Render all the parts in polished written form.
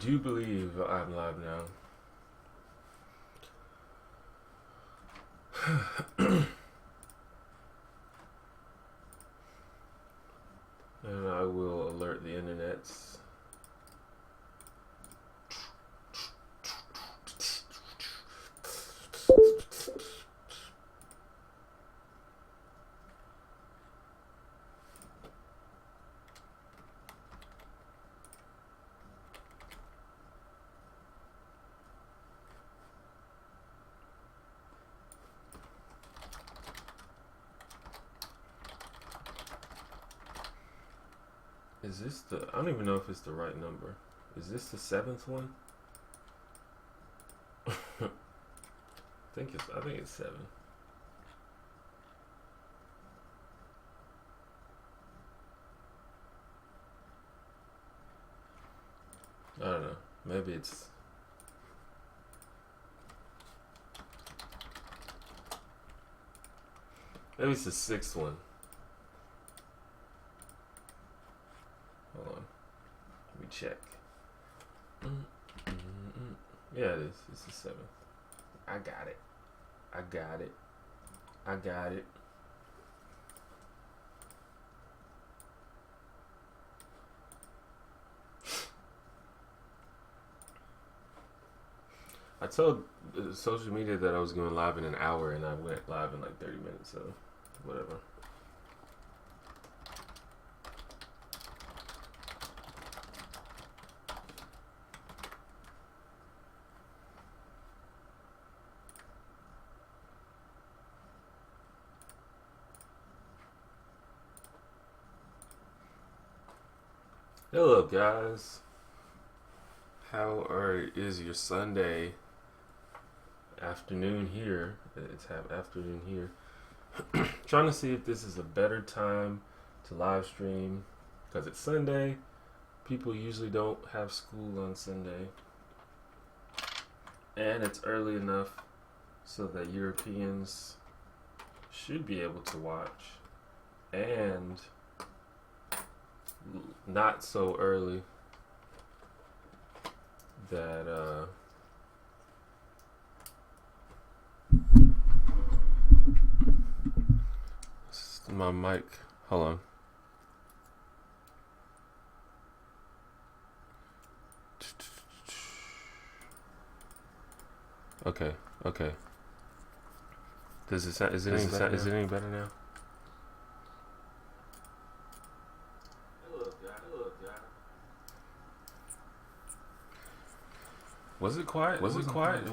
do believe I'm live now. And I will alert the internets. Is this the, I don't even know if it's the right number. Is this the 7th one? I think it's 7. I don't know. Maybe it's the 6th one. Hold on. Let me check. Yeah, it is. It's the 7th. I got it. I got it. I told social media that I was going live in an hour, and I went live in like 30 minutes, so whatever. Hello guys, how is your Sunday afternoon here? It's afternoon here. Trying to see if this is a better time to live stream, because it's Sunday. People usually don't have school on Sunday, and it's early enough so that Europeans should be able to watch, and not so early that my mic, hold on. Okay. Does it sound, is it any better now? Was it quiet? It wasn't quiet.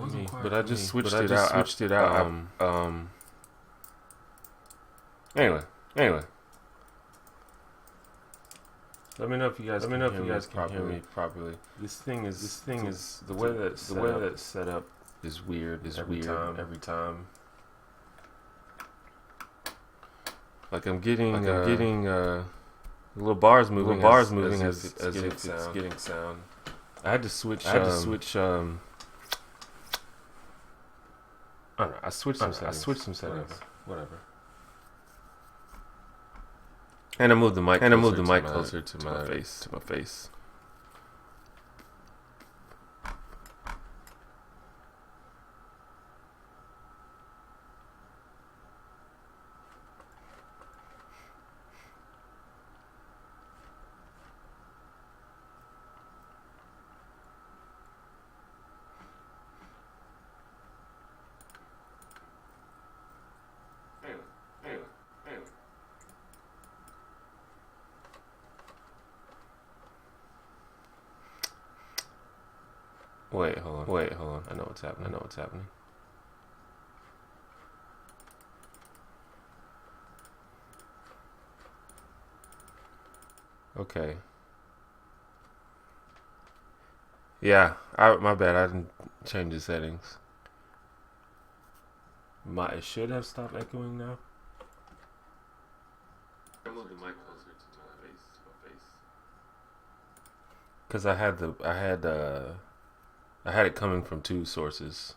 But I just switched it out. Anyway. Let me know if you guys can hear me properly. This thing is the way that it's set up is weird. Every time. Like I'm getting little bars moving as if it's getting sound. I had to switch. I don't know. I switched some settings. Whatever. And I moved the mic. Closer to my face. Wait, hold on. I know what's happening. Okay. Yeah, my bad. I didn't change the settings. It should have stopped echoing now. I moved the mic closer to my face. Cause I had it coming from 2 sources,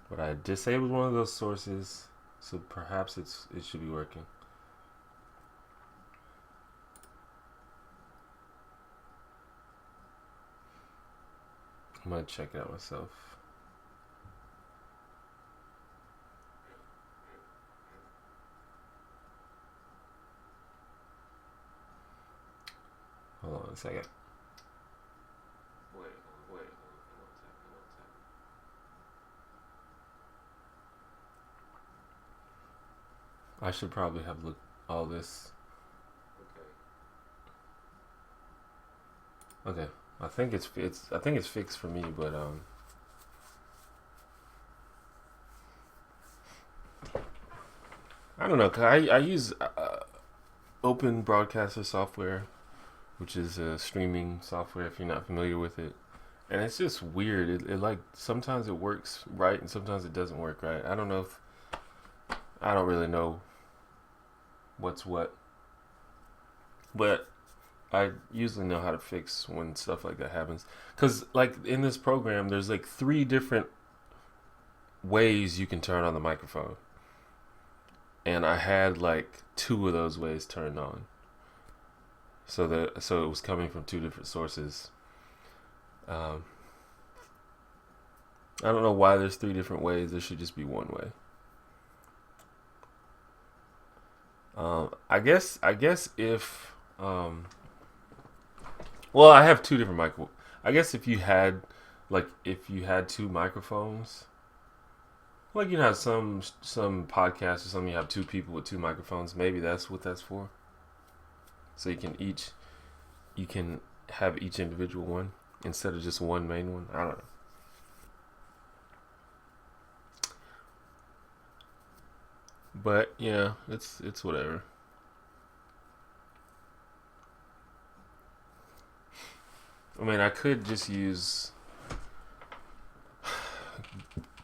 but I disabled one of those sources, so perhaps it should be working. I might check it out myself. Hold on a second. Wait. I should probably have looked all this. Okay. I think it's fixed for me, but I don't know. 'Cause I use Open Broadcaster software, which is a streaming software if you're not familiar with it. And it's just weird. It like sometimes it works right and sometimes it doesn't work right. I don't really know what's what. But I usually know how to fix when stuff like that happens. Cause like in this program there's like 3 different ways you can turn on the microphone. And I had like 2 of those ways turned on. So it was coming from 2 different sources. I don't know why there's 3 different ways. There should just be one way. I guess if well, I have 2 different microphones. I guess if you had 2 microphones, like you know, some podcasts or something, you have 2 people with 2 microphones. Maybe that's what that's for. So you can have each individual one instead of just one main one. I don't know. But yeah, it's whatever. I mean, I could just use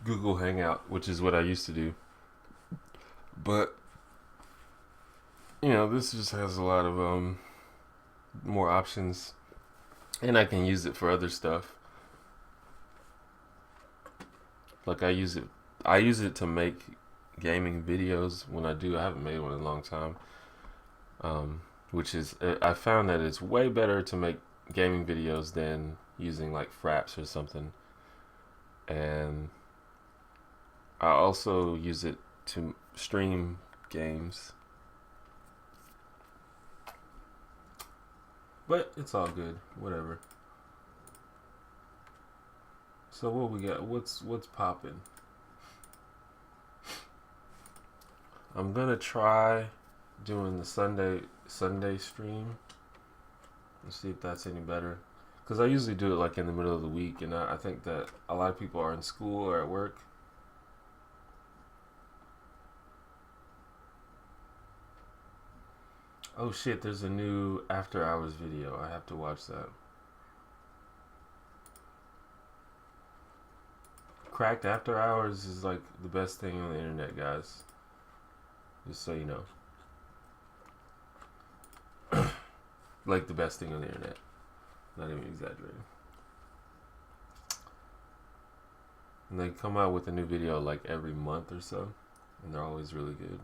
Google Hangout, which is what I used to do. But you know, this just has a lot of more options, and I can use it for other stuff. Like I use it to make gaming videos when I do. I haven't made one in a long time. Which is, I found that it's way better to make gaming videos than using like Fraps or something. And I also use it to stream games. But it's all good. Whatever. So what we got? What's popping? I'm gonna try doing the Sunday stream and see if that's any better. Because I usually do it like in the middle of the week, and I think that a lot of people are in school or at work. Oh shit, there's a new After Hours video. I have to watch that. Cracked After Hours is like the best thing on the internet, guys. Just so you know. Like the best thing on the internet. Not even exaggerating. And they come out with a new video like every month or so. And they're always really good.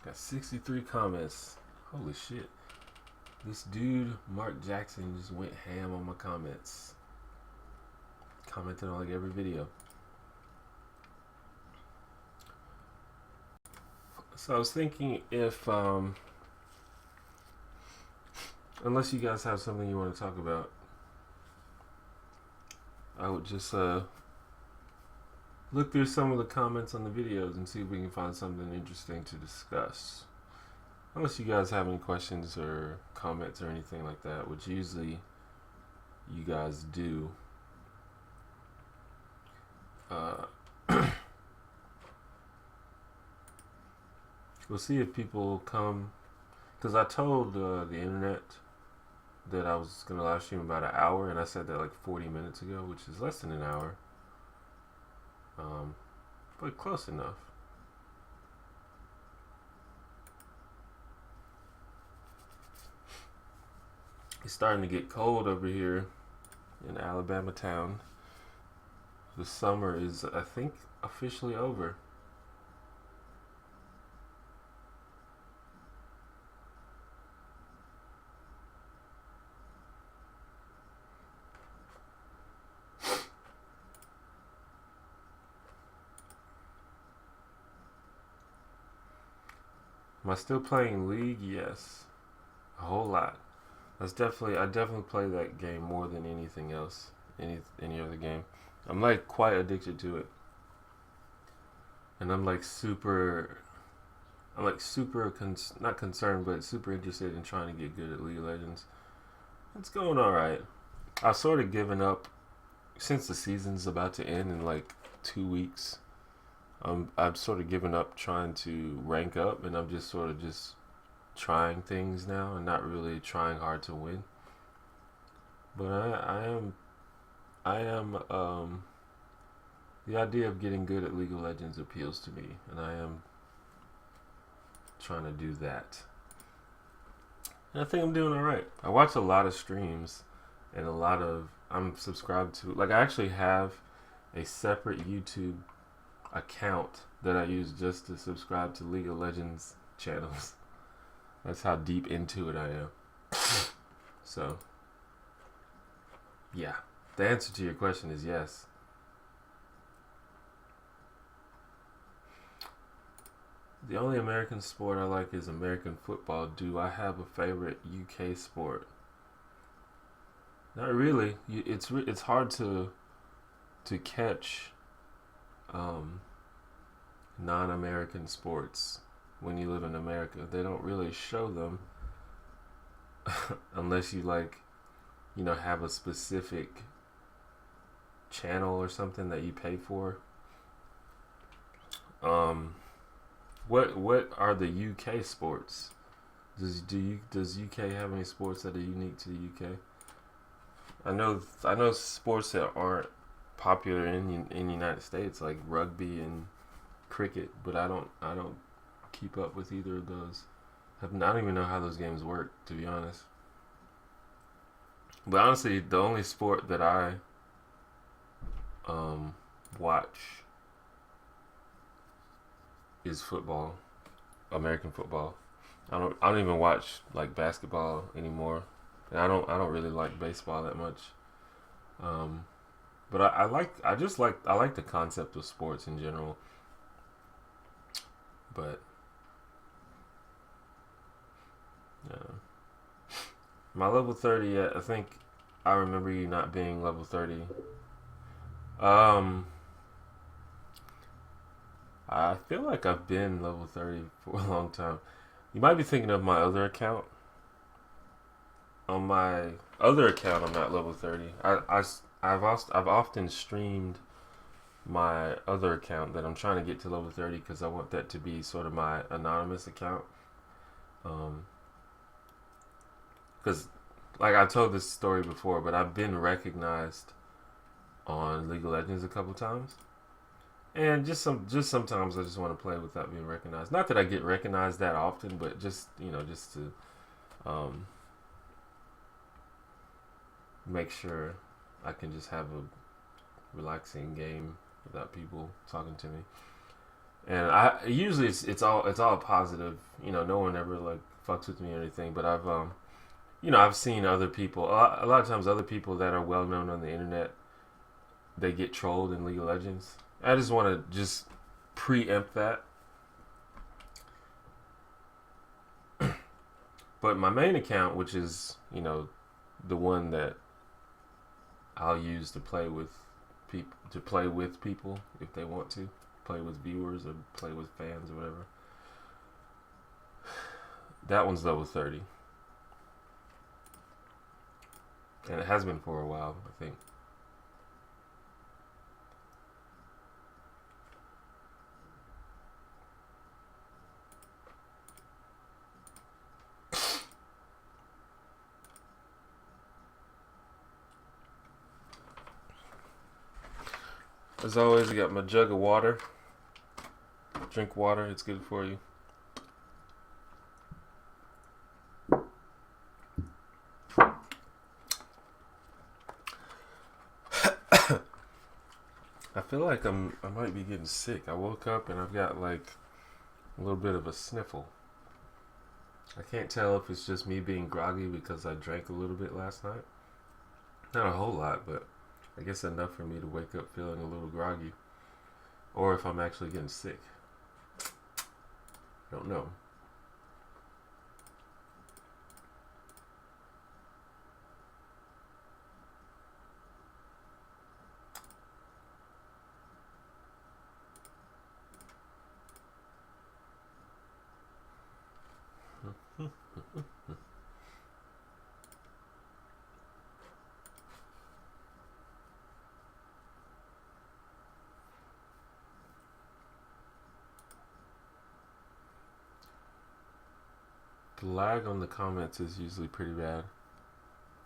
Got 63 comments. Holy shit. This dude, Mark Jackson, just went ham on my comments. Commented on like every video. So I was thinking if, unless you guys have something you want to talk about, I would just look through some of the comments on the videos and see if we can find something interesting to discuss. Unless you guys have any questions or comments or anything like that, which usually you guys do. We'll see if people come, because I told the internet that I was going to live stream about an hour, and I said that like 40 minutes ago, which is less than an hour. But close enough. It's starting to get cold over here in Alabama town. The summer is, I think, officially over. Am I still playing League? Yes. A whole lot. I definitely play that game more than anything else. Any other game. I'm like quite addicted to it. And I'm like not concerned, but super interested in trying to get good at League of Legends. It's going alright. I've sort of given up since the season's about to end in like 2 weeks. I've sort of given up trying to rank up, and I'm just sort of just trying things now and not really trying hard to win. But I am the idea of getting good at League of Legends appeals to me, and I am trying to do that. And I think I'm doing alright. I watch a lot of streams and I'm subscribed to, like, I actually have a separate YouTube account that I use just to subscribe to League of Legends channels. That's how deep into it I am. So, yeah. The answer to your question is yes. The only American sport I like is American football. Do I have a favorite UK sport? Not really. It's hard to catch non-American sports when you live in America. They don't really show them unless you have a specific channel or something that you pay for. What are the UK sports? Does UK have any sports that are unique to the UK? I know sports that aren't popular in the United States, like rugby and cricket, but I don't keep up with either of those. I don't even know how those games work, to be honest. But honestly, the only sport that I watch is football, American football. I don't even watch like basketball anymore, and I don't really like baseball that much. But I like the concept of sports in general. But yeah, my level 30. I think I remember you not being level 30. I feel like I've been level 30 for a long time. You might be thinking of my other account. On my other account, I'm not level 30. I've often streamed my other account that I'm trying to get to level 30 because I want that to be sort of my anonymous account. Because, like, I told this story before, but I've been recognized on League of Legends a couple times. And just sometimes I just want to play without being recognized. Not that I get recognized that often, but just to make sure I can just have a relaxing game without people talking to me. And I usually it's all positive. No one ever like fucks with me or anything. But I've seen other people. A lot of times, other people that are well known on the internet, they get trolled in League of Legends. I just want to preempt that. But my main account, which is the one that I'll use to play with people if they want to play with viewers or play with fans or whatever. That one's level 30, and it has been for a while, I think. As always, I got my jug of water. Drink water, it's good for you. feel like I might be getting sick. I woke up and I've got like a little bit of a sniffle. I can't tell if it's just me being groggy because I drank a little bit last night. Not a whole lot, but I guess enough for me to wake up feeling a little groggy. Or if I'm actually getting sick. I don't know. The lag on the comments is usually pretty bad.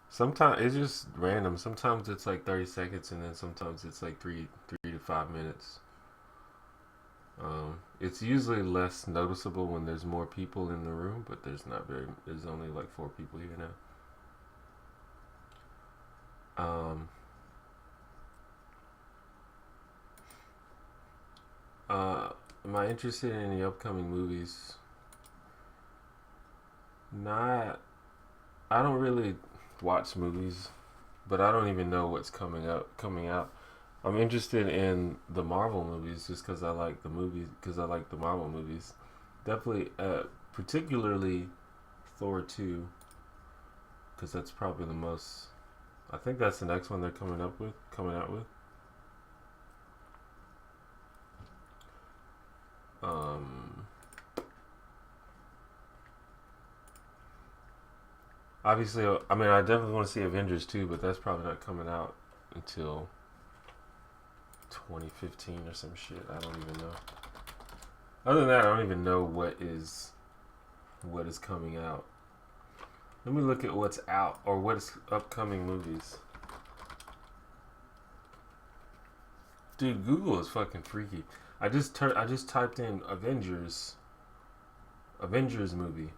Sometimes it's just random. Sometimes it's like 30 seconds, and then sometimes it's like 3 to 5 minutes. It's usually less noticeable when there's more people in the room, but there's only like 4 people here now. Am I interested in any upcoming movies? Not. I don't really watch movies, but I don't even know what's coming out. I'm interested in the Marvel movies just because I like the Marvel movies. Definitely, particularly Thor 2, because that's probably the most. I think that's the next one they're coming out with. Obviously, I mean, I definitely want to see Avengers 2, but that's probably not coming out until 2015 or some shit. I don't even know. Other than that, I don't even know what is coming out. Let me look at what's out or what is upcoming movies. Dude, Google is fucking freaky. I just typed in Avengers movie,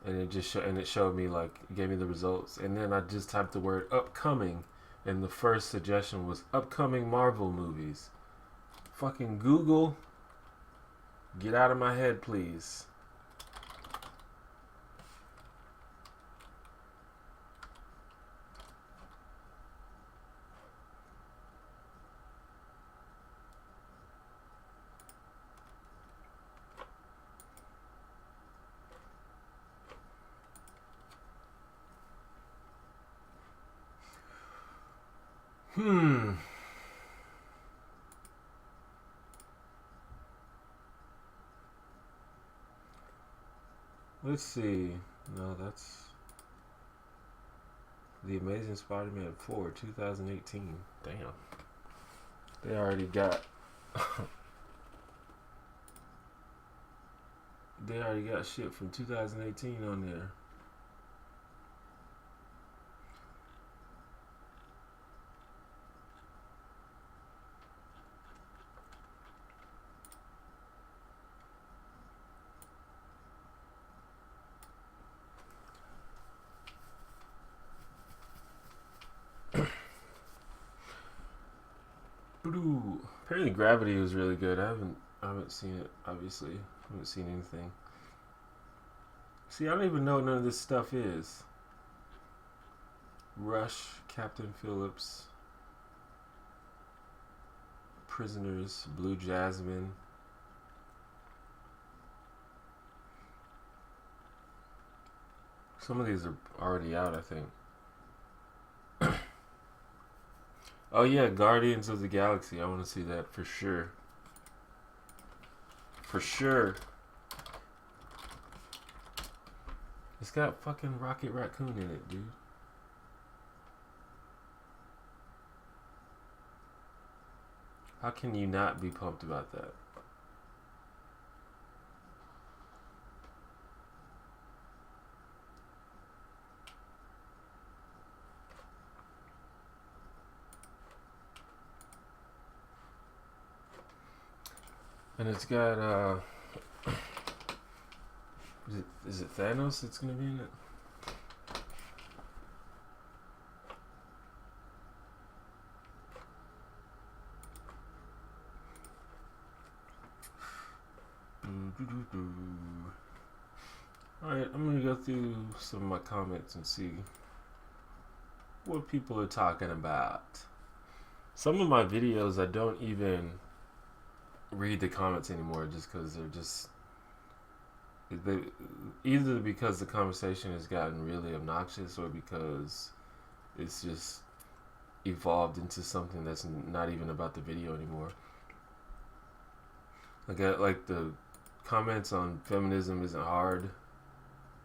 and it showed me, like, it gave me the results, and then I just typed the word upcoming, and the first suggestion was upcoming Marvel movies. Fucking Google, get out of my head, please. Let's see. No, that's The Amazing Spider-Man 4, 2018. Damn. They already got shit from 2018 on there. Apparently Gravity was really good. I haven't seen it, obviously. I haven't seen anything. See, I don't even know what none of this stuff is. Rush, Captain Phillips, Prisoners, Blue Jasmine. Some of these are already out, I think. Oh yeah, Guardians of the Galaxy. I want to see that for sure. For sure. It's got fucking Rocket Raccoon in it, dude. How can you not be pumped about that? And it's got is it Thanos that's gonna be in it? Alright, I'm gonna go through some of my comments and see what people are talking about. Some of my videos I don't even read the comments anymore just because either because the conversation has gotten really obnoxious or because it's just evolved into something that's not even about the video anymore. Like the comments on feminism isn't hard.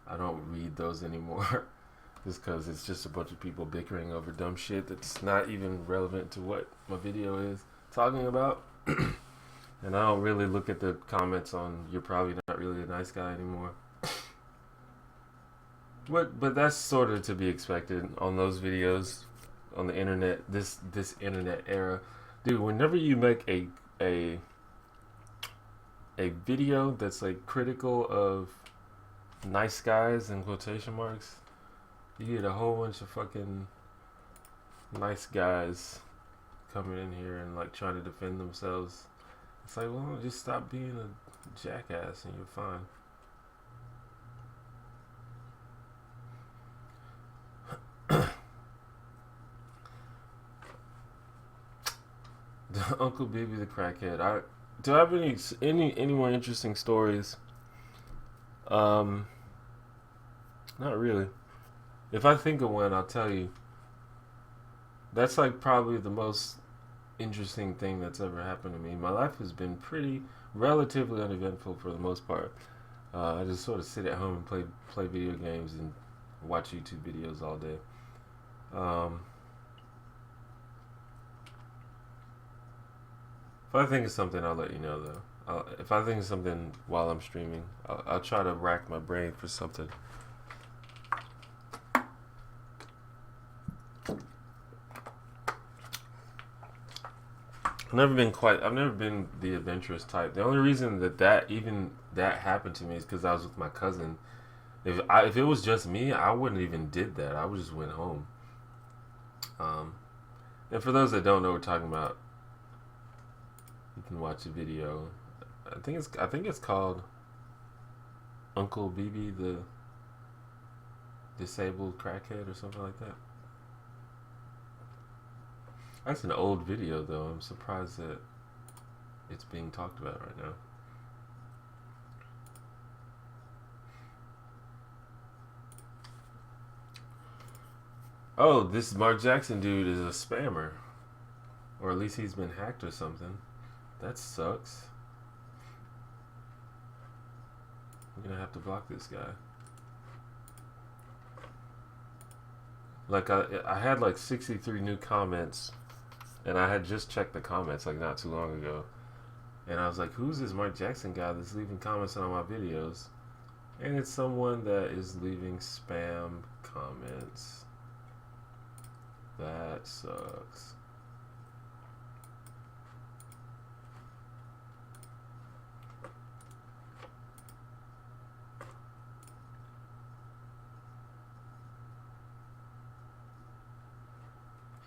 I don't read those anymore just because it's just a bunch of people bickering over dumb shit that's not even relevant to what my video is talking about. And I don't really look at the comments on "you're probably not really a nice guy" anymore. But that's sort of to be expected on those videos on the internet, this internet era. Dude, whenever you make a video that's like critical of nice guys in quotation marks, you get a whole bunch of fucking nice guys coming in here and like trying to defend themselves. It's like, well, just stop being a jackass and you're fine. Uncle Baby the crackhead. Do I have any more interesting stories? Not really. If I think of one, I'll tell you. That's like probably the most interesting thing that's ever happened to me. My life has been relatively uneventful for the most part. I just sort of sit at home and play video games and watch YouTube videos all day. If I think of something, I'll let you know though. If I think of something while I'm streaming, I'll try to rack my brain for something. I've never been the adventurous type. The only reason that happened to me is because I was with my cousin. If it was just me, I wouldn't even did that. I would just went home. And for those that don't know what we're talking about, you can watch a video. I think it's called Uncle BB the Disabled Crackhead or something like that. That's an old video though. I'm surprised that it's being talked about right now. Oh, this Mark Jackson dude is a spammer. Or at least he's been hacked or something. That sucks. I'm gonna have to block this guy. Like I had like 63 new comments, and I had just checked the comments like not too long ago, and I was like, who's this Mark Jackson guy that's leaving comments on my videos? And it's someone that is leaving spam comments. That sucks.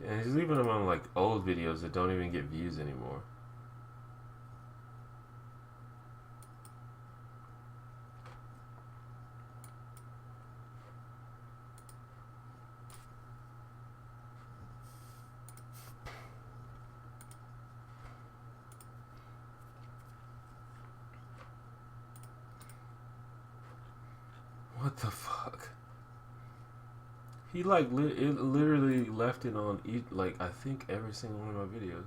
And he's leaving them on like old videos that don't even get views anymore. What the fuck? He like literally left it on like I think every single one of my videos,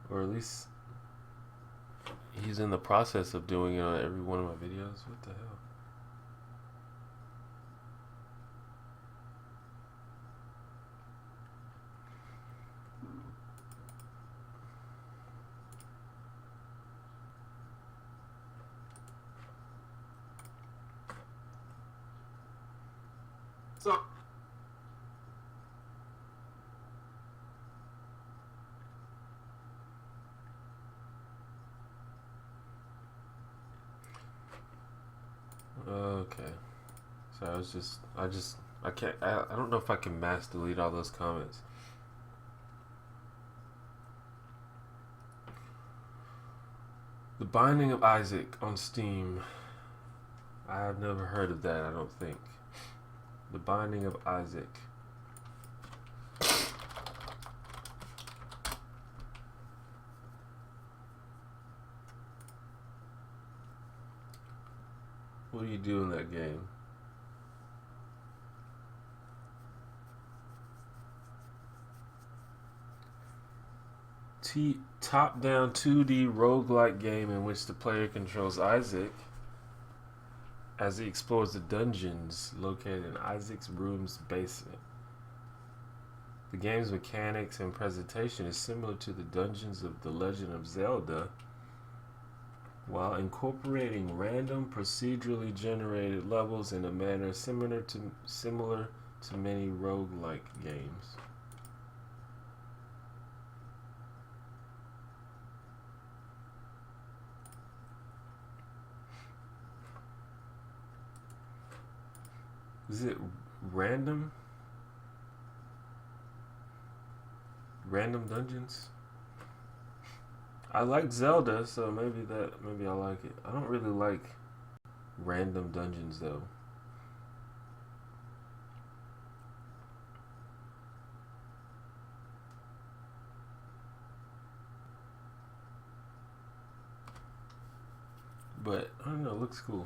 or at least he's in the process of doing it on every one of my videos. What the hell? So. Okay. So I don't know if I can mass delete all those comments. The Binding of Isaac on Steam. I have never heard of that, I don't think. The Binding of Isaac. What do you do in that game? Top-down 2D roguelike game in which the player controls Isaac as he explores the dungeons located in Isaac's room's basement. The game's mechanics and presentation is similar to the dungeons of The Legend of Zelda, while incorporating random procedurally generated levels in a manner similar to many roguelike games. Is it random? Random dungeons? I like Zelda, so maybe I like it. I don't really like random dungeons though. But I don't know, it looks cool.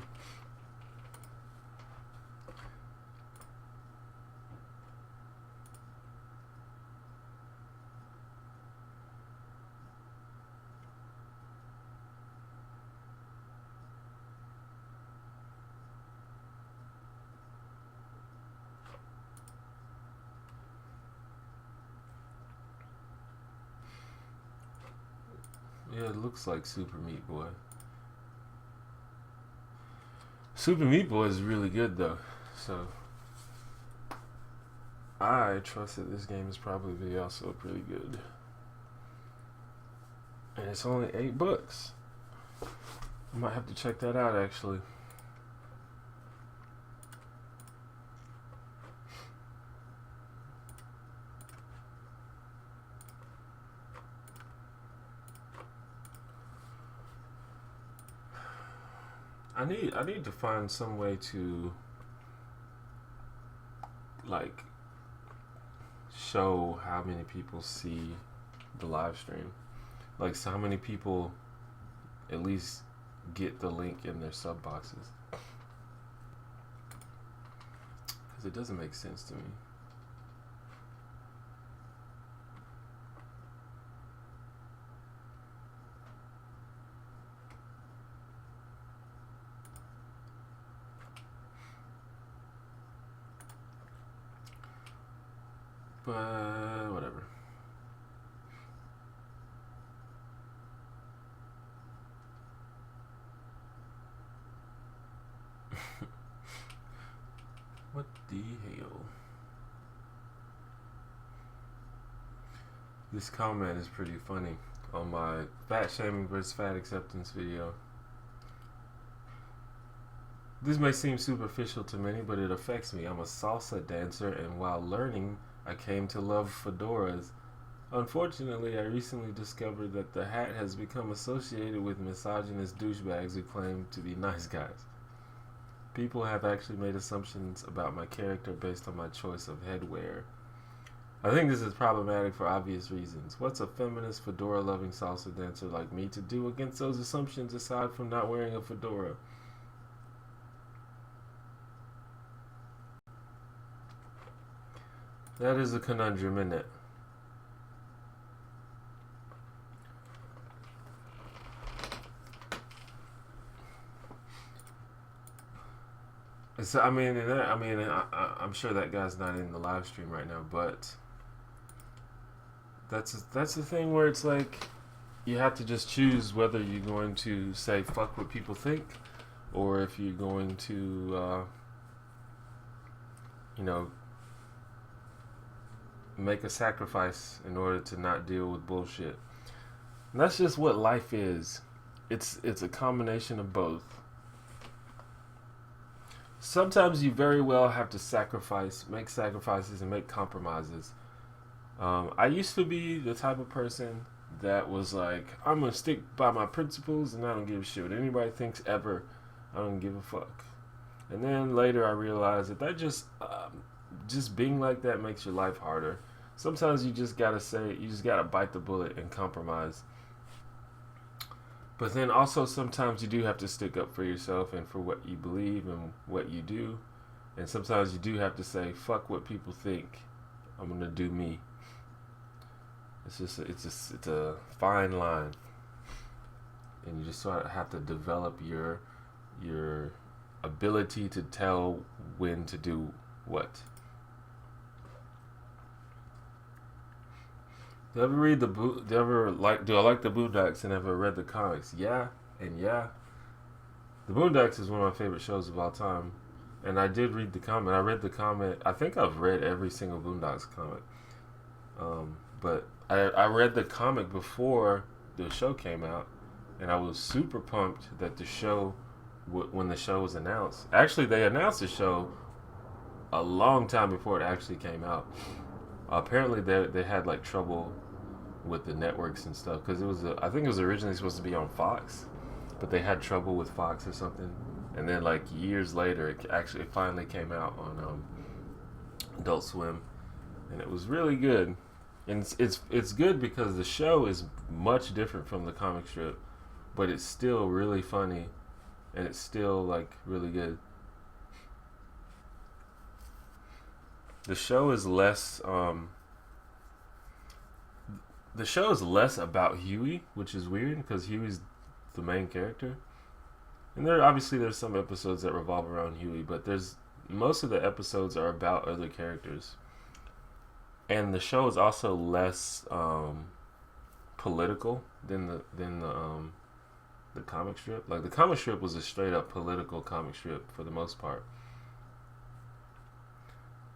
Yeah, it looks like Super Meat Boy. Super Meat Boy is really good though, so I trust that this game is probably also pretty good. And it's only $8. I might have to check that out actually. I need to find some way to like show how many people see the live stream. Like, so how many people at least get the link in their sub boxes. Because it doesn't make sense to me. But whatever. What the hell? This comment is pretty funny on my fat shaming versus fat acceptance video. This may seem superficial to many, but it affects me. I'm a salsa dancer, and while learning, I came to love fedoras. Unfortunately, I recently discovered that the hat has become associated with misogynist douchebags who claim to be nice guys. People have actually made assumptions about my character based on my choice of headwear. I think this is problematic for obvious reasons. What's a feminist, fedora-loving salsa dancer like me to do against those assumptions aside from not wearing a fedora? That is a conundrum, isn't it? So, I'm sure that guy's not in the live stream right now, but that's the thing where it's like you have to just choose whether you're going to say fuck what people think, or if you're going to, make a sacrifice in order to not deal with bullshit. And that's just what life is. It's a combination of both. Sometimes you very well have to make sacrifices and make compromises. I used to be the type of person that was like, I'm gonna stick by my principles and I don't give a shit what anybody thinks ever. I don't give a fuck. And then later I realized that just being like that makes your life harder. Sometimes you just gotta bite the bullet and compromise. But then also sometimes you do have to stick up for yourself and for what you believe and what you do. And sometimes you do have to say, fuck what people think. I'm gonna do me. It's a fine line. And you just sort of have to develop your ability to tell when to do what. Do I like the Boondocks and ever read the comics? Yeah, and yeah. The Boondocks is one of my favorite shows of all time. And I did read the comic. I read the comic. I think I've read every single Boondocks comic. But I read the comic before the show came out. And I was super pumped that the show, when the show was announced. Actually, they announced the show a long time before it actually came out. Apparently, they had like trouble with the networks and stuff because I think it was originally supposed to be on Fox, but they had trouble with Fox or something. And then like years later, it finally came out on Adult Swim, and it was really good. And it's good because the show is much different from the comic strip, but it's still really funny, and it's still like really good. The show is less about Huey, which is weird because Huey's the main character. And there's some episodes that revolve around Huey, but most of the episodes are about other characters. And the show is also less political than the comic strip. Like the comic strip was a straight up political comic strip for the most part.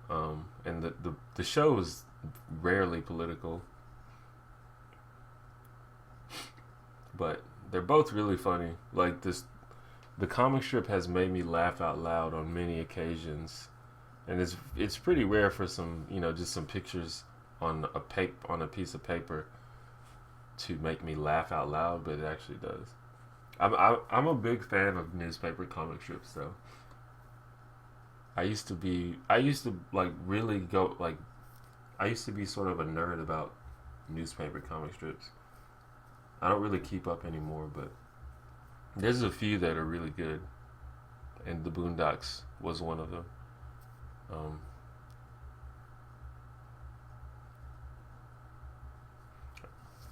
And the show is rarely political, but they're both really funny. Like the comic strip has made me laugh out loud on many occasions, and it's pretty rare for some just some pictures on a piece of paper to make me laugh out loud, but it actually does. I'm a big fan of newspaper comic strips though. I used to be sort of a nerd about newspaper comic strips. I don't really keep up anymore, but there's a few that are really good, and the Boondocks was one of them.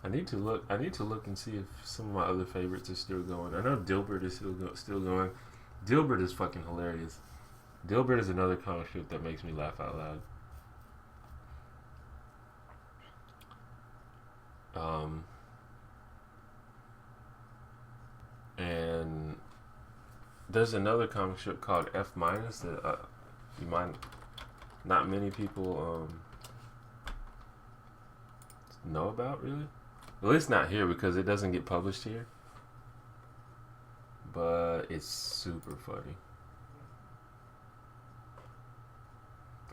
I need to look and see if some of my other favorites are still going. I know Dilbert is still going. Dilbert is fucking hilarious. Dilbert is another comic strip that makes me laugh out loud. And there's another comic strip called F- that not many people know about, really. At least not here because it doesn't get published here. But it's super funny.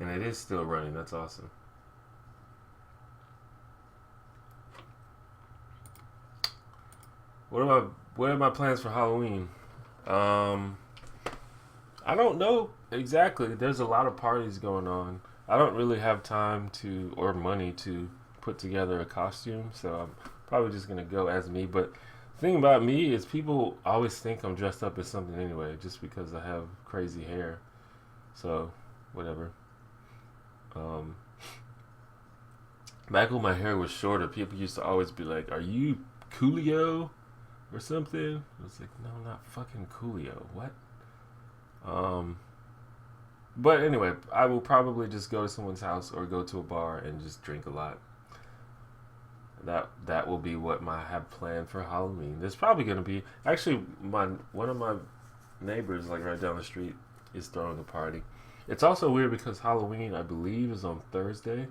And it is still running. That's awesome. What are my plans for Halloween? I don't know exactly. There's a lot of parties going on. I don't really have time or money to put together a costume, so I'm probably just gonna go as me. But the thing about me is people always think I'm dressed up as something anyway, just because I have crazy hair. So, whatever. Back when my hair was shorter, people used to always be like, "Are you Coolio or something?" I was like, "No, I'm not fucking Coolio. What?" But anyway, I will probably just go to someone's house or go to a bar and just drink a lot. That will be what I have planned for Halloween. There's probably gonna be one of my neighbors, like right down the street, is throwing a party. It's also weird because Halloween, I believe, is on Thursday,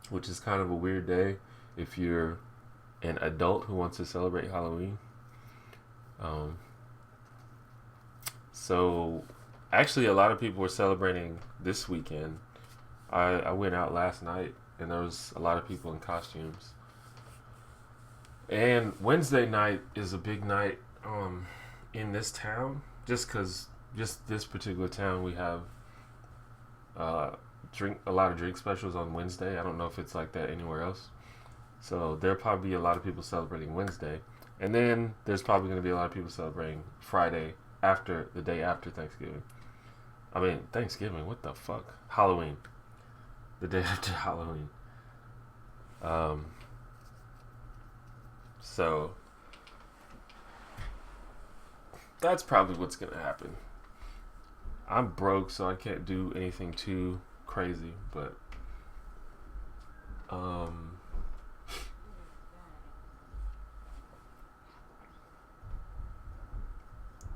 which is kind of a weird day if you're an adult who wants to celebrate Halloween. So actually a lot of people were celebrating this weekend. I went out last night and there was a lot of people in costumes. And Wednesday night is a big night in this town, just this particular town we have uh, drink a lot of drink specials on Wednesday. I don't know if it's like that anywhere else. So there'll probably be a lot of people celebrating Wednesday, and then there's probably going to be a lot of people celebrating Friday after the day after Thanksgiving. I mean Thanksgiving. What the fuck? Halloween. The day after Halloween. Um, so that's probably what's gonna happen. I'm broke, so I can't do anything too crazy, but um,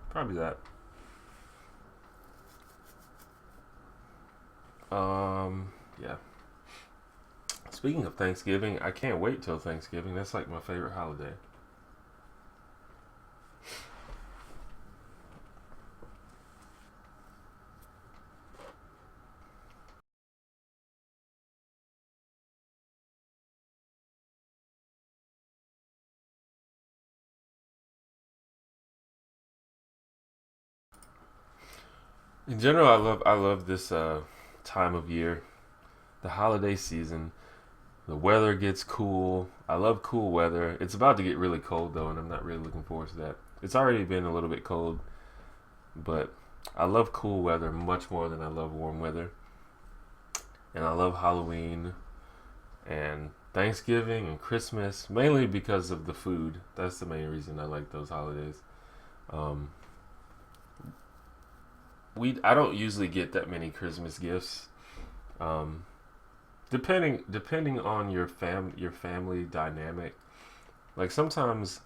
probably that. Yeah. Speaking of Thanksgiving, I can't wait till Thanksgiving. That's like my favorite holiday. In general, I love this time of year, the holiday season. The weather gets cool. I love cool weather. It's about to get really cold though, and I'm not really looking forward to that. It's already been a little bit cold, but I love cool weather much more than I love warm weather. And I love Halloween and Thanksgiving and Christmas, mainly because of the food. That's the main reason I like those holidays. Um, I don't usually get that many Christmas gifts. Um, depending on your family dynamic. Like sometimes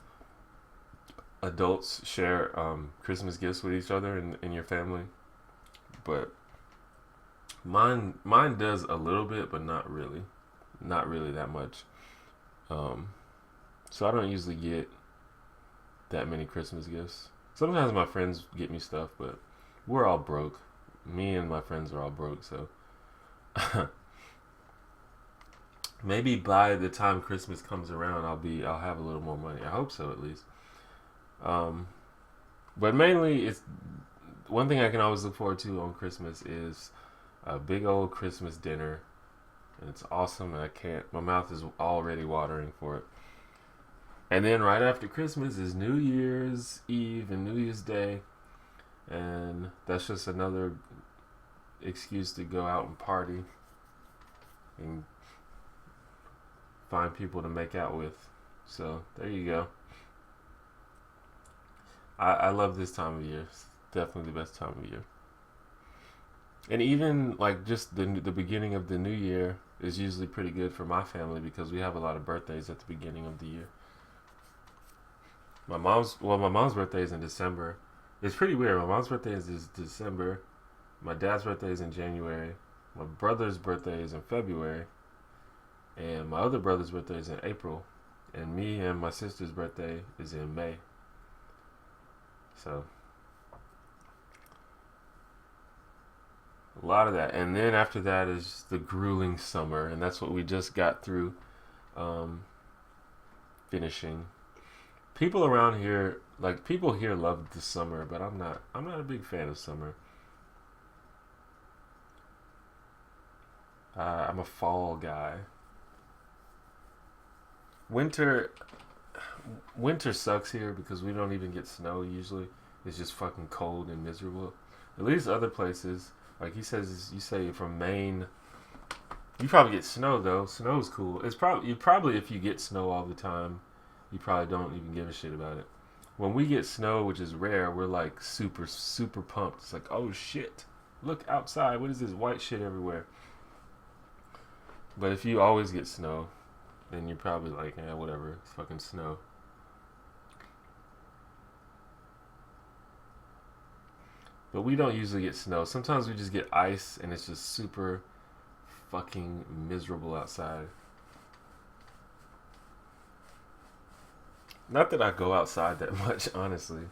adults share Christmas gifts with each other in your family, but mine does a little bit, but not really that much. Um, so I don't usually get that many Christmas gifts. Sometimes my friends get me stuff, but we're all broke. Me and my friends are all broke, so maybe by the time Christmas comes around, I'll have a little more money. I hope so, at least. Um, but mainly, it's one thing I can always look forward to on Christmas is a big old Christmas dinner, and it's awesome. And I can't. My mouth is already watering for it. And then right after Christmas is New Year's Eve and New Year's Day, and that's just another excuse to go out and party and find people to make out with. So there you go. I love this time of year. It's definitely the best time of year. And even like just the beginning of the new year is usually pretty good for my family because we have a lot of birthdays at the beginning of the year. My mom's birthday is in December. It's pretty weird. My mom's birthday is December. My dad's birthday is in January. My brother's birthday is in February, and my other brother's birthday is in April, and me and my sister's birthday is in May. So a lot of that, and then after that is the grueling summer, and that's what we just got through um, finishing. People around here, like people here, love the summer, but I'm not. I'm not a big fan of summer. I'm a fall guy. Winter, winter sucks here because we don't even get snow usually. It's just fucking cold and miserable. At least other places, like he says, you say from Maine, you probably get snow though. Snow's cool. It's probably you probably if you get snow all the time, you probably don't even give a shit about it. When we get snow, which is rare, we're like super pumped. It's like, oh shit, look outside. What is this white shit everywhere? But if you always get snow, then you're probably like, yeah, whatever, it's fucking snow. But we don't usually get snow. Sometimes we just get ice, and it's just super fucking miserable outside. Not that I go outside that much, honestly,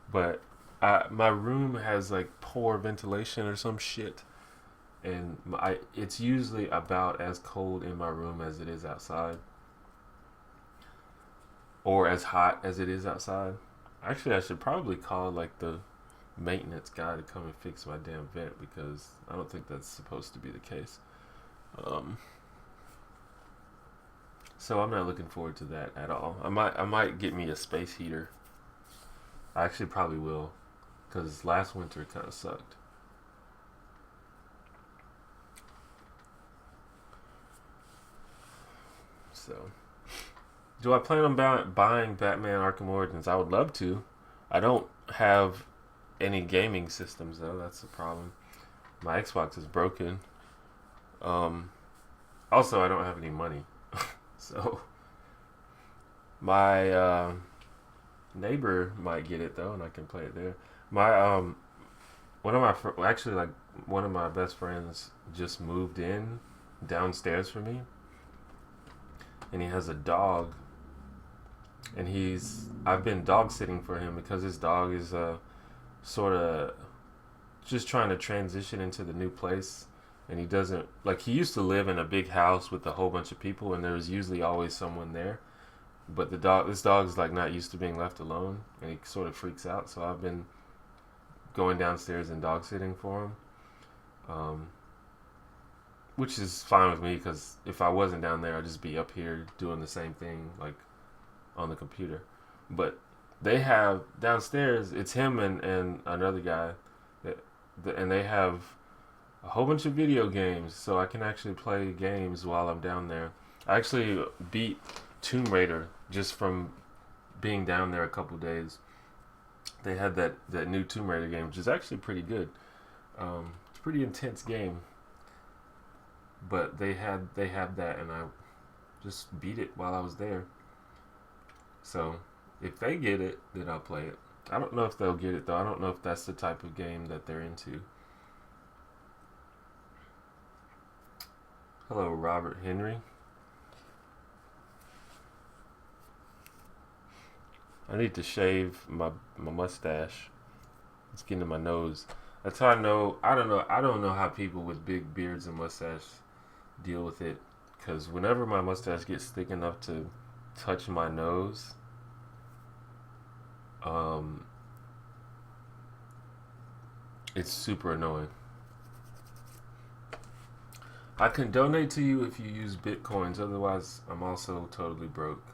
but my room has like poor ventilation or some shit, and it's usually about as cold in my room as it is outside. or as hot as it is outside. Actually, I should probably call like the maintenance guy to come and fix my damn vent, because I don't think that's supposed to be the case. Um, so I'm not looking forward to that at all. I might get me a space heater. I actually probably will, because last winter kind of sucked. So, do I plan on buying Batman Arkham Origins? I would love to. I don't have any gaming systems though. That's the problem. My Xbox is broken. Um, Also, I don't have any money, so my neighbor might get it though, and I can play it there. My one of my actually like one of my best friends just moved in downstairs for me, and he has a dog, and I've been dog sitting for him because his dog is sort of just trying to transition into the new place. And he doesn't, like, he used to live in a big house with a whole bunch of people, and there was usually always someone there. But this dog's like not used to being left alone, and he sort of freaks out. So I've been going downstairs and dog sitting for him, which is fine with me, because if I wasn't down there, I'd just be up here doing the same thing, like on the computer. But they have downstairs, it's him and another guy, and they have a whole bunch of video games, so I can actually play games while I'm down there. I actually beat Tomb Raider just from being down there a couple days. They had that new Tomb Raider game, which is actually pretty good. It's a pretty intense game, but they have that, and I just beat it while I was there. So if they get it, then I'll play it. I don't know if they'll get it though. I don't know if that's the type of game that they're into. Hello, Robert Henry. I need to shave my mustache. It's getting to my nose. That's how I know. I don't know how people with big beards and mustaches deal with it. Because whenever my mustache gets thick enough to touch my nose, it's super annoying. I can donate to you if you use Bitcoins. Otherwise, I'm also totally broke.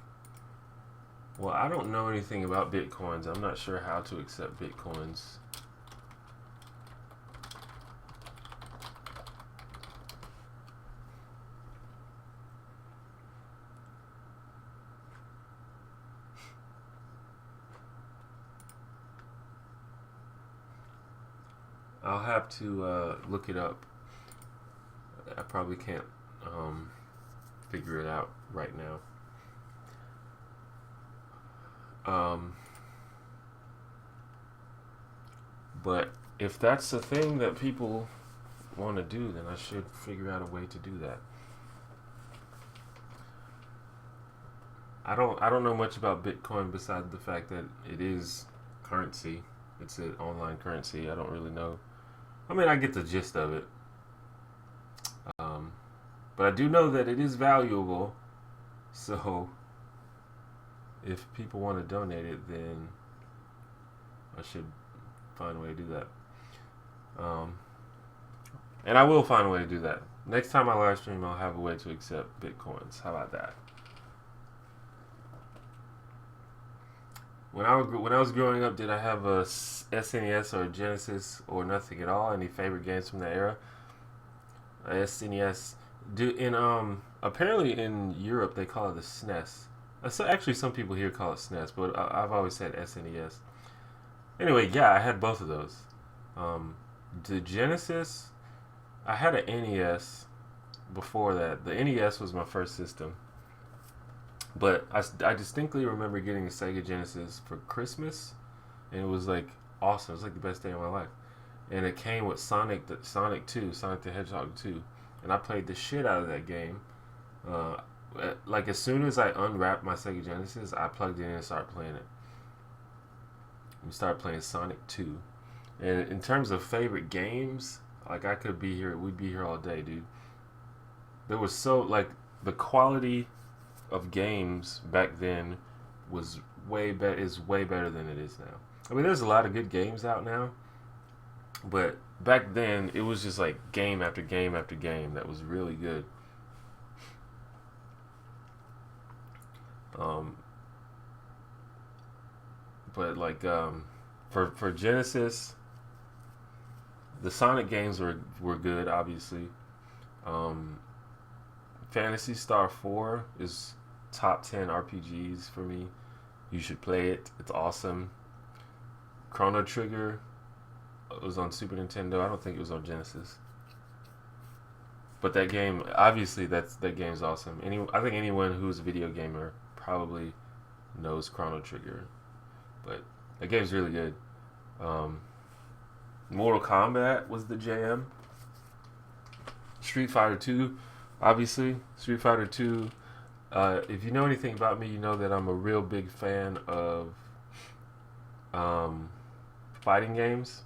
Well, I don't know anything about Bitcoins. I'm not sure how to accept Bitcoins. I'll have to look it up. I probably can't figure it out right now. But if that's the thing that people want to do, then I should figure out a way to do that. I don't know much about Bitcoin besides the fact that it is currency. It's an online currency. I don't really know. I mean, I get the gist of it. But I do know that it is valuable. So if people want to donate it, then I should find a way to do that. And I will find a way to do that. Next time I live stream, I'll have a way to accept Bitcoins. How about that? When I was growing up, did I have a SNES or a Genesis or nothing at all? Any favorite games from that era? SNES. Apparently in Europe they call it the SNES. Actually, some people here call it SNES, but I've always said SNES. Anyway, yeah, I had both of those. The Genesis, I had an NES before that. The NES was my first system. But I distinctly remember getting a Sega Genesis for Christmas, and it was like awesome. It was like the best day of my life. And it came with Sonic the Hedgehog 2. And I played the shit out of that game. Like as soon as I unwrapped my Sega Genesis, I plugged it in and started playing it. We started playing Sonic 2. And in terms of favorite games, like we'd be here all day, dude. There was the quality of games back then was way better. Is way better than it is now. I mean, there's a lot of good games out now, but back then it was just like game after game after game that was really good. Um, but like for Genesis, the Sonic games were good, obviously. Um, Fantasy Star 4 is top 10 RPGs for me. You should play it. It's awesome. Chrono Trigger was on Super Nintendo. I don't think it was on Genesis. But that game, obviously, that game's awesome. I think anyone who's a video gamer probably knows Chrono Trigger. But that game's really good. Mortal Kombat was the jam. Street Fighter 2, obviously. Street Fighter 2. If you know anything about me, you know that I'm a real big fan of fighting games.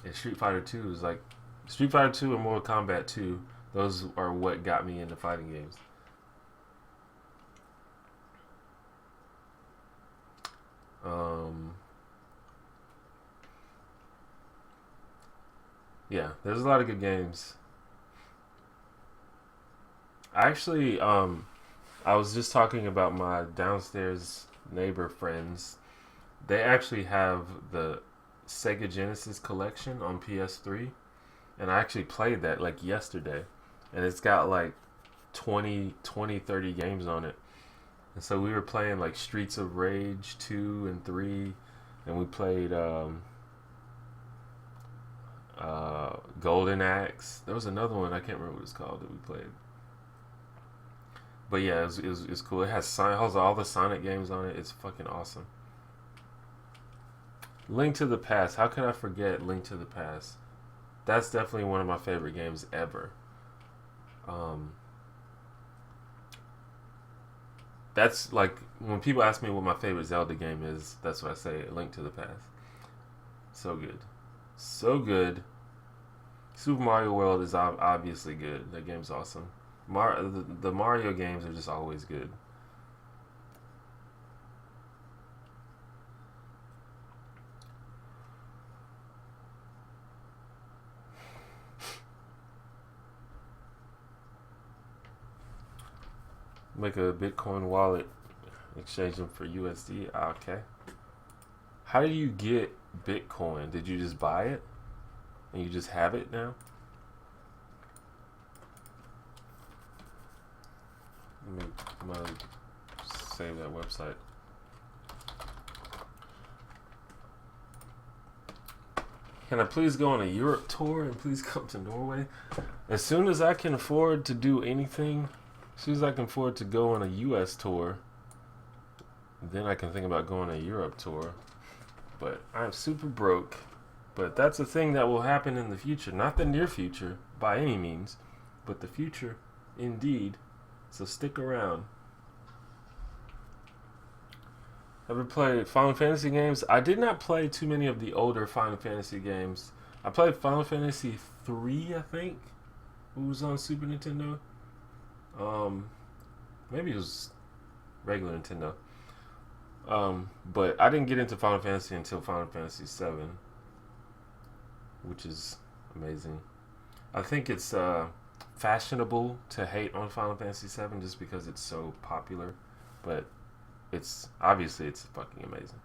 And Street Fighter 2 is like Street Fighter 2 and Mortal Kombat 2. Those are what got me into fighting games. Yeah, there's a lot of good games. Actually, I was just talking about my downstairs neighbor friends. They actually have the Sega Genesis collection on PS3, and I actually played that like yesterday, and it's got like 30 games on it. And so we were playing like Streets of Rage 2 and 3, and we played Golden Axe. There was another one, I can't remember what it's called, that we played. But yeah, it was cool. It has all the Sonic games on it. It's fucking awesome. Link to the Past. How could I forget Link to the Past? That's definitely one of my favorite games ever. That's like when people ask me what my favorite Zelda game is, that's what I say, Link to the Past. So good. So good. Super Mario World is obviously good. That game's awesome. The Mario games are just always good. Make a Bitcoin wallet, exchange them for USD. Okay. How do you get Bitcoin? Did you just buy it? And you just have it now? I'm gonna save that website. Can I please go on a Europe tour and please come to Norway? As soon as I can afford to do anything, as soon as I can afford to go on a US tour, then I can think about going on a Europe tour. But I'm super broke. But that's a thing that will happen in the future. Not the near future, by any means, but the future, indeed. So stick around. Ever played Final Fantasy games? I did not play too many of the older Final Fantasy games. I played Final Fantasy 3, I think. It was on Super Nintendo. Maybe it was regular Nintendo. But I didn't get into Final Fantasy until Final Fantasy 7, which is amazing. I think it's fashionable to hate on Final Fantasy 7 just because it's so popular, but it's fucking amazing.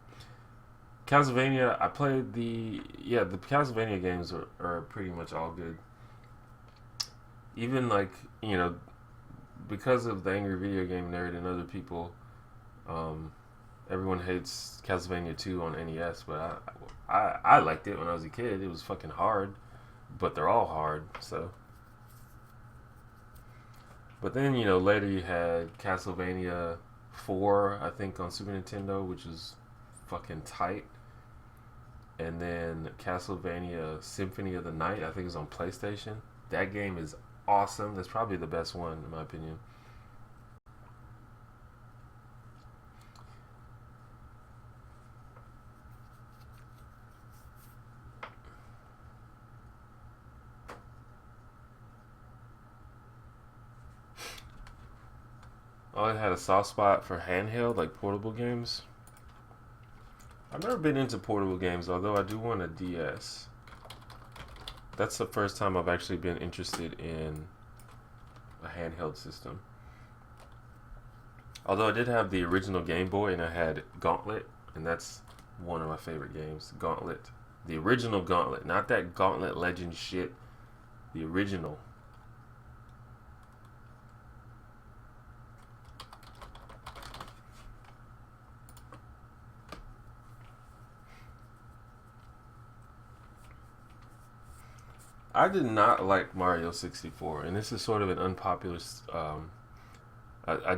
Castlevania, I played the Castlevania games are pretty much all good. Even like, because of the Angry Video Game Nerd and other people, everyone hates Castlevania 2 on NES, but I liked it when I was a kid. It was fucking hard, but they're all hard, so. But then, later you had Castlevania 4, I think, on Super Nintendo, which is fucking tight. And then Castlevania Symphony of the Night, I think, is on PlayStation. That game is awesome. That's probably the best one, in my opinion. always had a soft spot for handheld, like portable games. I've never been into portable games, although I do want a DS. That's the first time I've actually been interested in a handheld system. Although I did have the original Game Boy and I had Gauntlet, and that's one of my favorite games. Gauntlet. The original Gauntlet, not that Gauntlet Legend shit. The original. I did not like Mario 64, and this is sort of an unpopular. I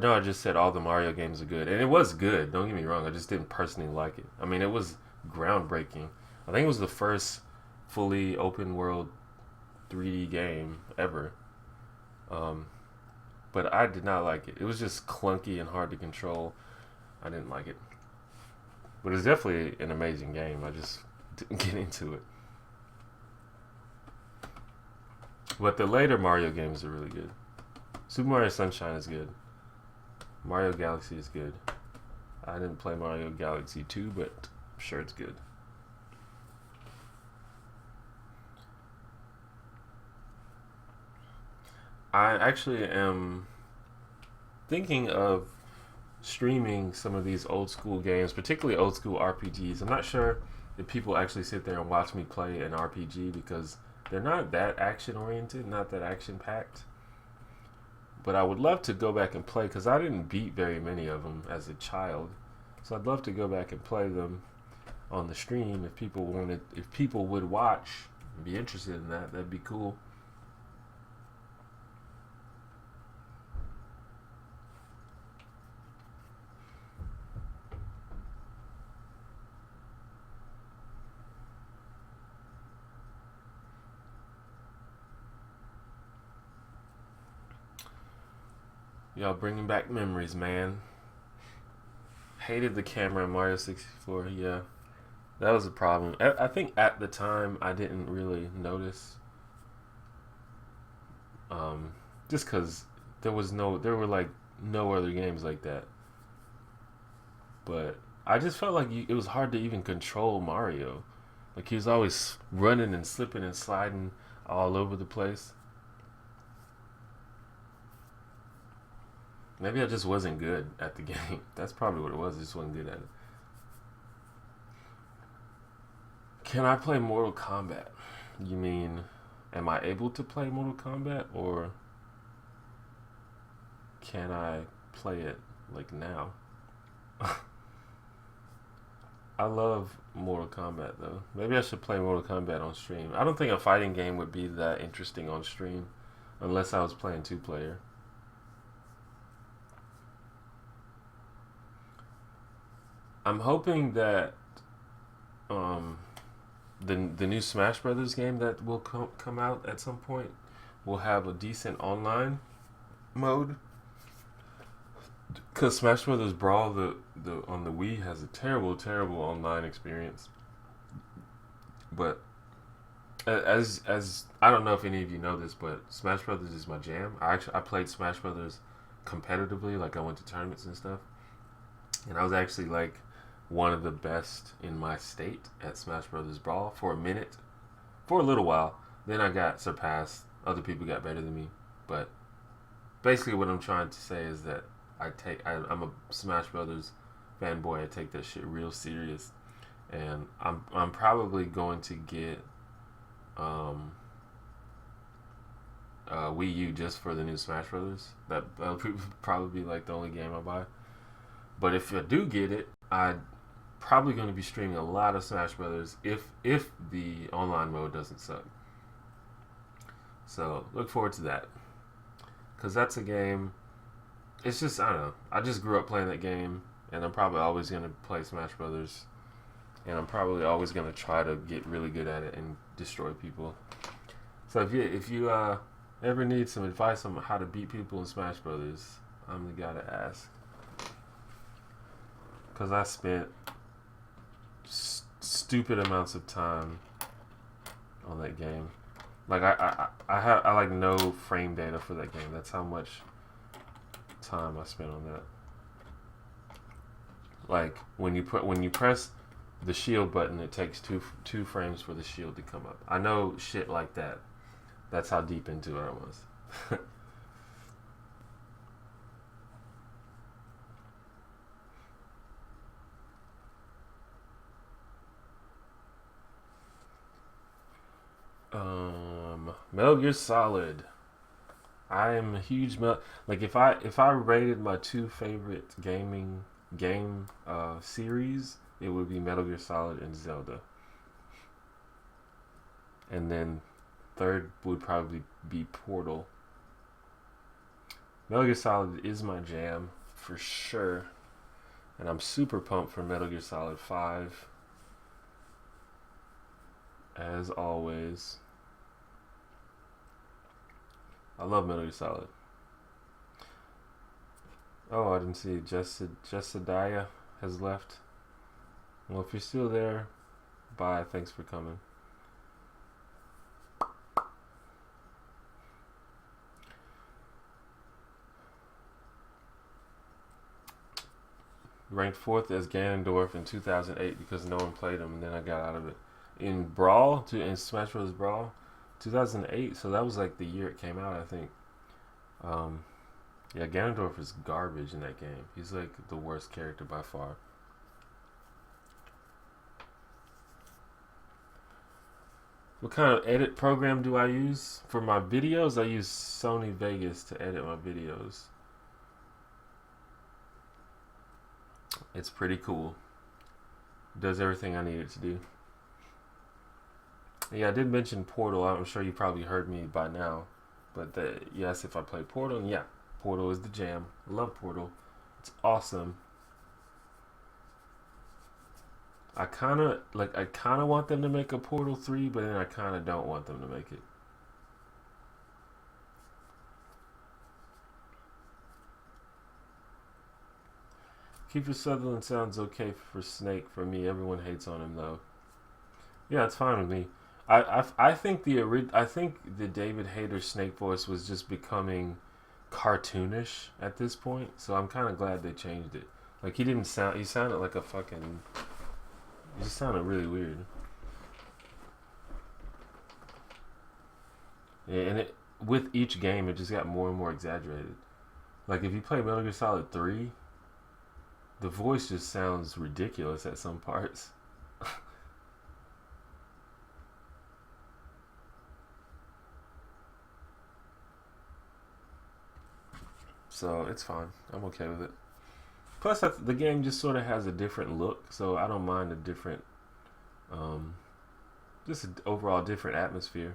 know I just said all the Mario games are good, and it was good. Don't get me wrong. I just didn't personally like it. I mean, it was groundbreaking. I think it was the first fully open world 3D game ever. But I did not like it. It was just clunky and hard to control. I didn't like it. But it's definitely an amazing game. I just didn't get into it. But the later Mario games are really good. Super Mario Sunshine is good. Mario Galaxy is good. I didn't play Mario Galaxy 2, but I'm sure it's good. I actually am thinking of streaming some of these old school games, particularly old school RPGs. I'm not sure if people actually sit there and watch me play an RPG because they're not that action oriented, not that action packed. But I would love to go back and play because I didn't beat very many of them as a child. So I'd love to go back and play them on the stream if people wanted, if people would watch and be interested in that. That'd be cool. Y'all bringing back memories, man. Hated the camera in Mario 64. Yeah, that was a problem. I think at the time I didn't really notice. Just because there were like no other games like that. But I just felt like it was hard to even control Mario. Like he was always running and slipping and sliding all over the place. Maybe I just wasn't good at the game. That's probably what it was. I just wasn't good at it. Can I play Mortal Kombat? You mean, am I able to play Mortal Kombat, or can I play it like now? I love Mortal Kombat though. Maybe I should play Mortal Kombat on stream. I don't think a fighting game would be that interesting on stream unless I was playing 2-player. I'm hoping that the new Smash Brothers game that will come out at some point will have a decent online mode. Cause Smash Brothers Brawl the on the Wii has a terrible online experience. But as I don't know if any of you know this, but Smash Brothers is my jam. I played Smash Brothers competitively, like I went to tournaments and stuff, and I was actually like one of the best in my state at Smash Brothers Brawl for a minute, for a little while. Then I got surpassed. Other people got better than me, but basically what I'm trying to say is that I'm a Smash Brothers fanboy. I take that shit real serious, and I'm probably going to get Wii U just for the new Smash Brothers. That'll probably be like the only game I buy. But if I do get it, I'm probably going to be streaming a lot of Smash Brothers if the online mode doesn't suck. So look forward to that, because that's a game. It's just, I don't know. I just grew up playing that game, and I'm probably always going to play Smash Brothers, and I'm probably always going to try to get really good at it and destroy people. So if you ever need some advice on how to beat people in Smash Brothers, I'm the guy to ask. Because I spent stupid amounts of time on that game. Like I like no frame data for that game. That's how time I spent on that. Like when you press the shield button, it takes two frames for the shield to come up. I know shit like that. That's how deep into it I was. Metal Gear Solid. I am a huge like if I rated my two favorite game series, it would be Metal Gear Solid and Zelda. And then third would probably be Portal. Metal Gear Solid is my jam for sure. And I'm super pumped for Metal Gear Solid 5. As always. I love Metal Gear Solid. Oh, I didn't see it. Jessidiah has left. Well, if you're still there, bye. Thanks for coming. Ranked 4th as Ganondorf in 2008 because no one played him, and then I got out of it. In Smash Bros. Brawl, 2008, so that was like the year it came out, I think. Yeah, Ganondorf is garbage in that game. He's like the worst character by far. What kind of edit program do I use? For my videos, I use Sony Vegas to edit my videos. It's pretty cool. Does everything I need it to do. Yeah, I did mention Portal. I'm sure you probably heard me by now. But yes, if I play Portal, yeah, Portal is the jam. I love Portal. It's awesome. I kind of want them to make a Portal 3, but then I kind of don't want them to make it. Kiefer Sutherland sounds okay for Snake. For me, everyone hates on him though. Yeah, it's fine with me. I think the David Hayter Snake voice was just becoming cartoonish at this point, so I'm kind of glad they changed it. Like he sounded like a fucking. He just sounded really weird. Yeah, and with each game, it just got more and more exaggerated. Like if you play Metal Gear Solid 3, the voice just sounds ridiculous at some parts. So it's fine. I'm okay with it. Plus, the game just sort of has a different look, so I don't mind a different, just an overall different atmosphere.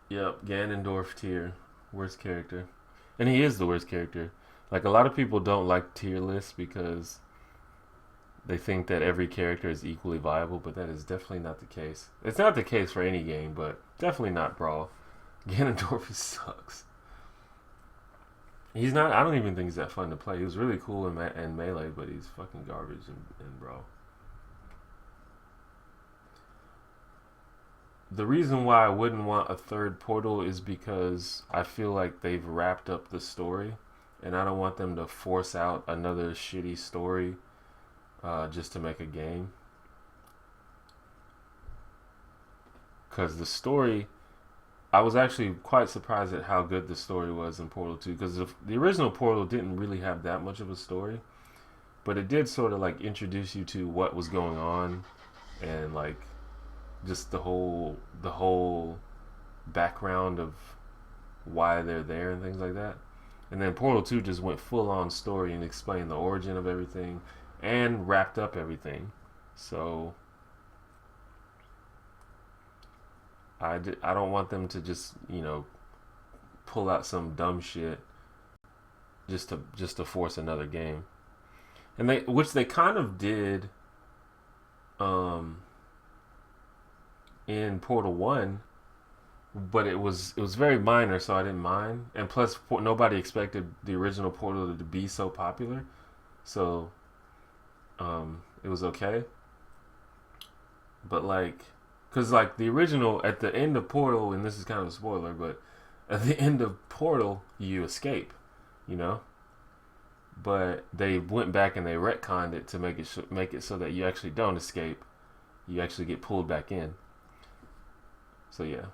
Yep, Ganondorf tier, worst character, and he is the worst character. Like a lot of people don't like tier lists because they think that every character is equally viable, but that is definitely not the case. It's not the case for any game, but definitely not Brawl. Ganondorf sucks. He's not. I don't even think he's that fun to play. He was really cool in Melee, but he's fucking garbage in Brawl. The reason why I wouldn't want a third Portal is because I feel like they've wrapped up the story, and I don't want them to force out another shitty story just to make a game. Because the story, I was actually quite surprised at how good the story was in Portal 2. Because the original Portal didn't really have that much of a story, but it did sort of like introduce you to what was going on and like just the whole background of why they're there and things like that. And then Portal 2 just went full on story and explained the origin of everything and wrapped up everything. So I don't want them to just, pull out some dumb shit just to force another game. And which they kind of did in Portal 1, but it was very minor, so I didn't mind. And plus nobody expected the original Portal to be so popular. So it was okay. But like Because like the original, at the end of Portal, and this is kind of a spoiler, but at the end of Portal, you escape, you know. But they went back and they retconned it to make it so that you actually don't escape. You actually get pulled back in. So yeah.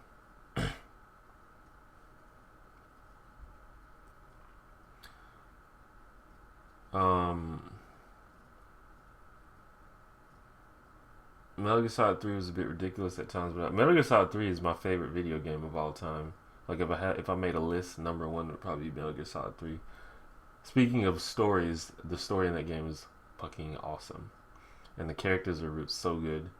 Metal Gear Solid 3 was a bit ridiculous at times, but Metal Gear Solid 3 is my favorite video game of all time. Like if I made a list, number one would probably be Metal Gear Solid 3. Speaking of stories, the story in that game is fucking awesome, and the characters are so good.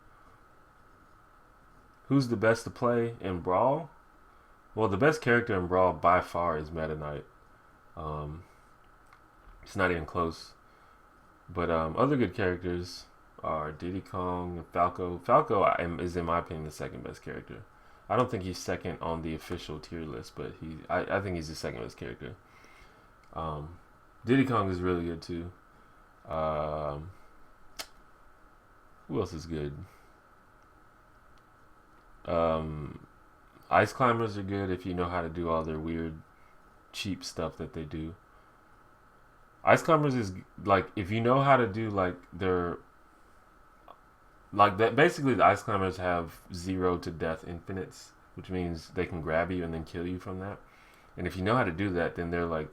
Who's the best to play in Brawl? Well, the best character in Brawl by far is Meta Knight. It's not even close. But other good characters are Diddy Kong and Falco. Falco is, in my opinion, the second best character. I don't think he's second on the official tier list, but I think he's the second best character. Diddy Kong is really good too. Who else is good? Ice Climbers are good if you know how to do all their weird, cheap stuff that they do. Ice Climbers is like, if you know how to do like their, like that. Basically, the Ice Climbers have 0 to death infinites, which means they can grab you and then kill you from that. And if you know how to do that, then they're like,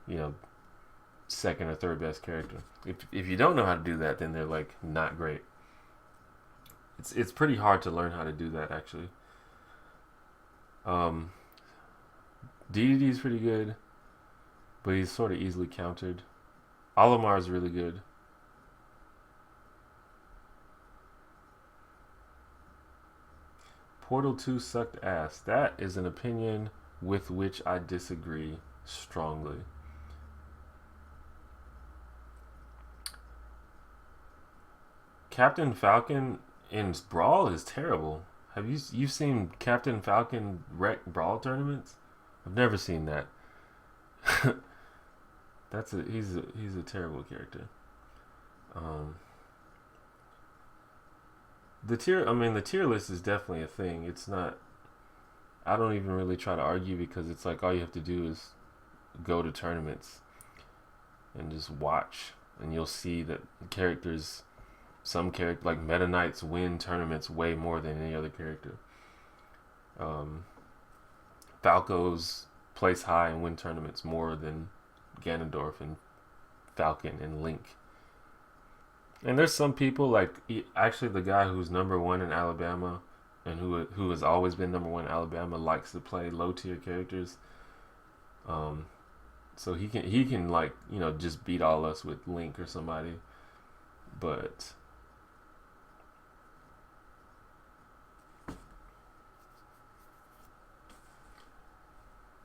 you know, second or third best character. If you don't know how to do that, then they're like not great. It's pretty hard to learn how to do that actually. DDD is pretty good, but he's sort of easily countered. Olimar is really good. Portal 2 sucked ass. That is an opinion with which I disagree strongly. Captain Falcon in Brawl is terrible. Have you've seen Captain Falcon wreck Brawl tournaments? I've never seen that. He's a terrible character. The tier list is definitely a thing. It's not. I don't even really try to argue because it's like all you have to do is go to tournaments and just watch, and you'll see that characters. Some character like Meta Knights win tournaments way more than any other character. Falco's place high and win tournaments more than Ganondorf and Falcon and Link. And there's some people like actually the guy who's number one in Alabama and who has always been number one in Alabama likes to play low tier characters. So he can like, you know, just beat all us with Link or somebody, but.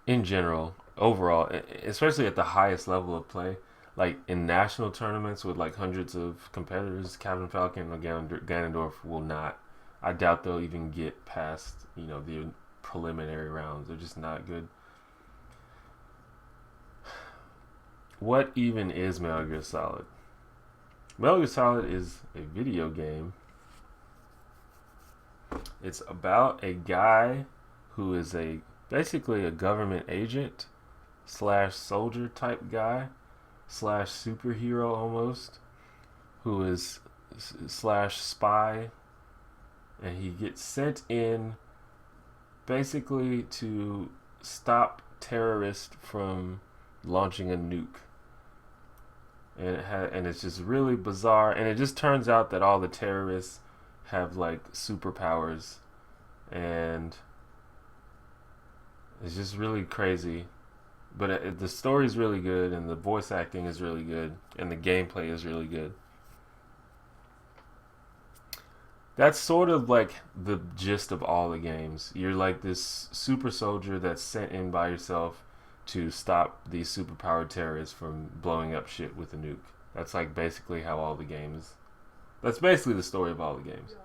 In general, overall, especially at the highest level of play, like in national tournaments with like hundreds of competitors, Captain Falcon or Ganondorf will not. I doubt they'll even get past, you know, the preliminary rounds. They're just not good. What even is Metal Gear Solid? Metal Gear Solid is a video game. It's about a guy who is basically a government agent / soldier type guy / superhero almost, who is / spy, and he gets sent in basically to stop terrorists from launching a nuke. And it's just really bizarre, and it just turns out that all the terrorists have like superpowers, and it's just really crazy. But the story's really good, and the voice acting is really good, and the gameplay is really good. That's sort of like the gist of all the games. You're like this super soldier that's sent in by yourself to stop these superpowered terrorists from blowing up shit with a nuke. That's like basically how all the games. That's basically the story of all the games.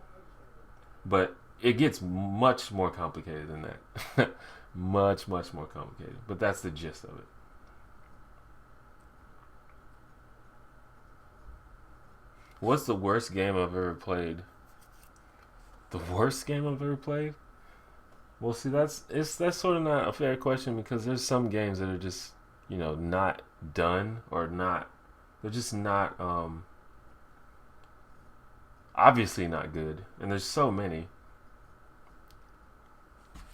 But it gets much more complicated than that. Much more complicated, but that's the gist of it. What's the worst game I've ever played? The worst game I've ever played? Well, see, that's sort of not a fair question because there's some games that are just not done or not. They're just not obviously not good, and there's so many.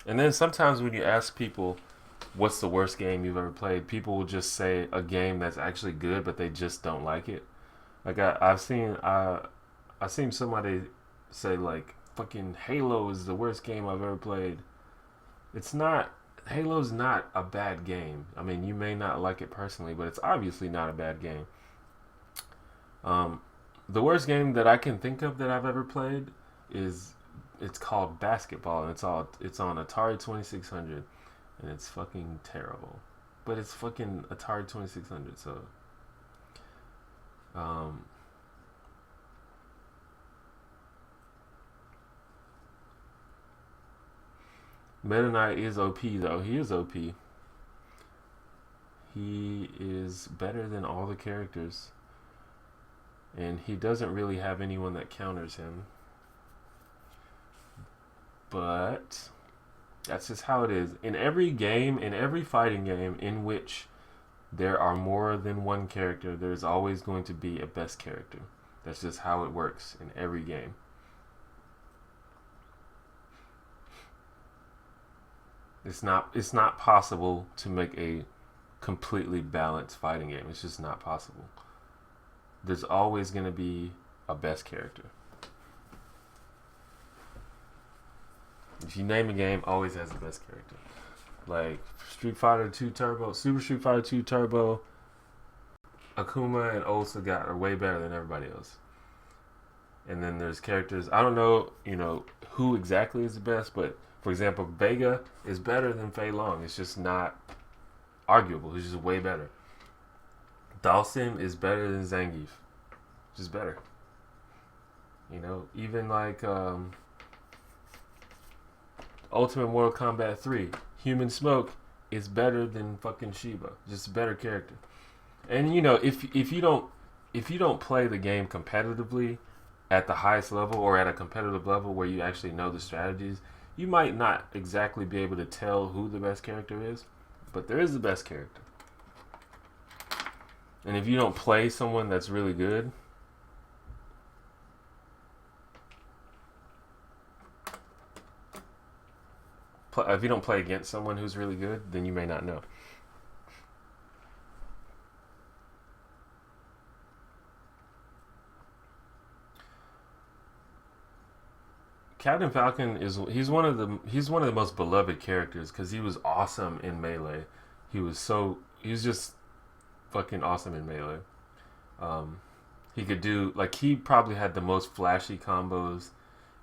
And then sometimes when you ask people what's the worst game you've ever played, people will just say a game that's actually good, but they just don't like it. Like I've seen somebody say like fucking Halo is the worst game I've ever played. It's not. Halo's not a bad game. I mean, you may not like it personally, but it's obviously not a bad game. The worst game that I can think of that I've ever played is it's called Basketball, and it's on Atari 2600, and it's fucking terrible. But it's fucking Atari 2600, so Meta Knight is OP though. He is OP. He is better than all the characters, and he doesn't really have anyone that counters him. But that's just how it is. In every game, in every fighting game in which there are more than one character, there's always going to be a best character. That's just how it works in every game. It's not possible to make a completely balanced fighting game. It's just not possible. There's always going to be a best character. If you name a game, always has the best character. Like Street Fighter 2 Turbo, Super Street Fighter 2 Turbo, Akuma and Old Sagat are way better than everybody else. And then there's characters, I don't know, who exactly is the best, but for example, Vega is better than Fei Long. It's just not arguable. He's just way better. Dhalsim is better than Zangief. Just better. Even like Ultimate Mortal Kombat 3, Human Smoke is better than fucking Shiba. Just a better character. And if you don't play the game competitively at the highest level or at a competitive level where you actually know the strategies, you might not exactly be able to tell who the best character is, but there is the best character. And if you don't play someone that's really good, if you don't play against someone who's really good, then you may not know. Captain Falcon he's one of the most beloved characters because he was awesome in Melee. He was just fucking awesome in Melee. He could do he probably had the most flashy combos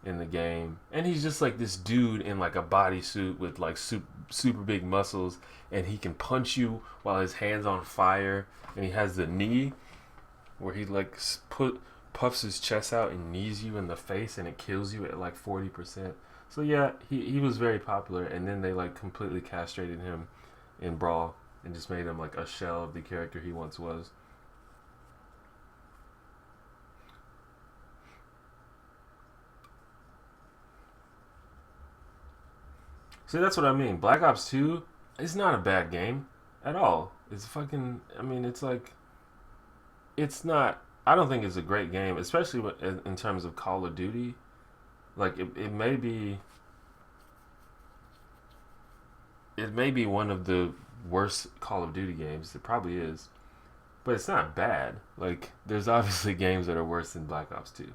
in the game, and he's just like this dude in like a bodysuit with like super big muscles, and he can punch you while his hand's on fire, and he has the knee where he puffs his chest out and knees you in the face, and it kills you at like 40%. So yeah, he was very popular, and then they like completely castrated him in Brawl and just made him like a shell of the character he once was. See, that's what I mean. Black Ops 2 is not a bad game at all. It's fucking, it's not, I don't think it's a great game, especially in terms of Call of Duty. It may be one of the worst Call of Duty games. It probably is. But it's not bad. There's obviously games that are worse than Black Ops 2.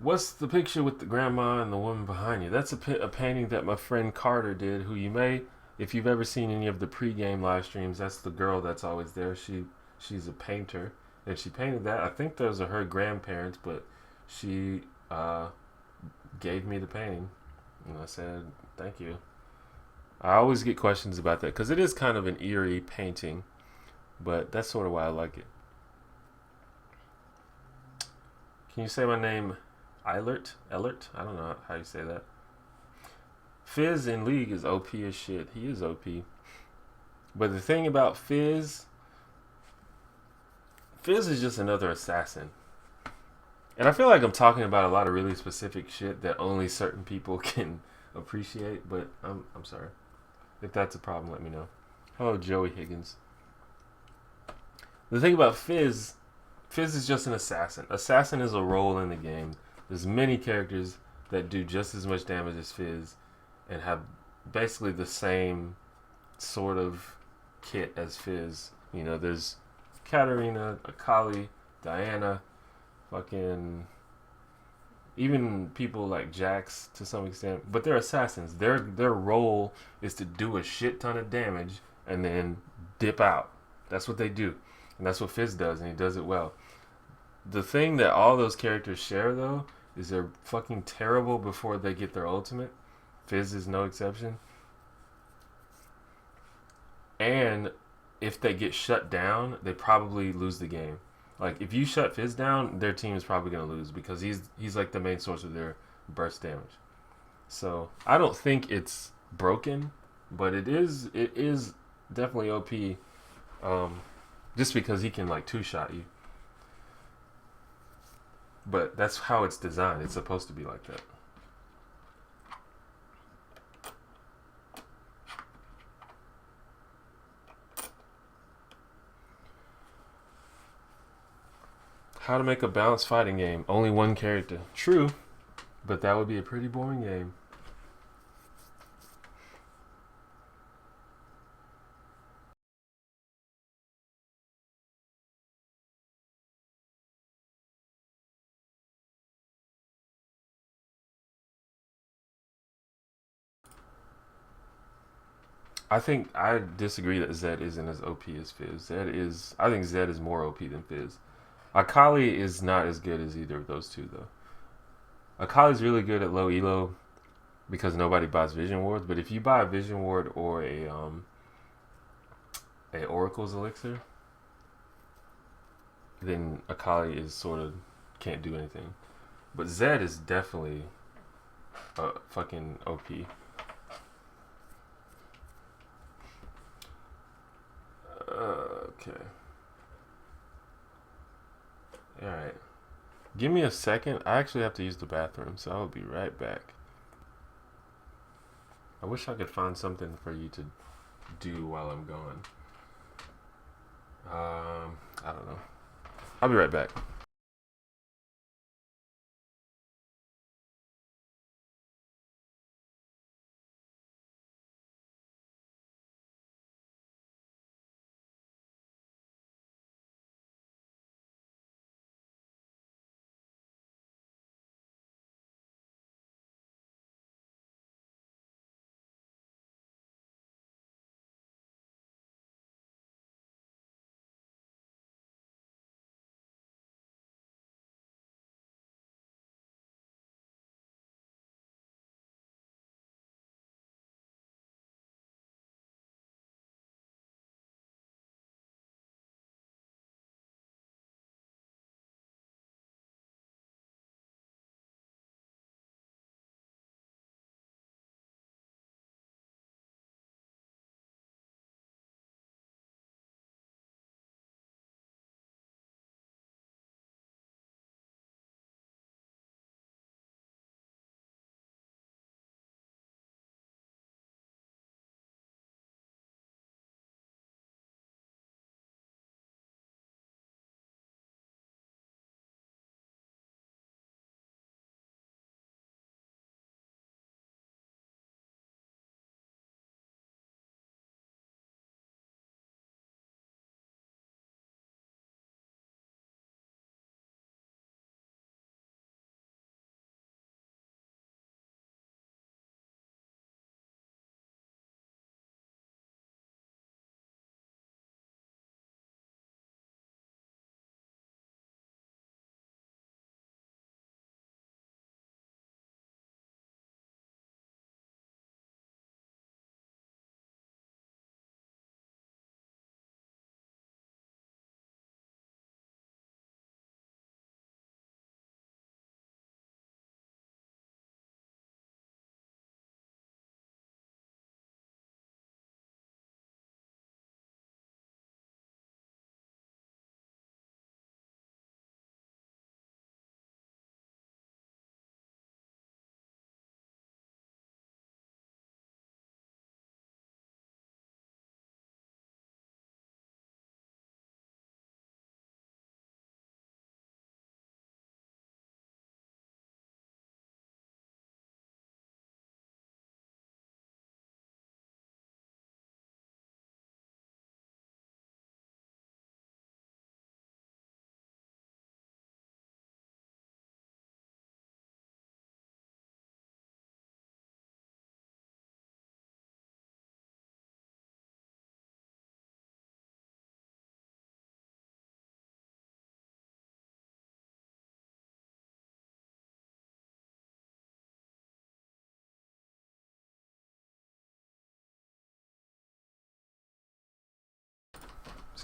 What's the picture with the grandma and the woman behind you? That's a painting that my friend Carter did, who you may, if you've ever seen any of the pre-game live streams, that's the girl that's always there. She's a painter, and she painted that. I think those are her grandparents, but she gave me the painting, and I said, thank you. I always get questions about that, because it is kind of an eerie painting, but that's sort of why I like it. Can you say my name? Eilert? I don't know how you say that. Fizz in League is OP as shit. He is OP. But the thing about Fizz Fizz is just another assassin. And I feel like I'm talking about a lot of really specific shit that only certain people can appreciate, but I'm sorry. If that's a problem, let me know. Hello, Joey Higgins. The thing about Fizz is just an assassin. Assassin is a role in the game. There's many characters that do just as much damage as Fizz and have basically the same sort of kit as Fizz. You know, there's Katarina, Akali, Diana, fucking even people like Jax to some extent, but they're assassins. Their role is to do a shit ton of damage and then dip out. That's what they do, and that's what Fizz does, and he does it well. The thing that all those characters share though is they're fucking terrible before they get their ultimate. Fizz is no exception. And if they get shut down, they probably lose the game. Like if you shut Fizz down, their team is probably gonna lose because he's like the main source of their burst damage. So I don't think it's broken, but it is definitely OP. Just because he can like two shot you. But that's how it's designed. It's supposed to be like that. How to make a balanced fighting game. Only one character. True, but that would be a pretty boring game. I disagree that Zed isn't as OP as Fizz. I think Zed is more OP than Fizz. Akali is not as good as either of those two though. Akali's really good at low elo because nobody buys Vision Wards, but if you buy a Vision Ward or a Oracle's Elixir, then Akali is sort of can't do anything. But Zed is definitely fucking OP. Okay. Alright. Give me a second. I actually have to use the bathroom, so I'll be right back. I wish I could find something for you to do while I'm gone. I don't know. I'll be right back.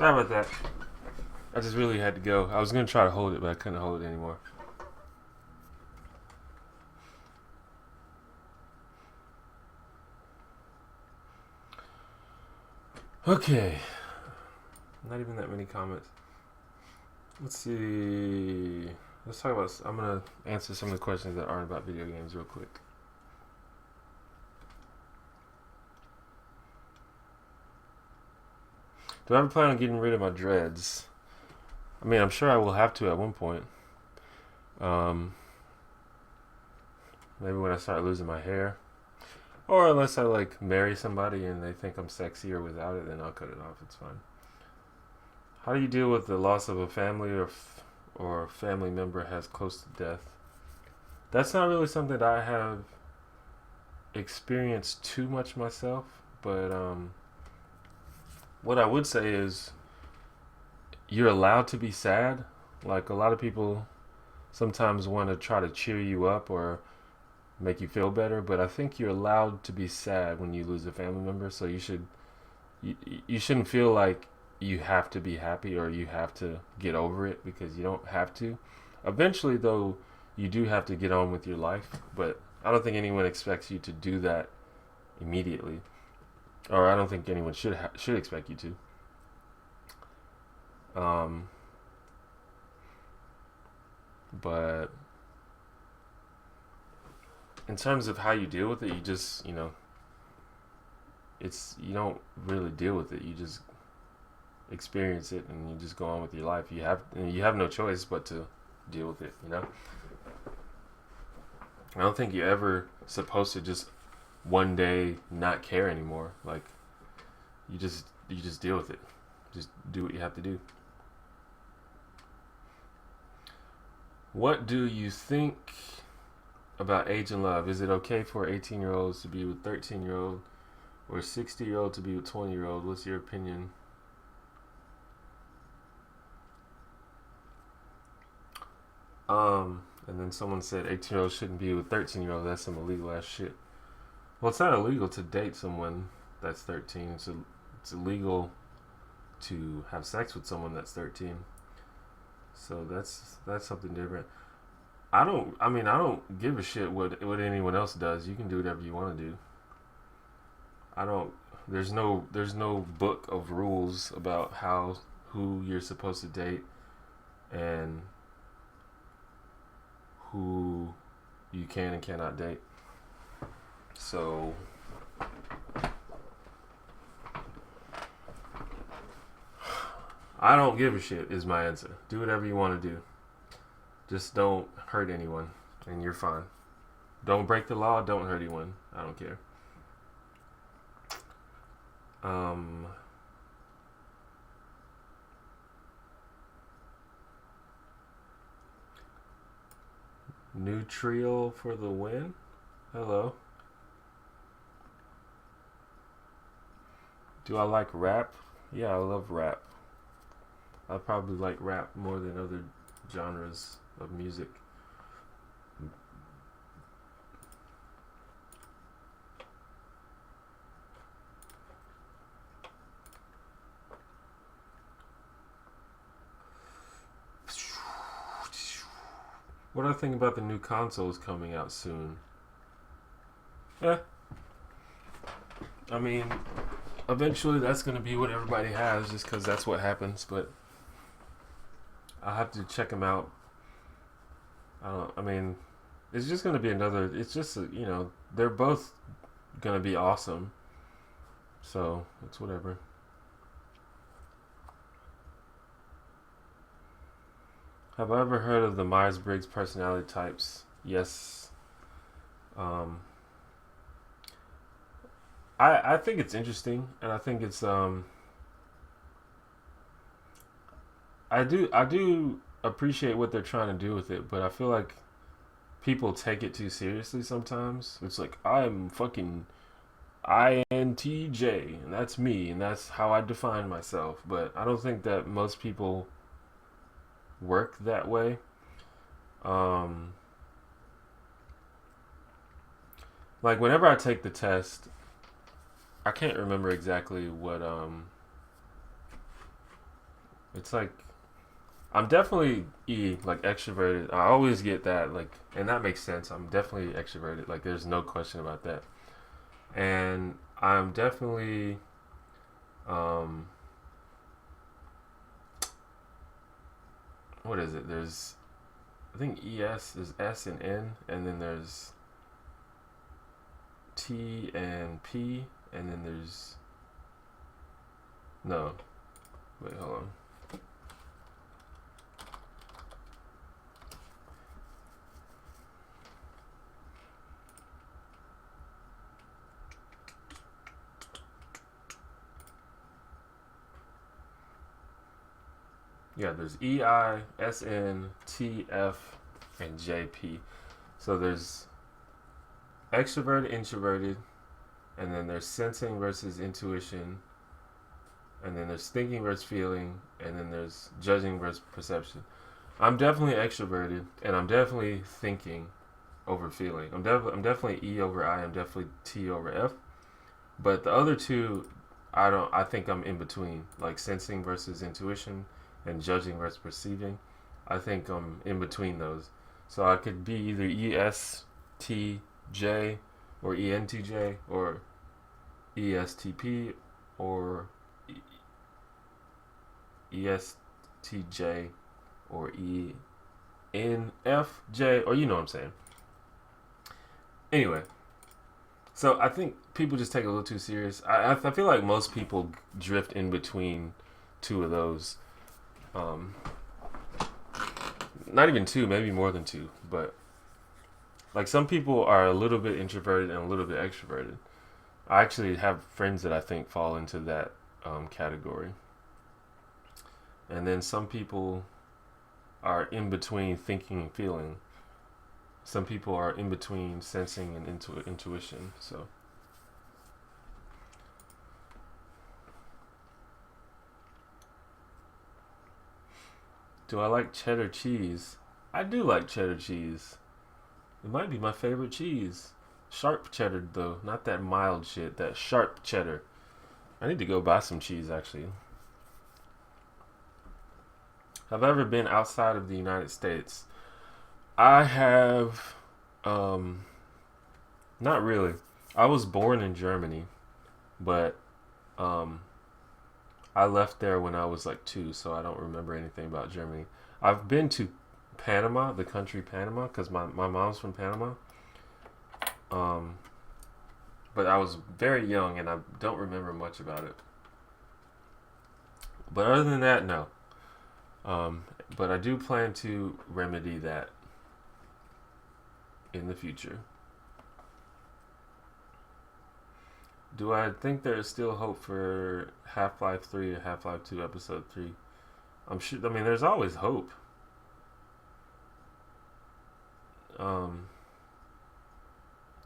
Sorry about that. I just really had to go. I was gonna try to hold it, but I couldn't hold it anymore. Okay. Not even that many comments. Let's see. Let's talk about. I'm gonna answer some of the questions that aren't about video games real quick. Do I ever plan on getting rid of my dreads? I mean, I'm sure I will have to at one point. Maybe when I start losing my hair. Or unless I like marry somebody and they think I'm sexier without it, then I'll cut it off. It's fine. How do you deal with the loss of a family or family member has close to death? That's not really something that I have experienced too much myself, but what I would say is you're allowed to be sad. Like a lot of people sometimes want to try to cheer you up or make you feel better, but I think you're allowed to be sad when you lose a family member. So you shouldn't feel like you have to be happy or you have to get over it, because you don't have to. Eventually, though, you do have to get on with your life, but I don't think anyone expects you to do that immediately, or I don't think anyone should expect you to. But in terms of how you deal with it, you just, you don't really deal with it. You just experience it and you just go on with your life. You have no choice but to deal with it, I don't think you're ever supposed to just one day not care anymore. Like you just deal with it. Just do what you have to do. What do you think about age and love? Is it okay for 18-year-olds to be with 13-year-old or 60-year-old to be with 20-year-old? What's your opinion? And then someone said 18-year-olds shouldn't be with 13-year-olds. That's some illegal ass shit. Well, it's not illegal to date someone that's 13. It's illegal to have sex with someone that's 13. So that's something different. I don't give a shit what anyone else does. You can do whatever you want to do. There's no book of rules about who you're supposed to date and who you can and cannot date. So I don't give a shit is my answer. Do whatever you want to do. Just don't hurt anyone and you're fine. Don't break the law, don't hurt anyone. I don't care. Nutrial for the win. Hello. Do I like rap? Yeah, I love rap. I probably like rap more than other genres of music. What do I think about the new consoles coming out soon? I mean, eventually that's going to be what everybody has just because that's what happens, but I'll have to check them out. It's just going to be it's just, they're both going to be awesome. So, it's whatever. Have I ever heard of the Myers-Briggs personality types? Yes. I think it's interesting, and I think it's I do appreciate what they're trying to do with it, but I feel like people take it too seriously sometimes. It's like, I'm fucking INTJ, and that's me, and that's how I define myself. But I don't think that most people work that way. Like whenever I take the test, I can't remember exactly what It's like I'm definitely E, like extroverted. I always get that, like, and that makes sense. I'm definitely extroverted. Like, there's no question about that. And I'm definitely, um, what is it? There's, I think ES, there's S and N, and then there's T and P, and then there's, no, wait, hold on. Yeah, there's EI, SN, TF, and JP. So there's extroverted, introverted, and then there's sensing versus intuition, and then there's thinking versus feeling, and then there's judging versus perception. I'm definitely extroverted, and I'm definitely thinking over feeling. I'm definitely E over I. I'm definitely T over F. But the other two, I don't. I think I'm in between, like sensing versus intuition, and judging versus perceiving. I think I'm in between those. So I could be either ESTJ or ENTJ or ESTP or ESTJ or ENFJ, or you know what I'm saying. Anyway, so I think people just take it a little too serious. I feel like most people drift in between two of those. Um, Not even two, maybe more than two, but like some people are a little bit introverted and a little bit extroverted. I actually have friends that I think fall into that category. And then some people are in between thinking and feeling. Some people are in between sensing and intuition. So, do I like cheddar cheese? I do like cheddar cheese. It might be my favorite cheese. Sharp cheddar, though, not that mild shit. That sharp cheddar. I need to go buy some cheese, actually. Have I ever been outside of the United States? I have. Um, Not really. I was born in Germany, but um, I left there when I was like 2, so I don't remember anything about Germany. I've been to Panama, the country Panama, because my mom's from Panama. Um, but I was very young and I don't remember much about it. But other than that, no. But I do plan to remedy that in the future. Do I think there is still hope for Half-Life 3 or Half-Life 2 Episode 3? I'm sure. I mean, there's always hope. Um,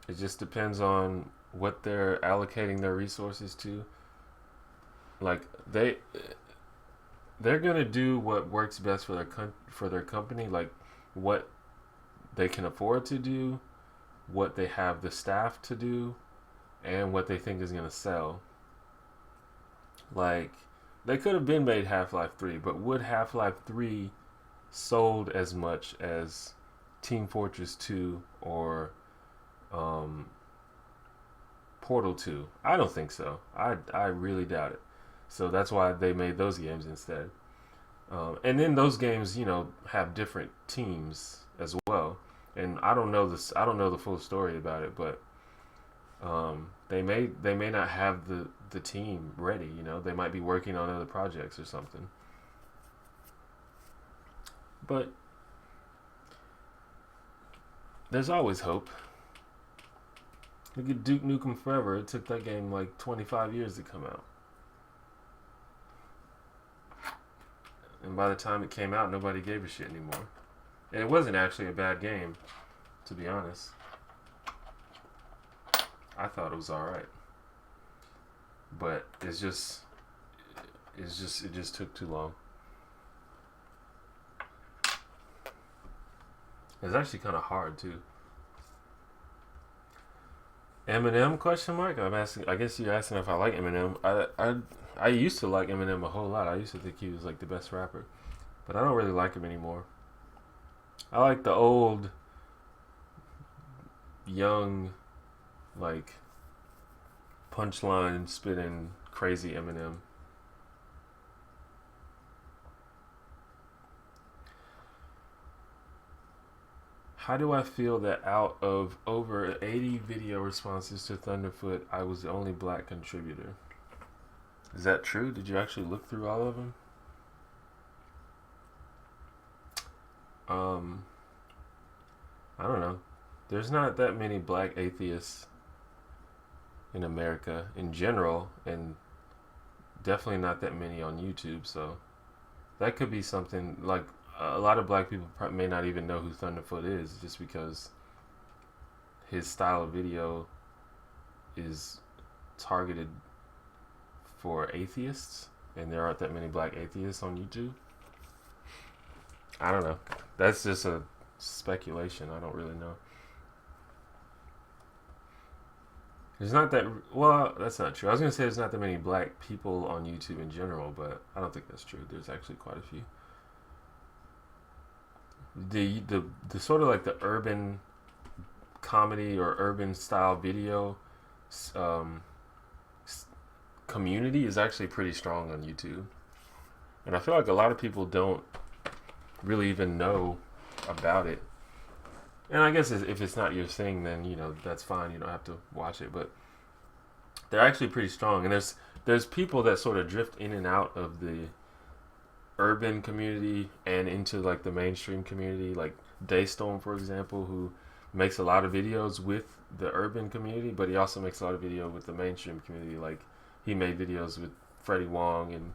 it just depends on what they're allocating their resources to. Like they're gonna do what works best for their company, like what they can afford to do, what they have the staff to do, and what they think is gonna sell. Like they could have been made Half-Life 3, but would Half-Life 3 sold as much as Team Fortress 2 or um, Portal 2? I don't think so. I really doubt it. So that's why they made those games instead. And then those games, have different teams as well. And I don't know this. I don't know the full story about it, but they may not have the team ready. They might be working on other projects or something. But there's always hope. Look at Duke Nukem Forever. It took that game like 25 years to come out. And by the time it came out, nobody gave a shit anymore. And it wasn't actually a bad game, to be honest. I thought it was alright. But it just took too long. It's actually kind of hard too. Eminem question mark? I'm asking. I guess you're asking if I like Eminem. I used to like Eminem a whole lot. I used to think he was like the best rapper, but I don't really like him anymore. I like the old, young, like punchline spitting crazy Eminem. How do I feel that out of over 80 video responses to Thunderfoot, I was the only black contributor? Is that true? Did you actually look through all of them? I don't know. There's not that many black atheists in America in general, and definitely not that many on YouTube, so that could be something. Like, a lot of black people may not even know who Thunderfoot is, just because his style of video is targeted for atheists, and there aren't that many black atheists on YouTube. I don't know. That's just a speculation. I don't really know. There's not that. Well, that's not true. I was gonna say there's not that many black people on YouTube in general, but I don't think that's true. There's actually quite a few. The sort of like the urban comedy or urban style video um, community is actually pretty strong on YouTube, and I feel like a lot of people don't really even know about it. And I guess if it's not your thing, then that's fine. You don't have to watch it, but they're actually pretty strong. And there's people that sort of drift in and out of the urban community and into like the mainstream community, like Daystorm, for example, who makes a lot of videos with the urban community, but he also makes a lot of video with the mainstream community. Like, he made videos with Freddie Wong and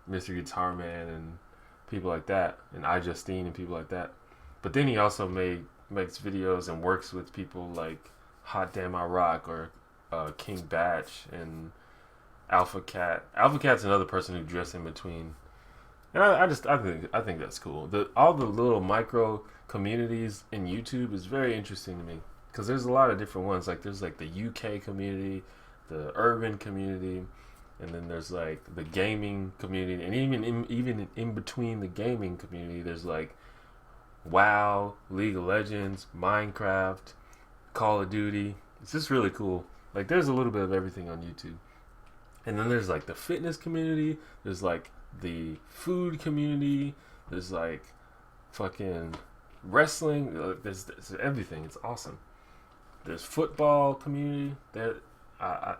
Mr. Guitar Man and people like that, and iJustine and people like that. But then he also makes videos and works with people like Hot Damn I Rock or King Batch and Alpha Cat. Alpha Cat's another person who drifts in between, and I think that's cool. All the little micro communities in YouTube is very interesting to me, because there's a lot of different ones. Like, there's like the UK community, the urban community, and then there's like the gaming community, and even in between the gaming community, there's like WoW, League of Legends, Minecraft, Call of Duty. It's just really cool. Like, there's a little bit of everything on YouTube. And then there's like the fitness community, there's like the food community, there's like fucking wrestling, there's everything. It's awesome. There's football community. I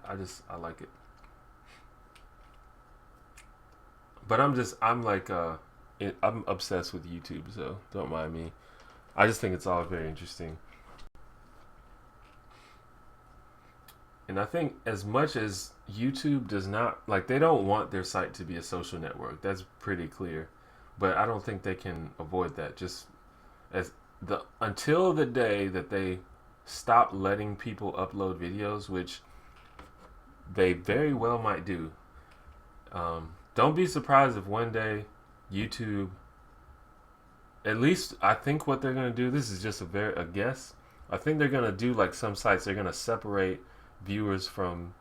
like it. But I'm obsessed with YouTube, so don't mind me. I just think it's all very interesting. And I think as much as YouTube does not, like, they don't want their site to be a social network. That's pretty clear. But I don't think they can avoid that. Just until the day that they stop letting people upload videos, which they very well might do. Don't be surprised if one day YouTube, at least I think what they're going to do, this is just a guess. I think they're going to do like some sites, they're going to separate viewers from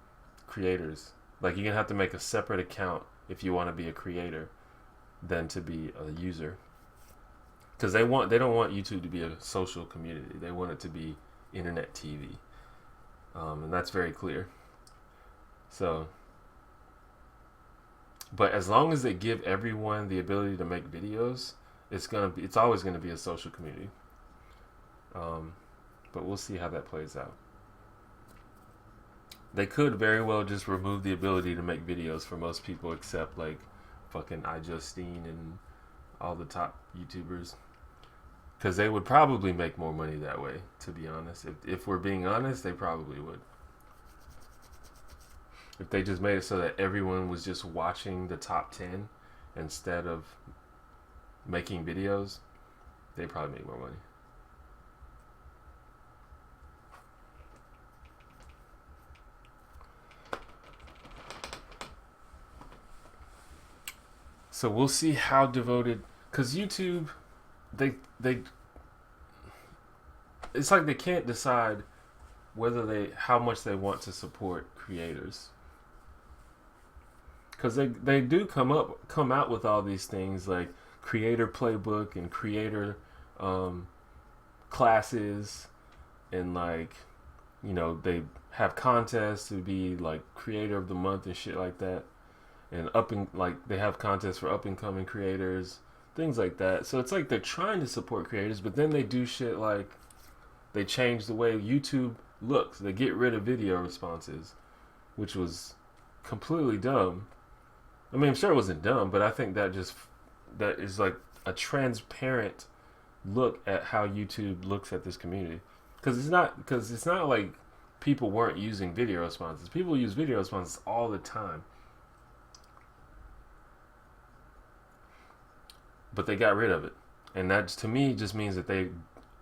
creators. Like, you're going to have to make a separate account if you want to be a creator than to be a user. Because they don't want YouTube to be a social community. They want it to be internet TV. And that's very clear. So, but as long as they give everyone the ability to make videos, it's always gonna be a social community. But we'll see how that plays out. They could very well just remove the ability to make videos for most people, except like fucking iJustine and all the top YouTubers, because they would probably make more money that way. To be honest, if we're being honest, they probably would. If they just made it so that everyone was just watching the top 10 instead of making videos, they probably make more money. So we'll see how devoted, because YouTube, they it's like they can't decide how much they want to support creators. because they do come out with all these things like creator playbook and creator um, classes, and like, you know, they have contests to be like creator of the month and shit like that, and like they have contests for up and coming creators, things like that. So it's like they're trying to support creators, but then they do shit like they change the way YouTube looks. They get rid of video responses, which was completely dumb. I mean, I'm sure it wasn't dumb, but I think that is like a transparent look at how YouTube looks at this community. Because it's not like people weren't using video responses. People use video responses all the time. But they got rid of it. And that, to me, just means that they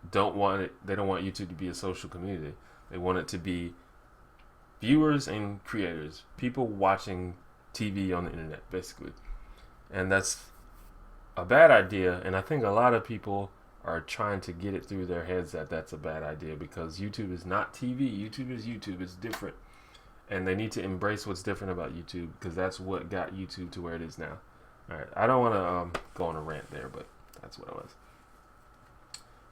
don't want it. They don't want YouTube to be a social community. They want it to be viewers and creators, people watching TV on the internet, basically. And that's a bad idea. And I think a lot of people are trying to get it through their heads that that's a bad idea, because YouTube is not TV. YouTube is YouTube. It's different. And they need to embrace what's different about YouTube, because that's what got YouTube to where it is now. All right. I don't want to go on a rant there, but that's what it was.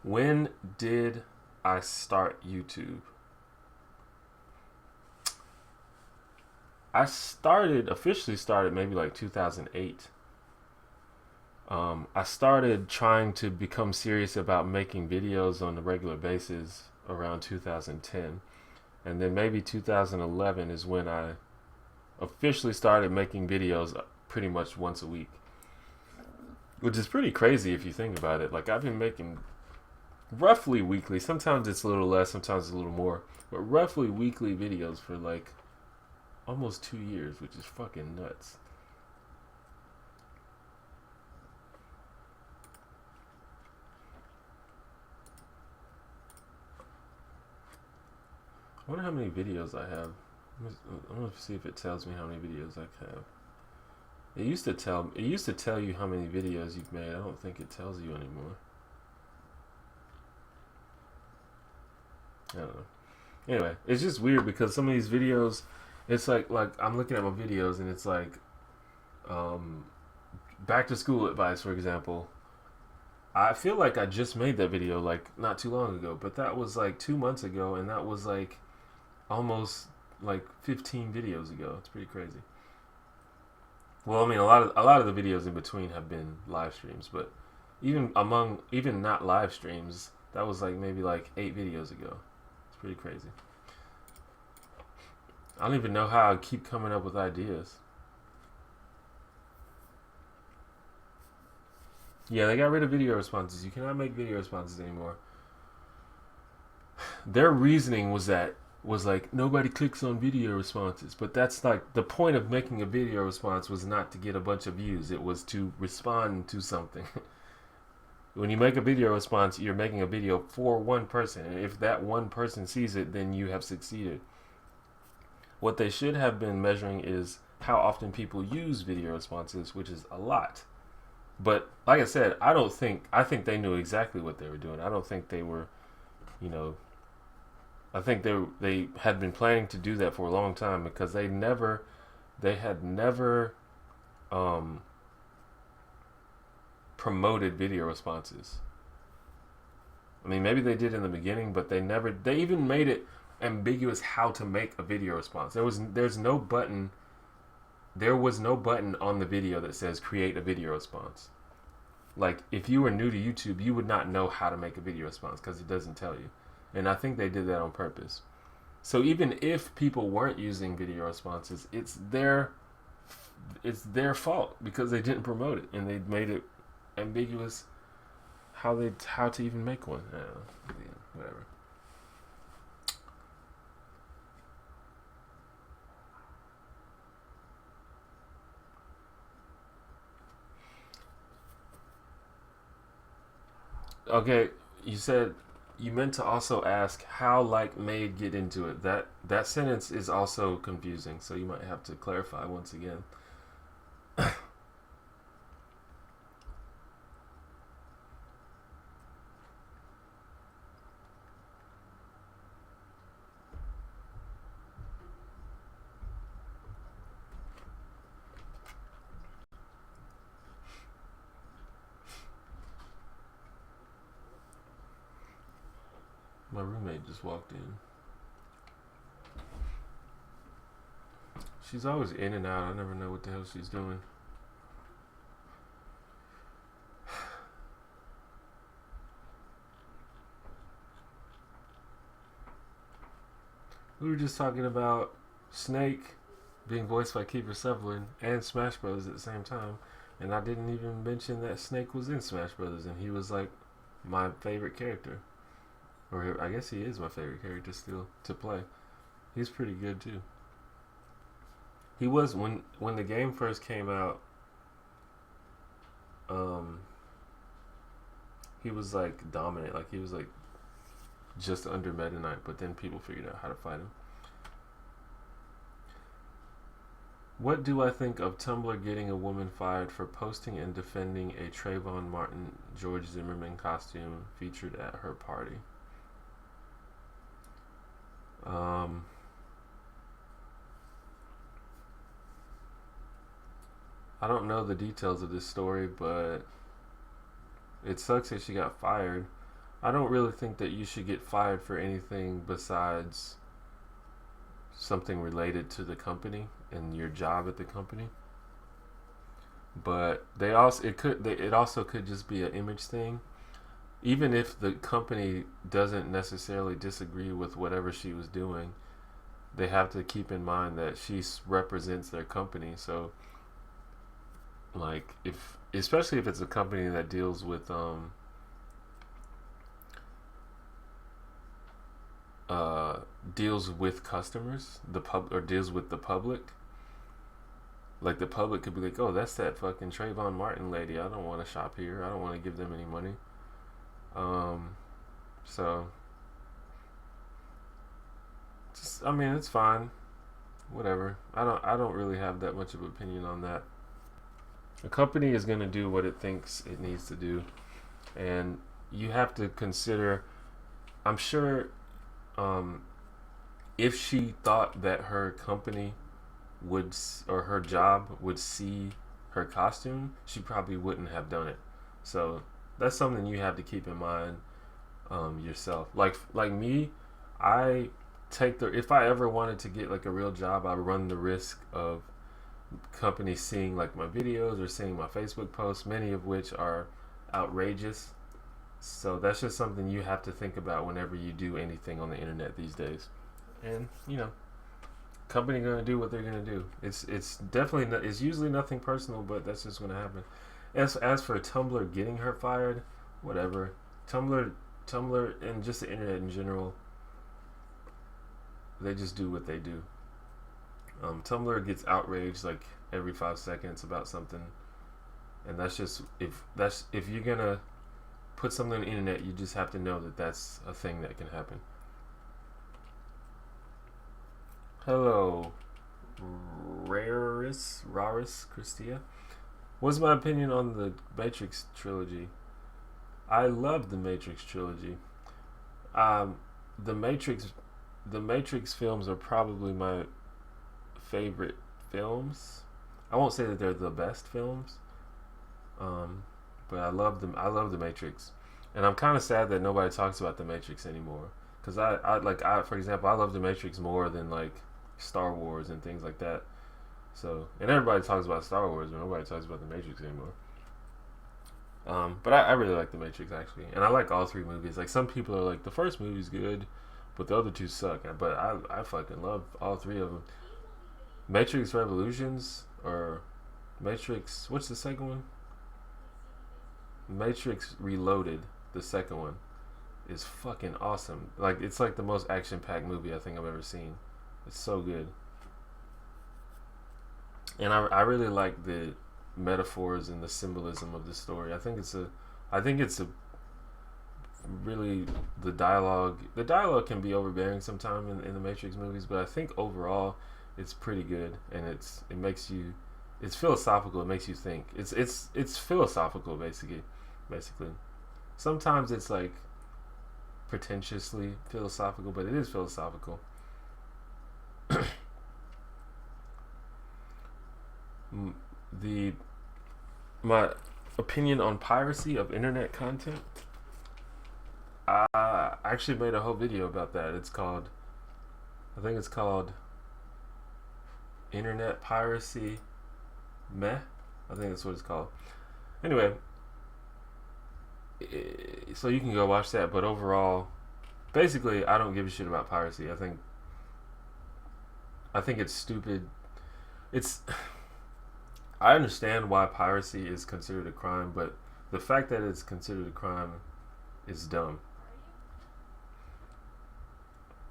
When did I start YouTube? I officially started maybe like 2008. I started trying to become serious about making videos on a regular basis around 2010. And then maybe 2011 is when I officially started making videos pretty much once a week. Which is pretty crazy if you think about it. Like, I've been making roughly weekly. Sometimes it's a little less, sometimes it's a little more. But roughly weekly videos for like almost 2 years, which is fucking nuts. I wonder how many videos I have. I'm gonna see if it tells me how many videos I have. It used to tell you how many videos you've made. I don't think it tells you anymore. I don't know. Anyway, it's just weird because some of these videos, it's like I'm looking at my videos and it's like back to school advice, for example. I feel like I just made that video like not too long ago, but that was like 2 months ago, and that was like almost like 15 videos ago. It's pretty crazy. Well, I mean, a lot of the videos in between have been live streams, but even not live streams, that was like maybe like 8 videos ago. It's pretty crazy. I don't even know how I keep coming up with ideas. Yeah, they got rid of video responses. You cannot make video responses anymore. Their reasoning was like nobody clicks on video responses, but that's like the point of making a video response was not to get a bunch of views. It was to respond to something. When you make a video response, you're making a video for one person, and if that one person sees it, then you have succeeded. What they should have been measuring is how often people use video responses, which is a lot. But like I said, I think they knew exactly what they were doing. I don't think they were, I think they had been planning to do that for a long time, because they had never promoted video responses. I mean, maybe they did in the beginning, but they even made it ambiguous how to make a video response. There was no button on the video that says create a video response. Like, if you were new to YouTube, you would not know how to make a video response because it doesn't tell you. And I think they did that on purpose. So even if people weren't using video responses, it's their fault because they didn't promote it and they made it ambiguous how to even make one. I don't know. Yeah, whatever. Okay, you meant to also ask how like made get into it. That sentence is also confusing, so you might have to clarify once again. My roommate just walked in. She's always in and out. I never know what the hell she's doing. We were just talking about Snake being voiced by Kiefer Sutherland and Smash Brothers at the same time, and I didn't even mention that Snake was in Smash Brothers, and he was like my favorite character, or I guess he is my favorite character still to play. He's pretty good too. He was when the game first came out. He was like dominant, like he was like just under Meta Knight, but then people figured out how to fight him. What do I think of Tumblr getting a woman fired for posting and defending a Trayvon Martin George Zimmerman costume featured at her party? I don't know the details of this story, but it sucks that she got fired. I don't really think that you should get fired for anything besides something related to the company and your job at the company. But it also could just be an image thing. Even if the company doesn't necessarily disagree with whatever she was doing, they have to keep in mind that she represents their company. So, like, especially if it's a company that deals with customers, or deals with the public. Like, the public could be like, oh, that's that fucking Trayvon Martin lady. I don't want to shop here. I don't want to give them any money. So, just, I mean, it's fine. Whatever. I don't really have that much of an opinion on that. A company is going to do what it thinks it needs to do. And you have to consider, I'm sure, if she thought that her company would, or her job would see her costume, she probably wouldn't have done it. So that's something you have to keep in mind yourself. Like me, if I ever wanted to get like a real job, I run the risk of companies seeing like my videos or seeing my Facebook posts, many of which are outrageous. So that's just something you have to think about whenever you do anything on the internet these days. And company gonna do what they're gonna do. It's definitely it's usually nothing personal, but that's just gonna happen. As for Tumblr getting her fired, whatever. Tumblr and just the internet in general, they just do what they do. Tumblr gets outraged like every 5 seconds about something, and that's just if you're gonna put something on the internet, you just have to know that that's a thing that can happen. Hello, Raris Christia. What's my opinion on the Matrix trilogy? I love the Matrix trilogy. The Matrix films are probably my favorite films. I won't say that they're the best films, but I love them. I love the Matrix, and I'm kind of sad that nobody talks about the Matrix anymore. Because for example, I love the Matrix more than like Star Wars and things like that. So, and everybody talks about Star Wars, but nobody talks about the Matrix anymore. But I really like the Matrix actually, and I like all three movies. Like, some people are like, the first movie's good, but the other two suck. But I fucking love all three of them. Matrix Revolutions, or Matrix, what's the second one? Matrix Reloaded, the second one, is fucking awesome. Like, it's like the most action-packed movie I think I've ever seen. It's so good. And I really like the metaphors and the symbolism of the story. I think it's a really, the dialogue can be overbearing sometimes in the Matrix movies, but I think overall it's pretty good, and it's philosophical. It makes you think. It's philosophical basically. Sometimes it's like pretentiously philosophical, but it is philosophical. My opinion on piracy of internet content. I actually made a whole video about that. I think it's called Internet Piracy Meh. I think that's what it's called. Anyway, so you can go watch that. But overall, basically, I don't give a shit about piracy. I think it's stupid. It's I understand why piracy is considered a crime, but the fact that it's considered a crime is dumb.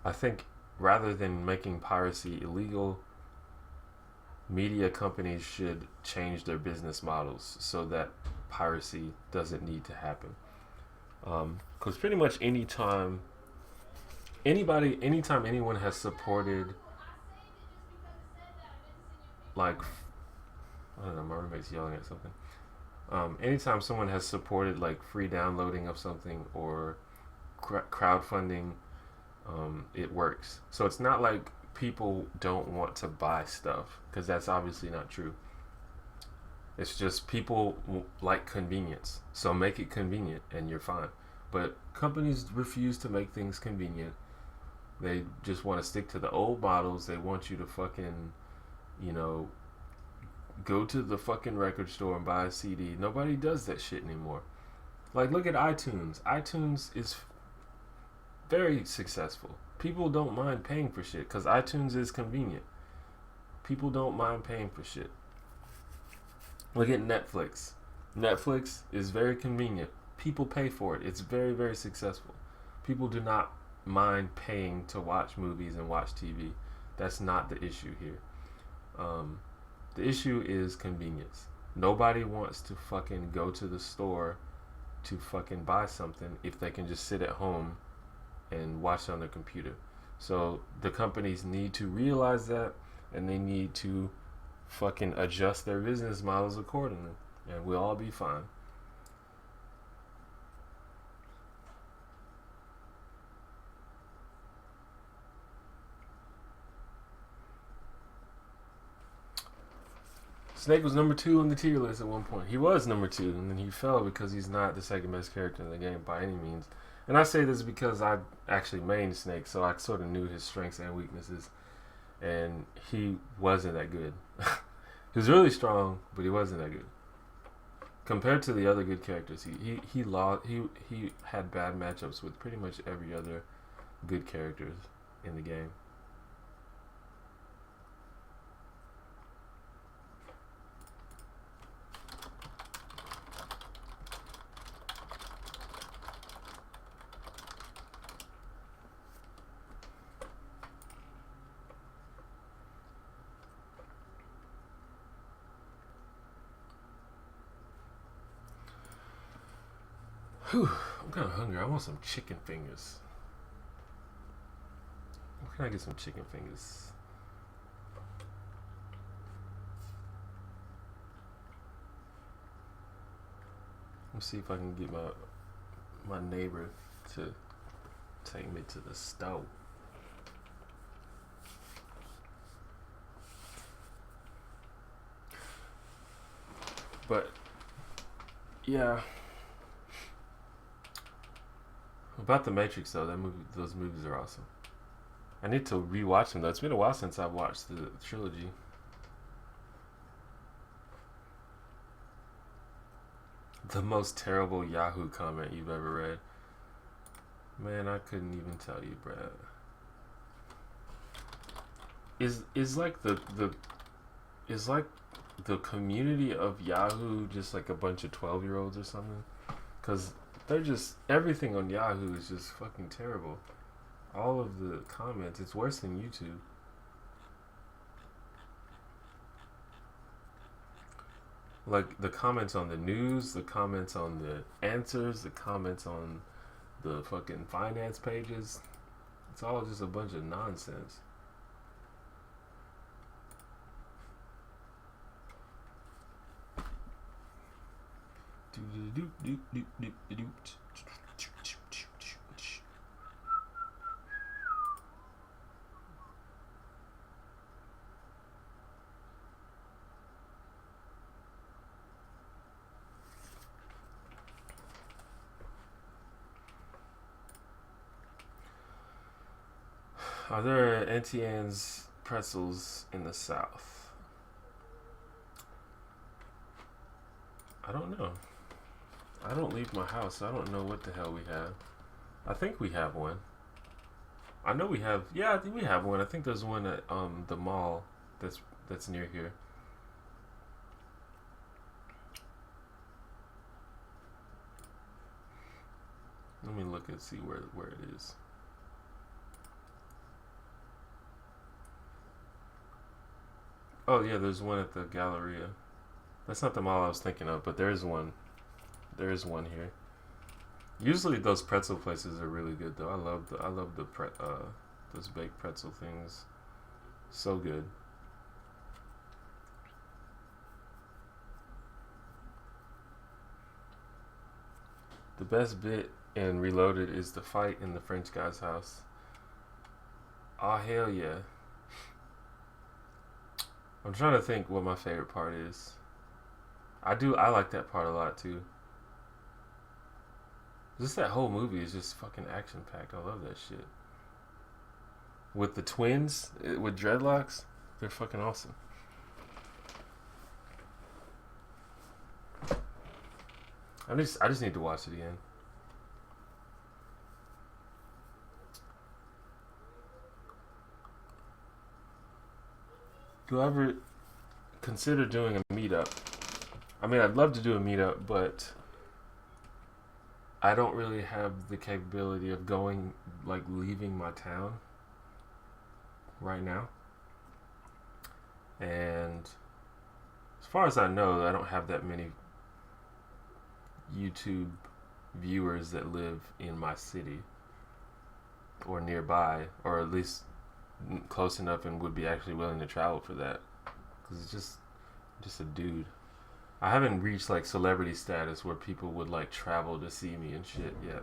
I think rather than making piracy illegal, media companies should change their business models so that piracy doesn't need to happen. Because pretty much anytime anyone has supported, like, I don't know, my roommate's yelling at something. Anytime someone has supported like free downloading of something or crowdfunding, it works. So it's not like people don't want to buy stuff, because that's obviously not true. It's just people like convenience. So make it convenient and you're fine. But companies refuse to make things convenient. They just want to stick to the old models. They want you to fucking, you know, go to the fucking record store and buy a CD. Nobody does that shit anymore. Like, look at iTunes. iTunes is very successful. People don't mind paying for shit because iTunes is convenient. People don't mind paying for shit. Look at Netflix. Netflix is very convenient. People pay for it. It's very, very successful. People do not mind paying to watch movies and watch TV. That's not the issue here. The issue is convenience. Nobody wants to fucking go to the store to fucking buy something if they can just sit at home and watch on their computer. So the companies need to realize that, and they need to fucking adjust their business models accordingly, and we'll all be fine. Snake was number 2 on the tier list at one point. He was number 2, and then he fell because he's not the second best character in the game by any means. And I say this because I actually mained Snake, so I sort of knew his strengths and weaknesses. And he wasn't that good. He was really strong, but he wasn't that good. Compared to the other good characters, he had bad matchups with pretty much every other good character in the game. Whew, I'm kind of hungry. I want some chicken fingers. Where can I get some chicken fingers? Let's see if I can get my neighbor to take me to the stove. But yeah, about the Matrix though, those movies are awesome. I need to rewatch them though. It's been a while since I've watched the trilogy. The most terrible Yahoo comment you've ever read. Man, I couldn't even tell you, Brad. Is like the community of Yahoo just like a bunch of 12-year-olds or something? Cause they're just, everything on Yahoo is just fucking terrible. All of the comments, it's worse than YouTube. Like the comments on the news, the comments on the answers, the comments on the fucking finance pages. It's all just a bunch of nonsense. Are there Auntie Anne's pretzels in the South? I don't know. I don't leave my house, so I don't know what the hell we have. I think we have one. I know we have. Yeah, I think we have one. I think there's one at the mall that's near here. Let me look and see where it is. Oh yeah, there's one at the Galleria. That's not the mall I was thinking of, but there is one. There is one here. Usually those pretzel places are really good though. I love those baked pretzel things. So good. The best bit in Reloaded is the fight in the French guy's house. Oh hell yeah. I'm trying to think what my favorite part is. I like that part a lot too. Just that whole movie is just fucking action packed. I love that shit. With the twins with dreadlocks, they're fucking awesome. I just need to watch it again. Do I ever consider doing a meetup? I mean, I'd love to do a meetup, but I don't really have the capability of going, like, leaving my town right now. And as far as I know, I don't have that many YouTube viewers that live in my city or nearby, or at least close enough and would be actually willing to travel for that, because it's just a dude. I haven't reached like celebrity status where people would like travel to see me and shit yet.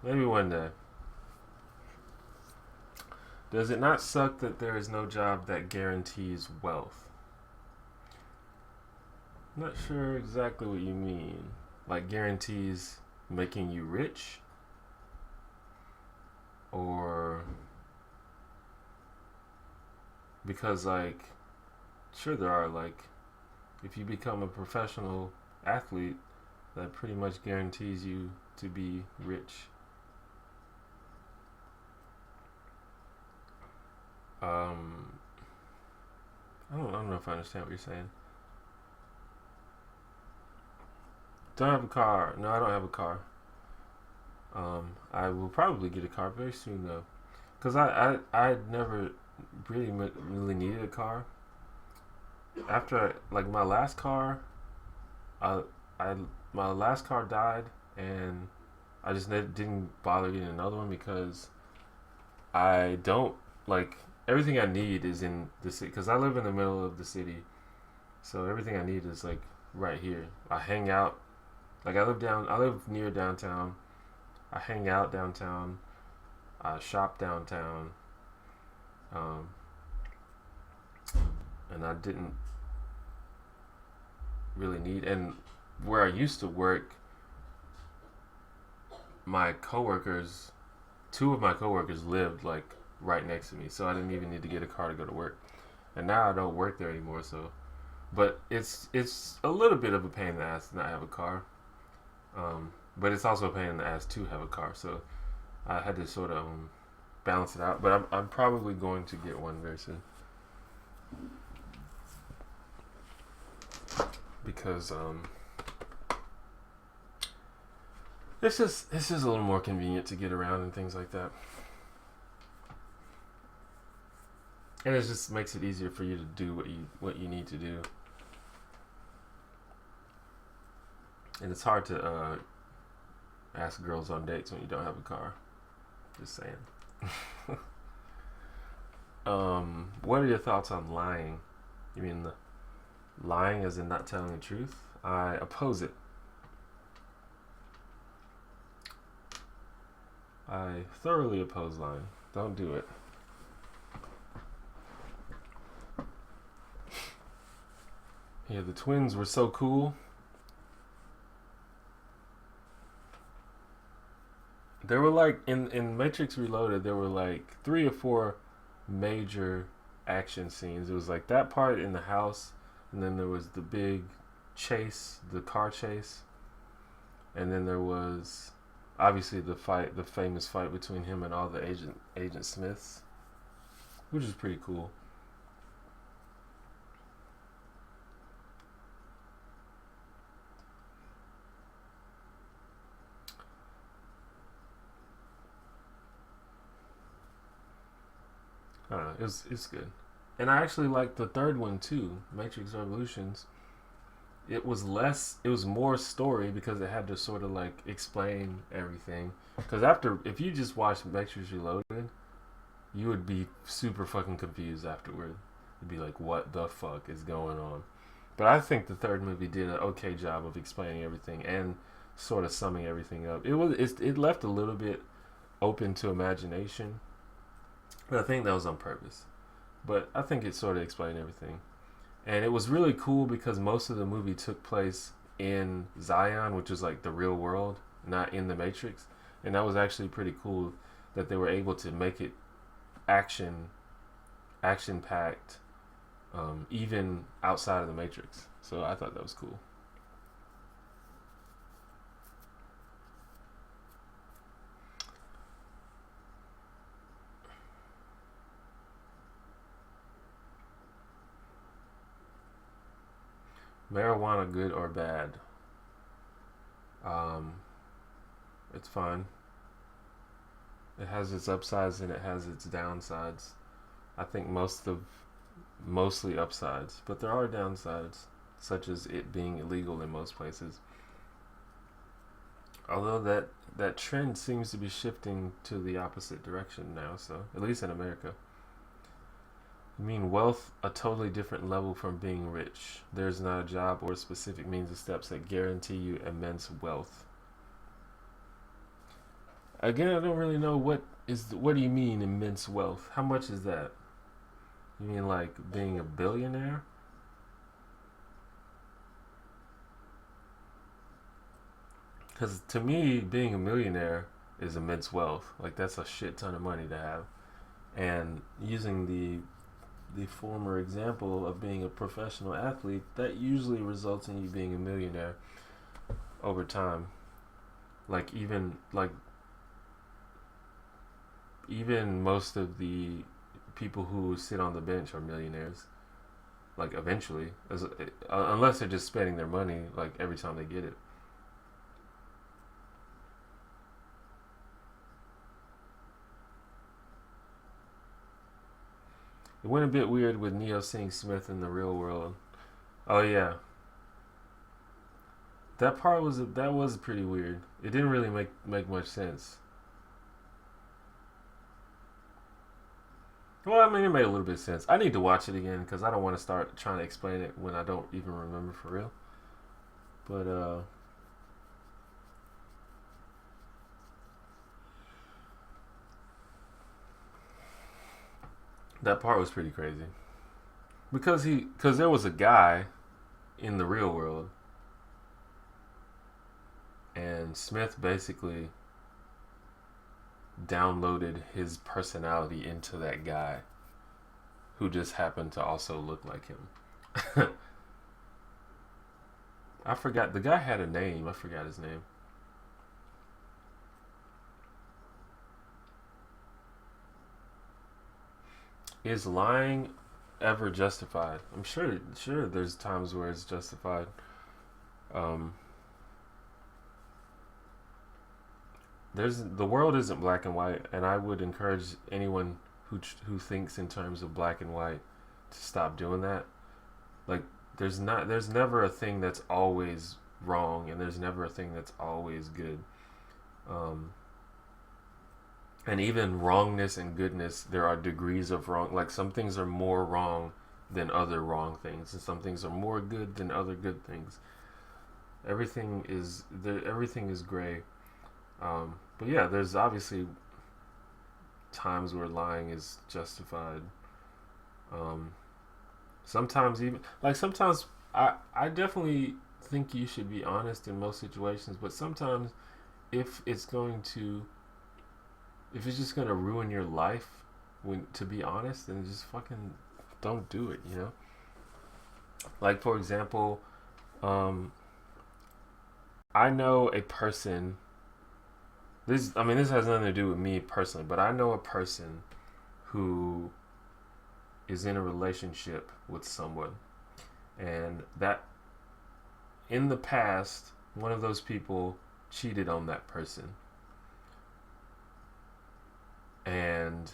Maybe one day. Does it not suck that there is no job that guarantees wealth? I'm not sure exactly what you mean. Like guarantees making you rich? Or because like, sure there are, like, if you become a professional athlete, that pretty much guarantees you to be rich. I don't know if I understand what you're saying. Don't have a car. No, I don't have a car. I will probably get a car very soon though, because I never really needed a car. After like my last car, I my last car died, and I just didn't bother getting another one because I don't like everything I need is in the city, because I live in the middle of the city, so everything I need is like right here. I hang out, like I live near downtown. I hang out downtown. I shop downtown. And I didn't really need, and where I used to work, two of my coworkers lived like right next to me, so I didn't even need to get a car to go to work. And now I don't work there anymore, so, but it's a little bit of a pain in the ass to not have a car. But it's also a pain in the ass to have a car, so I had to sort of balance it out. But I'm probably going to get one very soon, because it's just a little more convenient to get around and things like that, and it just makes it easier for you to do what you need to do. And it's hard to ask girls on dates when you don't have a car. Just saying. What are your thoughts on lying? You mean the lying as in not telling the truth? I oppose it. I thoroughly oppose lying. Don't do it. Yeah, the twins were so cool. There were like in Matrix Reloaded, there were like 3 or 4 major action scenes. It was like that part in the house, and then there was the big chase, the car chase, and then there was obviously the fight, the famous fight between him and all the Agent Smiths, which is pretty cool. I don't know, it's good. And I actually liked the third one too, Matrix Revolutions. It was more story because it had to sort of like explain everything. Because if you just watched Matrix Reloaded, you would be super fucking confused afterward. You'd be like, what the fuck is going on? But I think the third movie did an okay job of explaining everything and sort of summing everything up. It left a little bit open to imagination, but I think that was on purpose. But I think it sort of explained everything. And it was really cool because most of the movie took place in Zion, which is like the real world, not in the Matrix. And that was actually pretty cool that they were able to make it action packed, even outside of the Matrix. So I thought that was cool. Marijuana, good or bad? Um, it's fine. It has its upsides and it has its downsides. I think mostly upsides, but there are downsides, such as it being illegal in most places. Although that trend seems to be shifting to the opposite direction now, so at least in America. I mean, wealth, a totally different level from being rich. There's not a job or a specific means of steps that guarantee you immense wealth. Again, I don't really know what do you mean immense wealth? How much is that? You mean like being a billionaire? Because to me, being a millionaire is immense wealth. Like that's a shit ton of money to have. And using the former example of being a professional athlete, that usually results in you being a millionaire over time. Like even most of the people who sit on the bench are millionaires. Like eventually, unless they're just spending their money like every time they get it. It went a bit weird with Neo seeing Smith in the real world. Oh yeah, that was pretty weird. It didn't really make much sense. Well, I mean, it made a little bit of sense. I need to watch it again because I don't want to start trying to explain it when I don't even remember for real. But that part was pretty crazy because there was a guy in the real world, and Smith basically downloaded his personality into that guy who just happened to also look like him. I forgot, the guy had a name. I forgot his name. Is lying ever justified? I'm sure there's times where it's justified. Um, the world isn't black and white, and I would encourage anyone who thinks in terms of black and white to stop doing that. Like there's never a thing that's always wrong, and there's never a thing that's always good. Um, and even wrongness and goodness, there are degrees of wrong. Like some things are more wrong than other wrong things, and some things are more good than other good things. Everything is gray. But yeah, there's obviously times where lying is justified. Um, Sometimes even sometimes I definitely think you should be honest in most situations, but sometimes if it's going to if it's just gonna ruin your life, to be honest, then just fucking don't do it. You know, like for example, I know a person. This has nothing to do with me personally, but I know a person who is in a relationship with someone, and that in the past, one of those people cheated on that person, and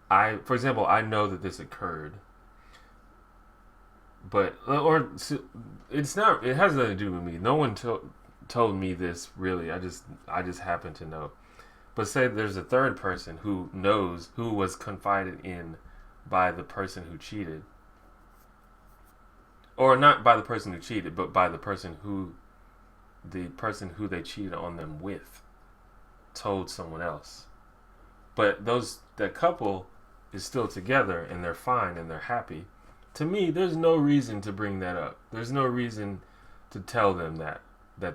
for example, I know that this occurred, but it's not. It has nothing to do with me. No one told me this really. I just happen to know. But say there's a third person who knows, who was confided in by the person who cheated, or not by the person who cheated, but by the person who they cheated on them with told someone else. But that couple is still together and they're fine and they're happy. To me, there's no reason to bring that up. There's no reason to tell them that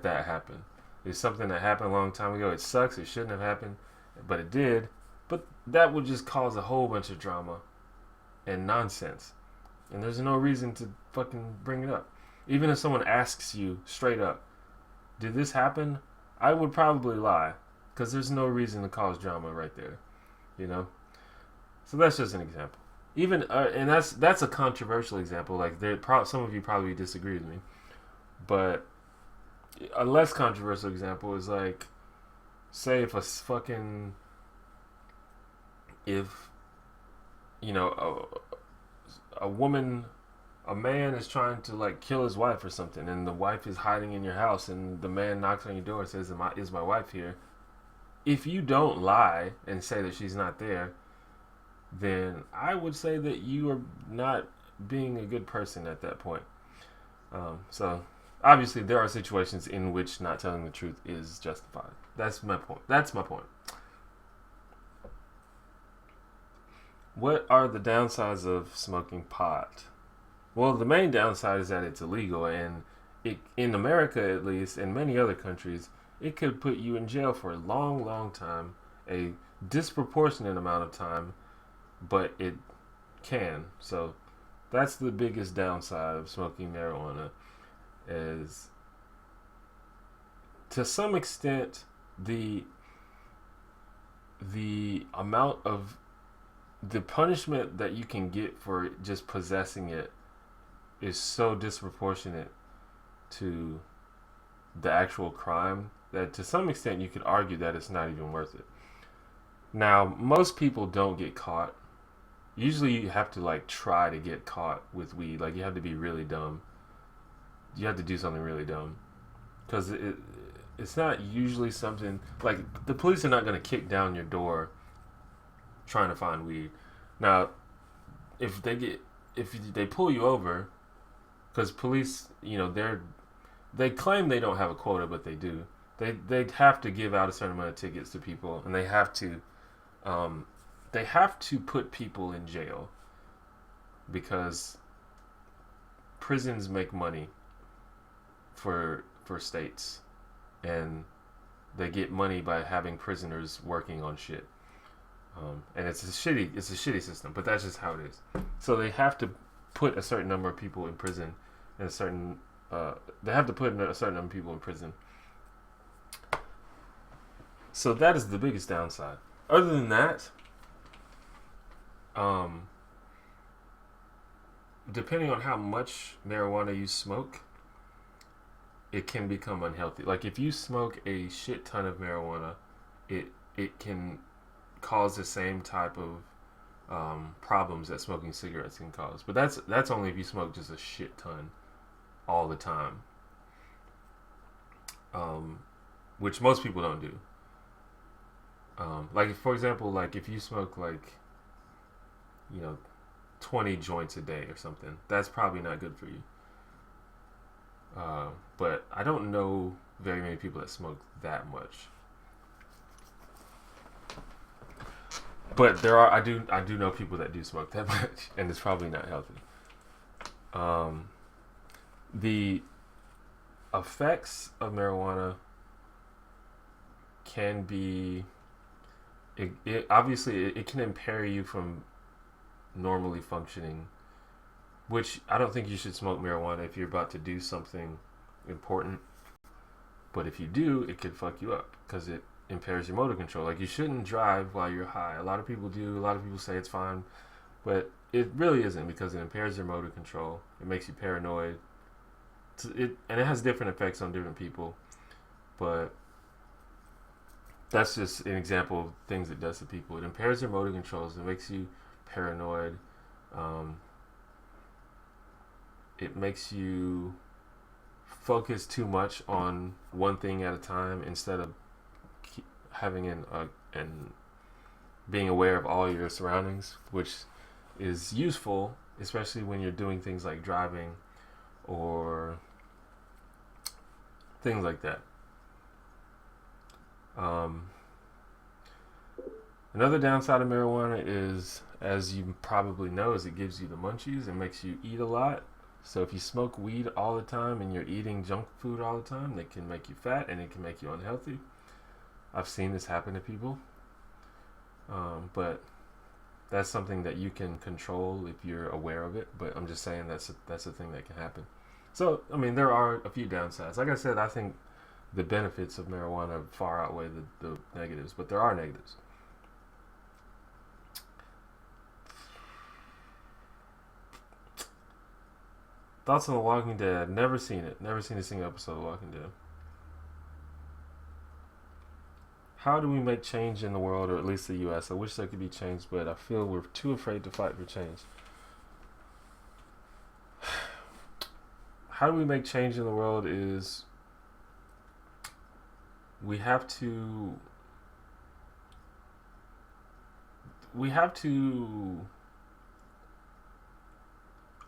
happened. It's something that happened a long time ago. It sucks. It shouldn't have happened, but it did. But that would just cause a whole bunch of drama and nonsense. And there's no reason to fucking bring it up. Even if someone asks you straight up, did this happen? I would probably lie, because there's no reason to cause drama right there. You know? So that's just an example. Even and that's a controversial example. Like some of you probably disagree with me, but a less controversial example is like, say if you know a man is trying to like kill his wife or something, and the wife is hiding in your house, and the man knocks on your door and says, "Is my wife here?" If you don't lie and say that she's not there, then I would say that you are not being a good person at that point. So obviously there are situations in which not telling the truth is justified. That's my point. What are the downsides of smoking pot? Well, the main downside is that it's illegal, and in America at least, and many other countries, it could put you in jail for a long, long time, a disproportionate amount of time, but it can. So that's the biggest downside of smoking marijuana, is to some extent the amount of the punishment that you can get for just possessing it is so disproportionate to the actual crime that to some extent you could argue that it's not even worth it. Now, most people don't get caught. Usually you have to like try to get caught with weed. Like you have to be really dumb. You have to do something really dumb. Because it's not usually something like the police are not going to kick down your door trying to find weed. Now, if they pull you over, because police, they claim they don't have a quota, but they do. They have to give out a certain amount of tickets to people, and they have to put people in jail because prisons make money for states, and they get money by having prisoners working on shit. And it's a shitty system, but that's just how it is. So they have to put a certain number of people in prison, and they have to put a certain number of people in prison. So that is the biggest downside. Other than that, depending on how much marijuana you smoke, it can become unhealthy. Like if you smoke a shit ton of marijuana, it can cause the same type of problems that smoking cigarettes can cause. But that's only if you smoke just a shit ton all the time, which most people don't do. Like for example, like if you smoke 20 joints a day or something, that's probably not good for you. But I don't know very many people that smoke that much. But I do know people that do smoke that much, and it's probably not healthy. effects of marijuana can be it obviously it can impair you from normally functioning, which I don't think you should smoke marijuana if you're about to do something important. But if you do, it could fuck you up because it impairs your motor control. Like, you shouldn't drive while you're high. A lot of people do. A lot of people say it's fine, but it really isn't, because it impairs your motor control. It makes you paranoid. And it has different effects on different people. But that's just an example of things it does to people. It impairs their motor controls. It makes you paranoid. It makes you focus too much on one thing at a time instead of having and being aware of all your surroundings, which is useful, especially when you're doing things like driving or things like that. Another downside of marijuana is, as you probably know, is it gives you the munchies. It makes you eat a lot. So if you smoke weed all the time and you're eating junk food all the time, it can make you fat and it can make you unhealthy. I've seen this happen to people. But that's something that you can control if you're aware of it. But I'm just saying that's a thing that can happen. So, I mean, there are a few downsides. Like I said, I think the benefits of marijuana far outweigh the negatives, but there are negatives. Thoughts on The Walking Dead? Never seen it. Never seen a single episode of The Walking Dead. How do we make change in the world, or at least the U.S.? I wish there could be change, but I feel we're too afraid to fight for change. How do we make change in the world is we have to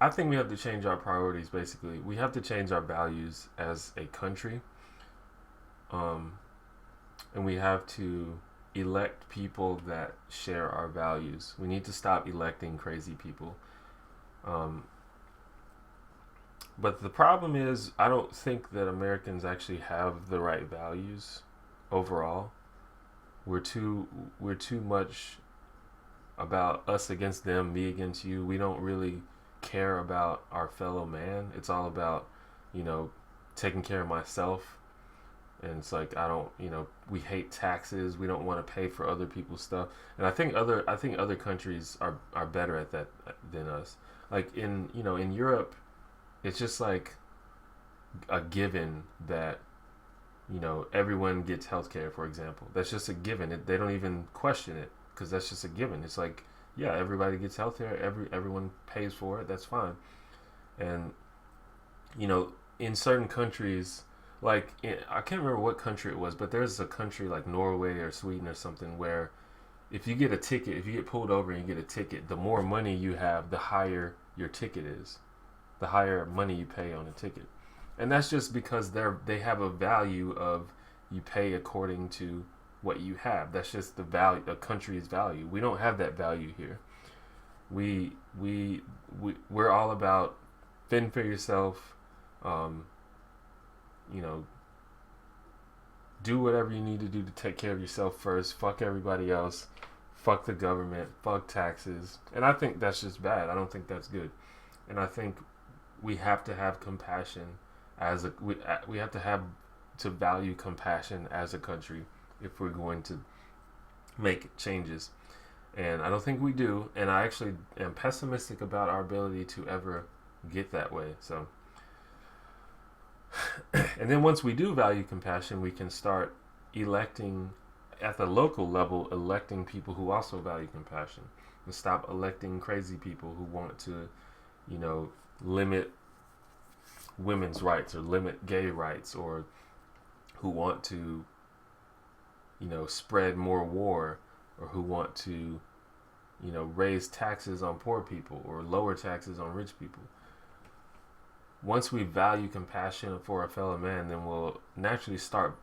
I think we have to change our priorities, basically. We have to change our values as a country. And we have to elect people that share our values. We need to stop electing crazy people. But the problem is, I don't think that Americans actually have the right values overall. We're too much about us against them, me against you. We don't really care about our fellow man. It's all about, taking care of myself. And it's like, we hate taxes. We don't want to pay for other people's stuff. And I think other countries are better at that than us. Like in Europe, it's just like a given that, everyone gets healthcare, for example. That's just a given. They don't even question it, because that's just a given. It's like, yeah, everybody gets healthcare. Everyone pays for it. That's fine. And, in certain countries, like, I can't remember what country it was, but there's a country like Norway or Sweden or something where if you get a ticket, if you get pulled over and you get a ticket, the more money you have, the higher your ticket is. The higher money you pay on a ticket. And that's just because they have a value of you pay according to what you have. That's just the value, a country's value. We don't have that value here. We're all about fend for yourself. Do whatever you need to do to take care of yourself first. Fuck everybody else. Fuck the government. Fuck taxes. And I think that's just bad. I don't think that's good. And I think we have to have compassion we have to value compassion as a country if we're going to make changes. And I don't think we do. And I actually am pessimistic about our ability to ever get that way. So, and then once we do value compassion, we can start electing at the local level, electing people who also value compassion, and stop electing crazy people who want to, limit women's rights or limit gay rights, or who want to, spread more war, or who want to, raise taxes on poor people or lower taxes on rich people. Once we value compassion for a fellow man, then we'll naturally stop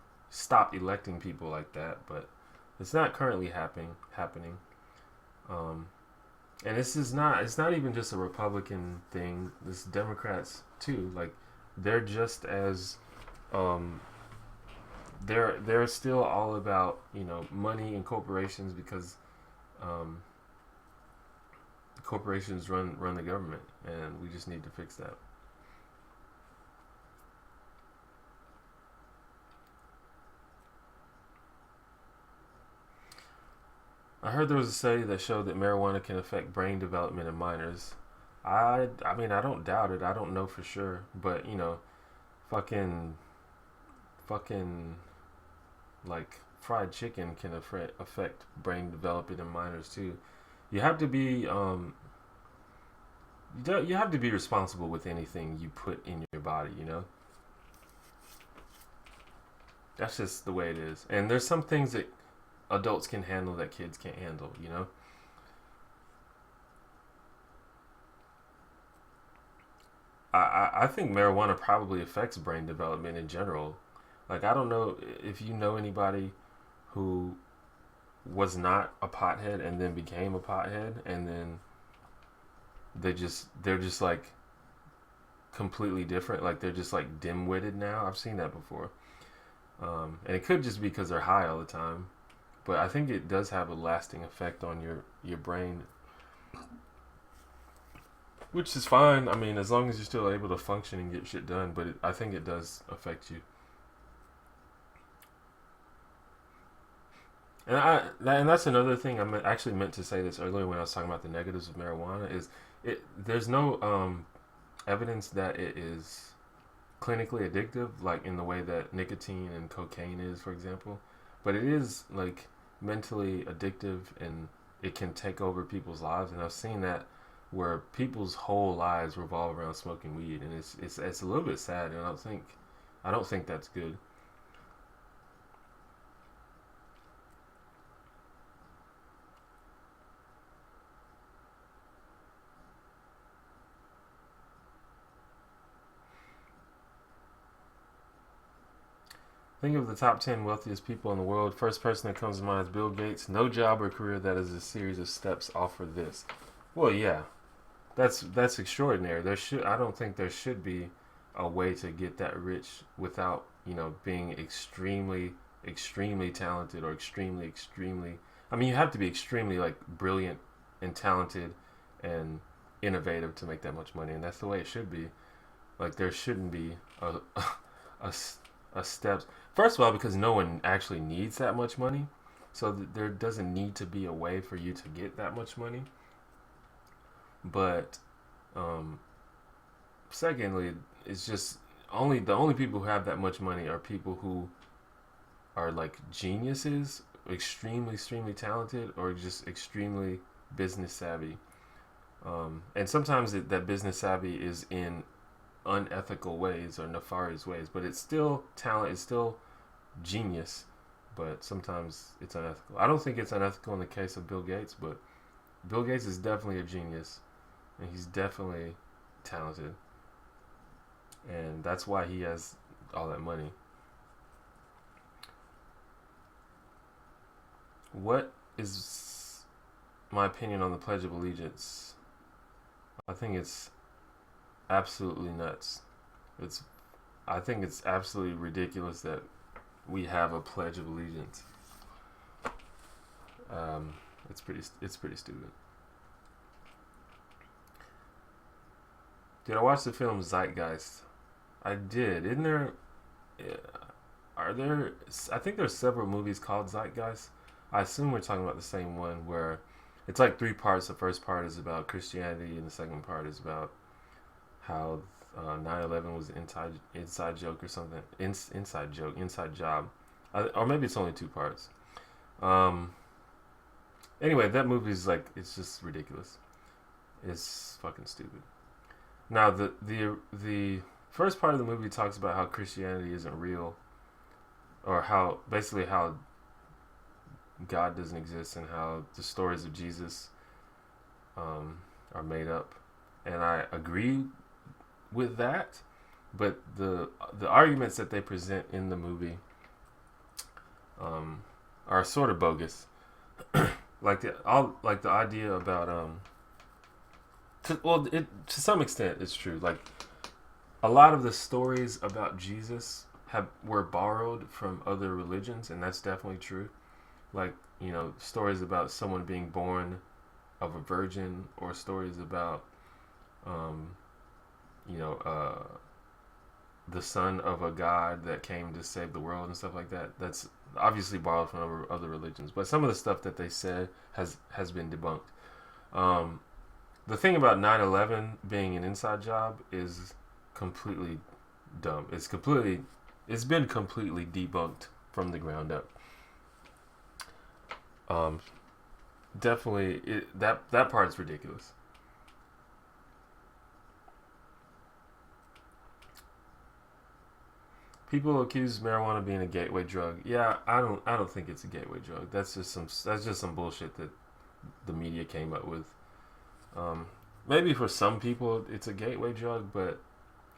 electing people like that. But it's not currently happening. And it's not even just a Republican thing. This Democrats too, like, they're just as um, they're still all about money and corporations because um, the corporations run the government, and we just need to fix that. I heard there was a study that showed that marijuana can affect brain development in minors. I mean I don't doubt it. I don't know for sure, but fucking fucking like fried chicken can affect brain development in minors too. You have to be you have to be responsible with anything you put in your body. That's just the way it is. And there's some things that adults can handle that kids can't handle. I think marijuana probably affects brain development in general. Like, I don't know if you know anybody who was not a pothead and then became a pothead, and then they're just like completely different. Like, they're just like dim-witted now. I've seen that before. And it could just be because they're high all the time, but I think it does have a lasting effect on your brain, which is fine. I mean, as long as you're still able to function and get shit done, but I think it does affect you. And that's another thing actually meant to say this earlier when I was talking about the negatives of marijuana is there's no evidence that it is clinically addictive, like in the way that nicotine and cocaine is, for example. But it is like mentally addictive, and it can take over people's lives. And I've seen that where people's whole lives revolve around smoking weed, and it's a little bit sad. And I don't think that's good. Think of the top 10 wealthiest people in the world. First person that comes to mind is Bill Gates. No job or career that is a series of steps offer this. Well, yeah, that's extraordinary. I don't think there should be a way to get that rich without being extremely talented or extremely. I mean, you have to be extremely like brilliant and talented and innovative to make that much money, and that's the way it should be. Like, there shouldn't be a, a steps. First of all, because no one actually needs that much money, so there doesn't need to be a way for you to get that much money. But um, secondly, it's just the only people who have that much money are people who are like geniuses, extremely talented, or just extremely business savvy. And sometimes that business savvy is in unethical ways or nefarious ways, but it's still talent, it's still genius, but sometimes it's unethical. I don't think it's unethical in the case of Bill Gates, but Bill Gates is definitely a genius, and he's definitely talented, and that's why he has all that money. What is my opinion on the Pledge of Allegiance? I think it's absolutely nuts. It's I think it's absolutely ridiculous that we have a Pledge of Allegiance. It's pretty stupid. Did I watch the film Zeitgeist? I did. Isn't there? Yeah, are there? I think there's several movies called Zeitgeist. I assume we're talking about the same one, where it's like three parts. The first part is about Christianity, and the second part is about how 9/11 was an inside joke or something. Inside joke, inside job, or maybe it's only two parts. Um, anyway, that movie is like, it's just ridiculous. It's fucking stupid. Now the first part of the movie talks about how Christianity isn't real, or how basically how God doesn't exist, and how the stories of Jesus are made up. And I agree with that, but the arguments that they present in the movie are sort of bogus. Like the idea about to some extent it's true. Like, a lot of the stories about Jesus were borrowed from other religions, and that's definitely true. Like, stories about someone being born of a virgin, or stories about um, you know, the son of a god that came to save the world and stuff like that. That's obviously borrowed from other religions, but some of the stuff that they said has been debunked. Um, the thing about 9/11 being an inside job is completely dumb. It's been completely debunked from the ground up. Um, Definitely, that part's ridiculous. People accuse marijuana of being a gateway drug. Yeah, I don't think it's a gateway drug. That's just some bullshit that the media came up with. Um, Maybe for some people it's a gateway drug, but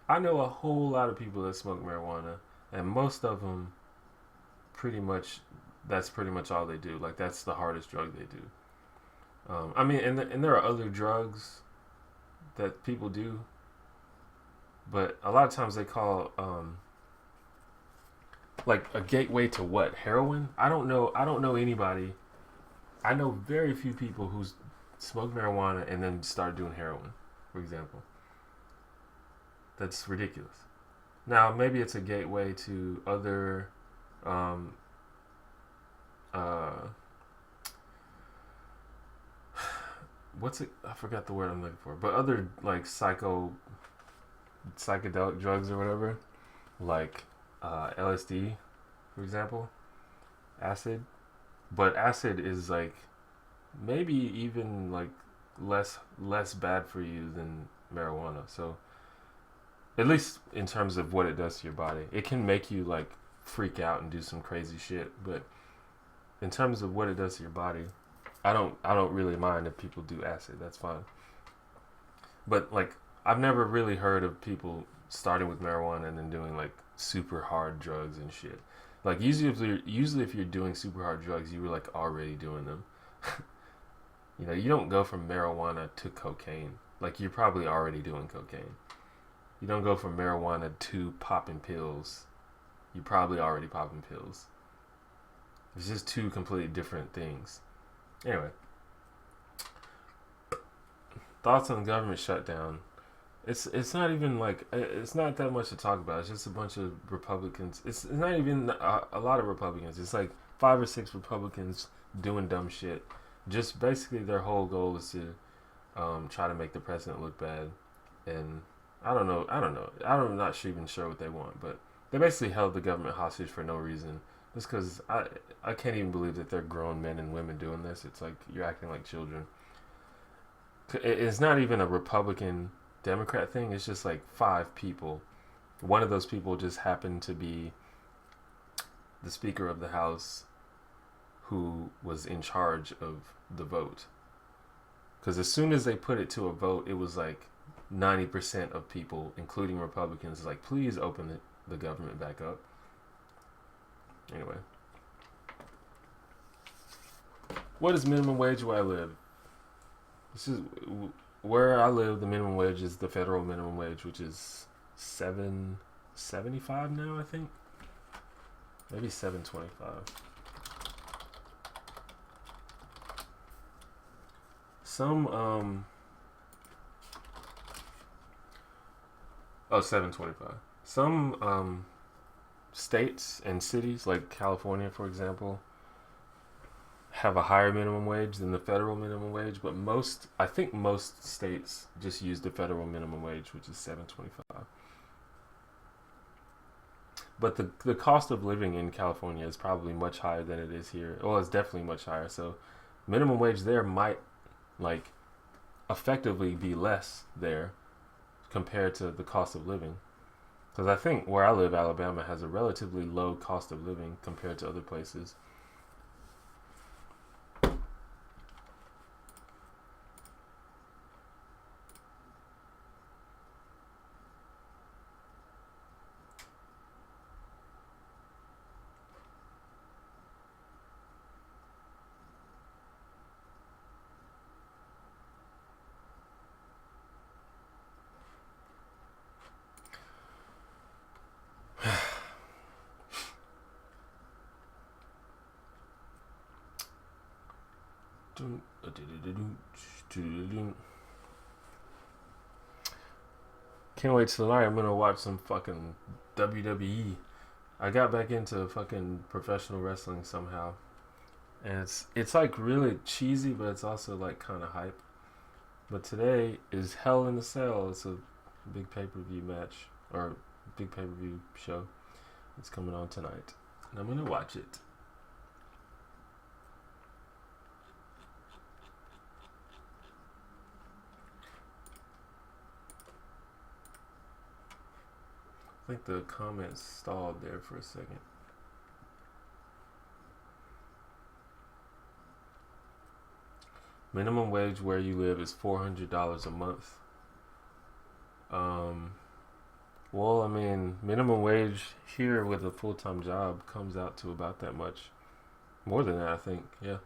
I know a whole lot of people that smoke marijuana, and most of them pretty much that's pretty much all they do. Like, that's the hardest drug they do. I mean, and there are other drugs that people do, but a lot of times they call like a gateway to what, heroin. I don't know anybody. I know very few people who smoke marijuana and then start doing heroin, for example. That's ridiculous. Now maybe it's a gateway to other um, uh, what's it? I forgot the word I'm looking for. But other like psychedelic drugs or whatever, like LSD, for example, acid. But acid is like maybe even like less bad for you than marijuana. So at least in terms of what it does to your body, it can make you like freak out and do some crazy shit. But in terms of what it does to your body, I don't really mind if people do acid. That's fine. But like, I've never really heard of people starting with marijuana and then doing like super hard drugs and shit. Like, usually if you're doing super hard drugs, you were like already doing them. You don't go from marijuana to cocaine. Like, you're probably already doing cocaine. You don't go from marijuana to popping pills. You're probably already popping pills. It's just two completely different things. Anyway, thoughts on the government shutdown. It's not even like, it's not that much to talk about. It's just a bunch of Republicans. It's not even a lot of Republicans. It's like five or six Republicans doing dumb shit. Just basically their whole goal is to try to make the president look bad. And I don't know. I'm not even sure what they want, but they basically held the government hostage for no reason. Just because I can't even believe that they're grown men and women doing this. It's like you're acting like children. It's not even a Republican Democrat thing. It's just like five people. One of those people just happened to be the Speaker of the House, who was in charge of the vote. Because as soon as they put it to a vote, it was like 90% of people, including Republicans, like, please open the government back up. Anyway, what is minimum wage where I live? This is where I live. The minimum wage is the federal minimum wage, which is $7.75 now. I think maybe $7.25. Some $7.25. Some states and cities like California, for example, have a higher minimum wage than the federal minimum wage, but I think most states just use the federal minimum wage, which is $7.25. But the cost of living in California is probably much higher than it is here. Well, it's definitely much higher. So minimum wage there might like effectively be less there compared to the cost of living. Because I think where I live, Alabama, has a relatively low cost of living compared to other places. Can't wait till tonight. I'm gonna watch some fucking WWE. I got back into fucking professional wrestling somehow, and it's like really cheesy, but it's also like kind of hype. But today is Hell in a Cell. It's a big pay-per-view match or big pay-per-view show. It's coming on tonight, and I'm gonna watch it. I think the comments stalled there for a second. Minimum wage where you live is $400 a month. Well, I mean, minimum wage here with a full-time job comes out to about that much. More than that, I think. Yeah,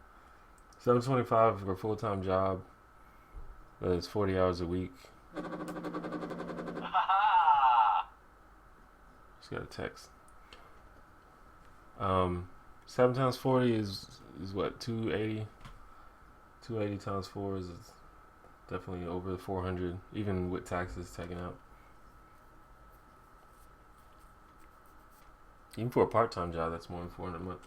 $7.25 for a full-time job. That is 40 hours a week. Just got a text. 7 times 40 is what, 280. 280 times 4 is definitely over 400, even with taxes taken out. Even for a part-time job, that's more than 400 a month.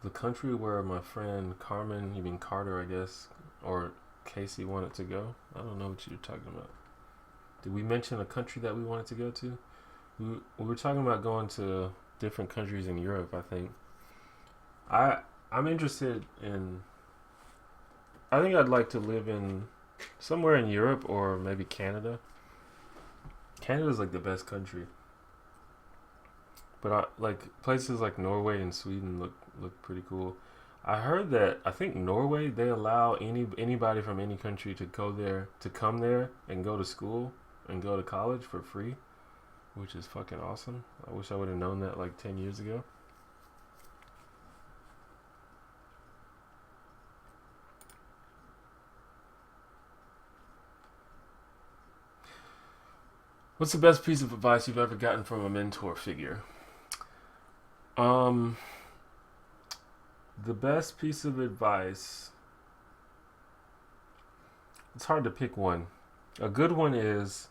The country where my friend Carmen, you mean Carter, I guess, or Casey wanted to go. I don't know what you're talking about. Did we mention a country that we wanted to go to? We were talking about going to different countries in Europe, I think. I'm interested in... I think I'd like to live in somewhere in Europe or maybe Canada. Canada's like the best country. But like places like Norway and Sweden look pretty cool. I heard that I think Norway, they allow anybody from any country to come there and go to school and go to college for free, which is fucking awesome. I wish I would have known that like 10 years ago. What's the best piece of advice you've ever gotten from a mentor figure? The best piece of advice, it's hard to pick one. A good one is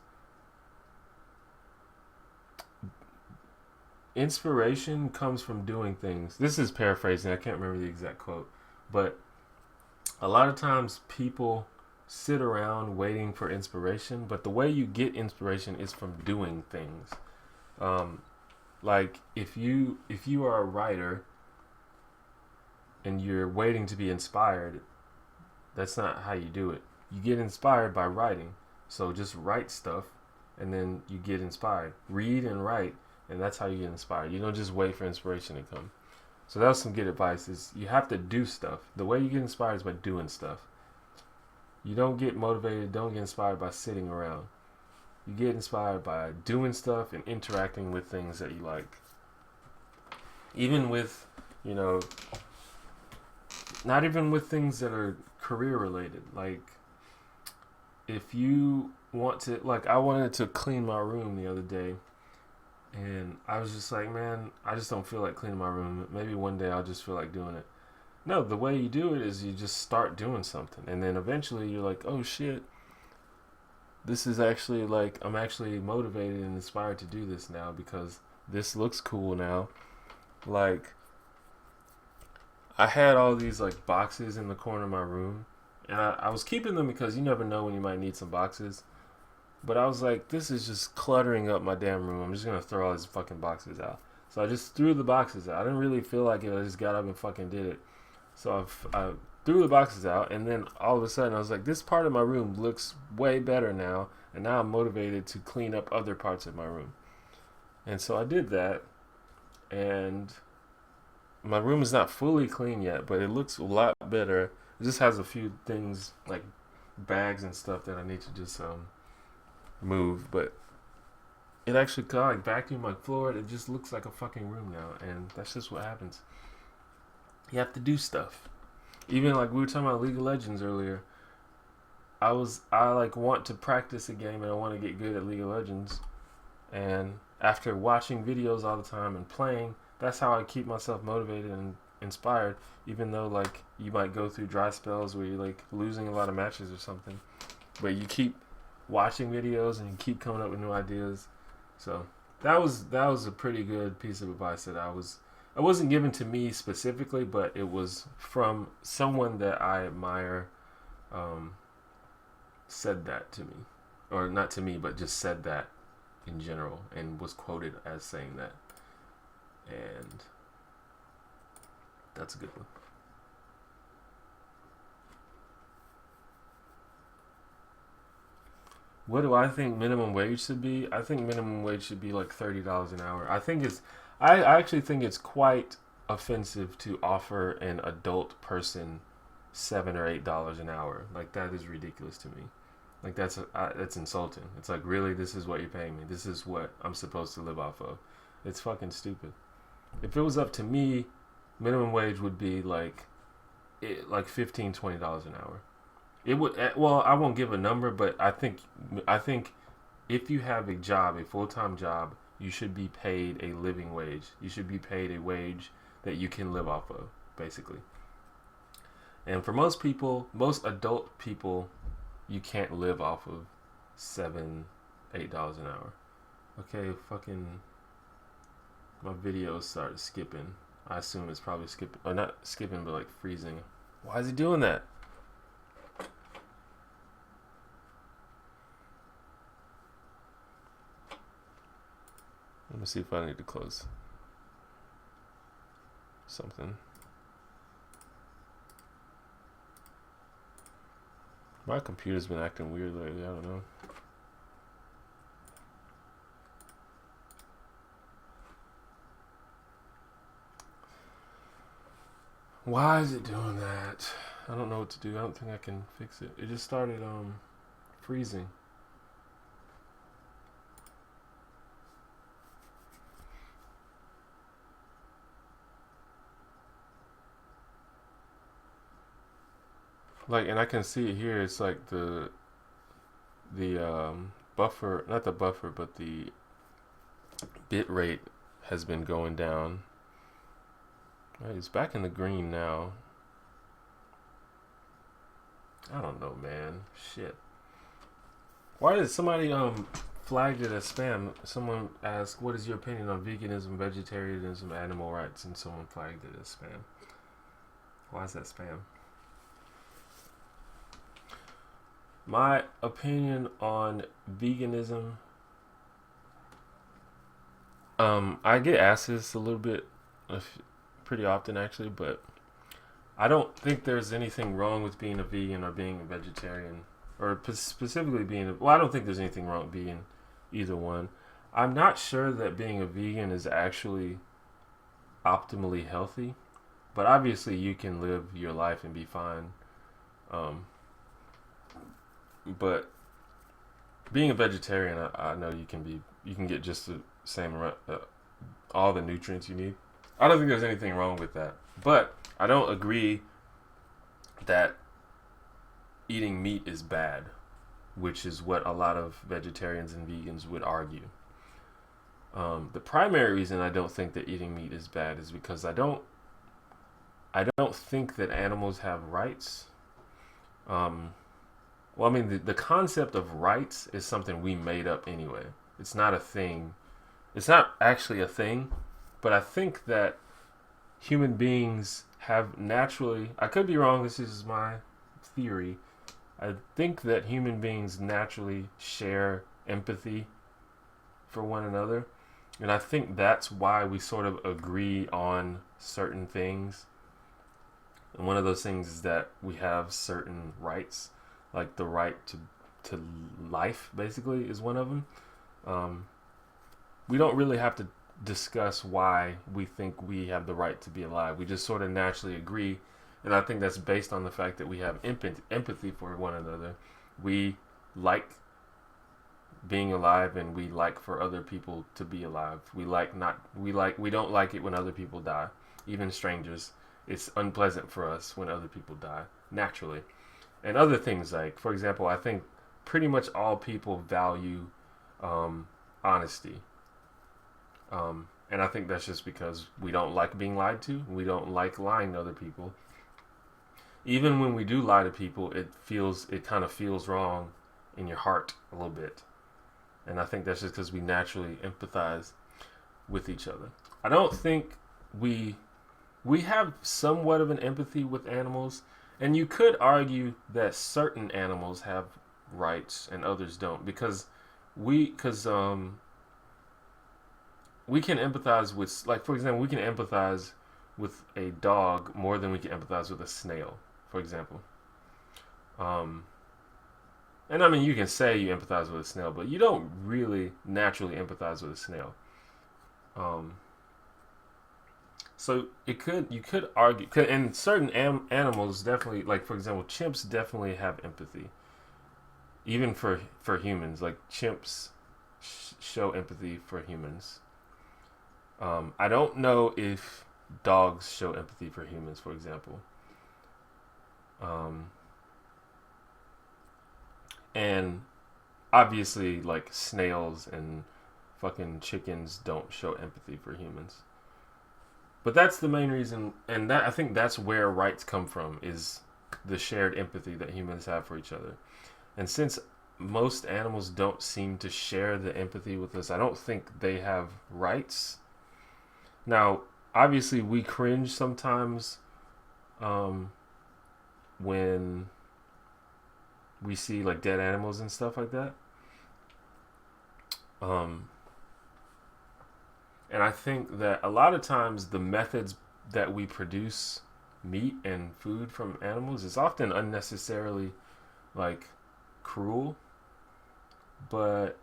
inspiration comes from doing things. This is paraphrasing. I can't remember the exact quote. But a lot of times people sit around waiting for inspiration, but the way you get inspiration is from doing things. Like if you are a writer and you're waiting to be inspired, that's not how you do it. You get inspired by writing. So just write stuff and then you get inspired. Read and write, and that's how you get inspired. You don't just wait for inspiration to come. So that was some good advice, is you have to do stuff. The way you get inspired is by doing stuff. You don't get motivated, don't get inspired by sitting around. You get inspired by doing stuff and interacting with things that you like. Even with, not even with things that are career related. Like, if you want to, like, I wanted to clean my room the other day. And I was just like, man, I just don't feel like cleaning my room. Maybe one day I'll just feel like doing it. No, the way you do it is you just start doing something. And then eventually you're like, oh shit, this is actually like, I'm actually motivated and inspired to do this now because this looks cool now. Like, I had all these like boxes in the corner of my room. And I was keeping them because you never know when you might need some boxes. But I was like, this is just cluttering up my damn room. I'm just going to throw all these fucking boxes out. So I just threw the boxes out. I didn't really feel like it. I just got up and fucking did it. So I threw the boxes out. And then all of a sudden I was like, this part of my room looks way better now. And now I'm motivated to clean up other parts of my room. And so I did that. And my room is not fully clean yet, but it looks a lot better. It just has a few things like bags and stuff that I need to just move, but it actually got like vacuum my floor. It just looks like a fucking room now, and that's just what happens. You have to do stuff. Even like we were talking about League of Legends earlier. I like want to practice a game and I want to get good at League of Legends. And after watching videos all the time and playing, that's how I keep myself motivated and inspired. Even though like you might go through dry spells where you're like losing a lot of matches or something, but you keep watching videos and you keep coming up with new ideas. So that was a pretty good piece of advice that it wasn't given to me specifically, but it was from someone that I admire. Said that to me, or not to me, but just said that in general, and was quoted as saying that, and that's a good one. What do I think minimum wage should be? I think minimum wage should be like $30 an hour. I actually think it's quite offensive to offer an adult person $7 or $8 an hour. Like that is ridiculous to me. Like that's insulting. It's like, really, this is what you're paying me. This is what I'm supposed to live off of. It's fucking stupid. If it was up to me, minimum wage would be like $15-$20 an hour. It would, well, I won't give a number, but I think if you have a job, a full-time job, you should be paid a living wage. You should be paid a wage that you can live off of, basically. And for most people, most adult people, you can't live off of $7-$8 an hour. Okay, fucking my videos started skipping. I assume it's probably skipping, or not skipping, but like freezing. Why is it doing that? Let me see if I need to close something. My computer's been acting weird lately. I don't know. Why is it doing that? I don't know what to do. I don't think I can fix it. It just started freezing. Like, and I can see it here. It's like the buffer, not the buffer, but the bit rate has been going down. Right, it's back in the green now. I don't know, man. Shit. Why did somebody flagged it as spam? Someone asked, "What is your opinion on veganism, vegetarianism, animal rights?" And someone flagged it as spam. Why is that spam? My opinion on veganism. I get asked this a little bit, pretty often actually, but I don't think there's anything wrong with being a vegan or being a vegetarian, or specifically being. Well, I don't think there's anything wrong with being either one. I'm not sure that being a vegan is actually optimally healthy, but obviously you can live your life and be fine. But being a vegetarian, I know you can get just the same all the nutrients you need. I don't think there's anything wrong with that, but I don't agree that eating meat is bad, which is what a lot of vegetarians and vegans would argue. The primary reason I don't think that eating meat is bad is because I don't think that animals have rights. Well, I mean, the concept of rights is something we made up anyway. It's not a thing. It's not actually a thing, but I think that human beings have naturally, I could be wrong, this is my theory. I think that human beings naturally share empathy for one another. And I think that's why we sort of agree on certain things. And one of those things is that we have certain rights, like the right to life, basically, is one of them. We don't really have to discuss why we think we have the right to be alive. We just sort of naturally agree. And I think that's based on the fact that we have empathy for one another. We like being alive, and we like for other people to be alive. We don't like it when other people die, even strangers. it's unpleasant for us when other people die naturally. And other things like, for example, I think pretty much all people value honesty. And I think that's just because we don't like being lied to. We don't like lying to other people. Even when we do lie to people, it kind of feels wrong in your heart a little bit. And I think that's just because we naturally empathize with each other. I don't think we have somewhat of an empathy with animals, and you could argue that certain animals have rights and others don't, because we can empathize with, like, for example, we can empathize with a dog more than we can empathize with a snail, for example. And I mean, you can say you empathize with a snail, but you don't really naturally empathize with a snail. So you could argue, and certain animals definitely, like for example, chimps definitely have empathy, even for humans. Like chimps show empathy for humans. I don't know if dogs show empathy for humans, for example. And obviously, like snails and fucking chickens don't show empathy for humans. But that's the main reason, and that I think that's where rights come from, is the shared empathy that humans have for each other. And since most animals don't seem to share the empathy with us, I don't think they have rights. Now, obviously, we cringe sometimes when we see like dead animals and stuff like that. And I think that a lot of times the methods that we produce meat and food from animals is often unnecessarily like cruel. But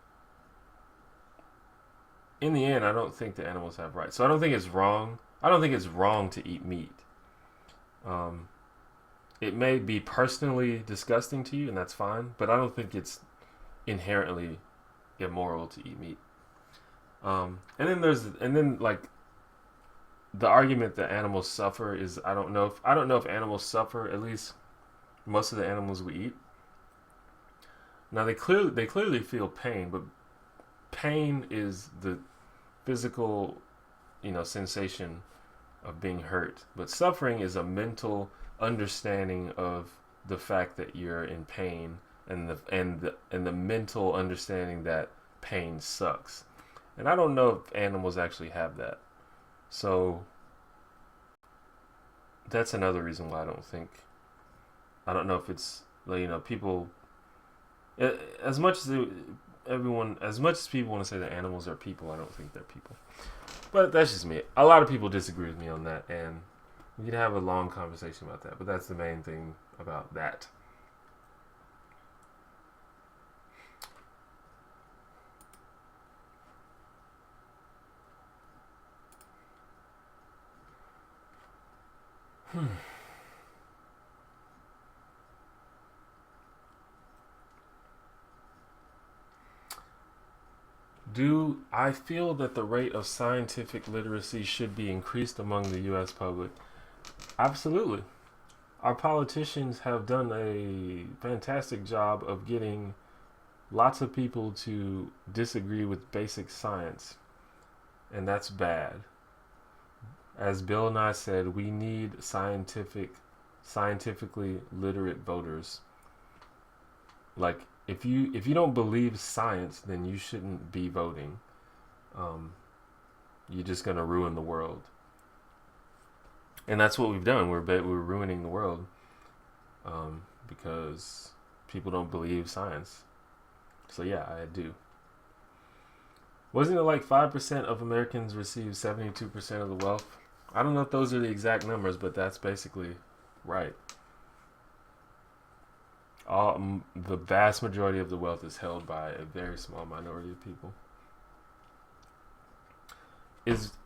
in the end, I don't think the animals have rights. So I don't think it's wrong. I don't think it's wrong to eat meat. It may be personally disgusting to you, and that's fine. But I don't think it's inherently immoral to eat meat. And then like the argument that animals suffer is I don't know if animals suffer, at least most of the animals we eat. Now they clearly feel pain, but pain is the physical, sensation of being hurt. But suffering is a mental understanding of the fact that you're in pain, and the mental understanding that pain sucks. And I don't know if animals actually have that. So that's another reason why I don't know if it's, people, as much as people want to say that animals are people, I don't think they're people. But that's just me. A lot of people disagree with me on that, and we could have a long conversation about that. But that's the main thing about that. Do I feel that the rate of scientific literacy should be increased among the U.S. public? Absolutely. Our politicians have done a fantastic job of getting lots of people to disagree with basic science, and that's bad. As Bill Nye said, we need scientifically literate voters. Like, if you don't believe science, then you shouldn't be voting. You're just gonna ruin the world, and that's what we've done. We're ruining the world because people don't believe science. So yeah, I do. Wasn't it like 5% of Americans receive 72% of the wealth? I don't know if those are the exact numbers, but that's basically right. The vast majority of the wealth is held by a very small minority of people.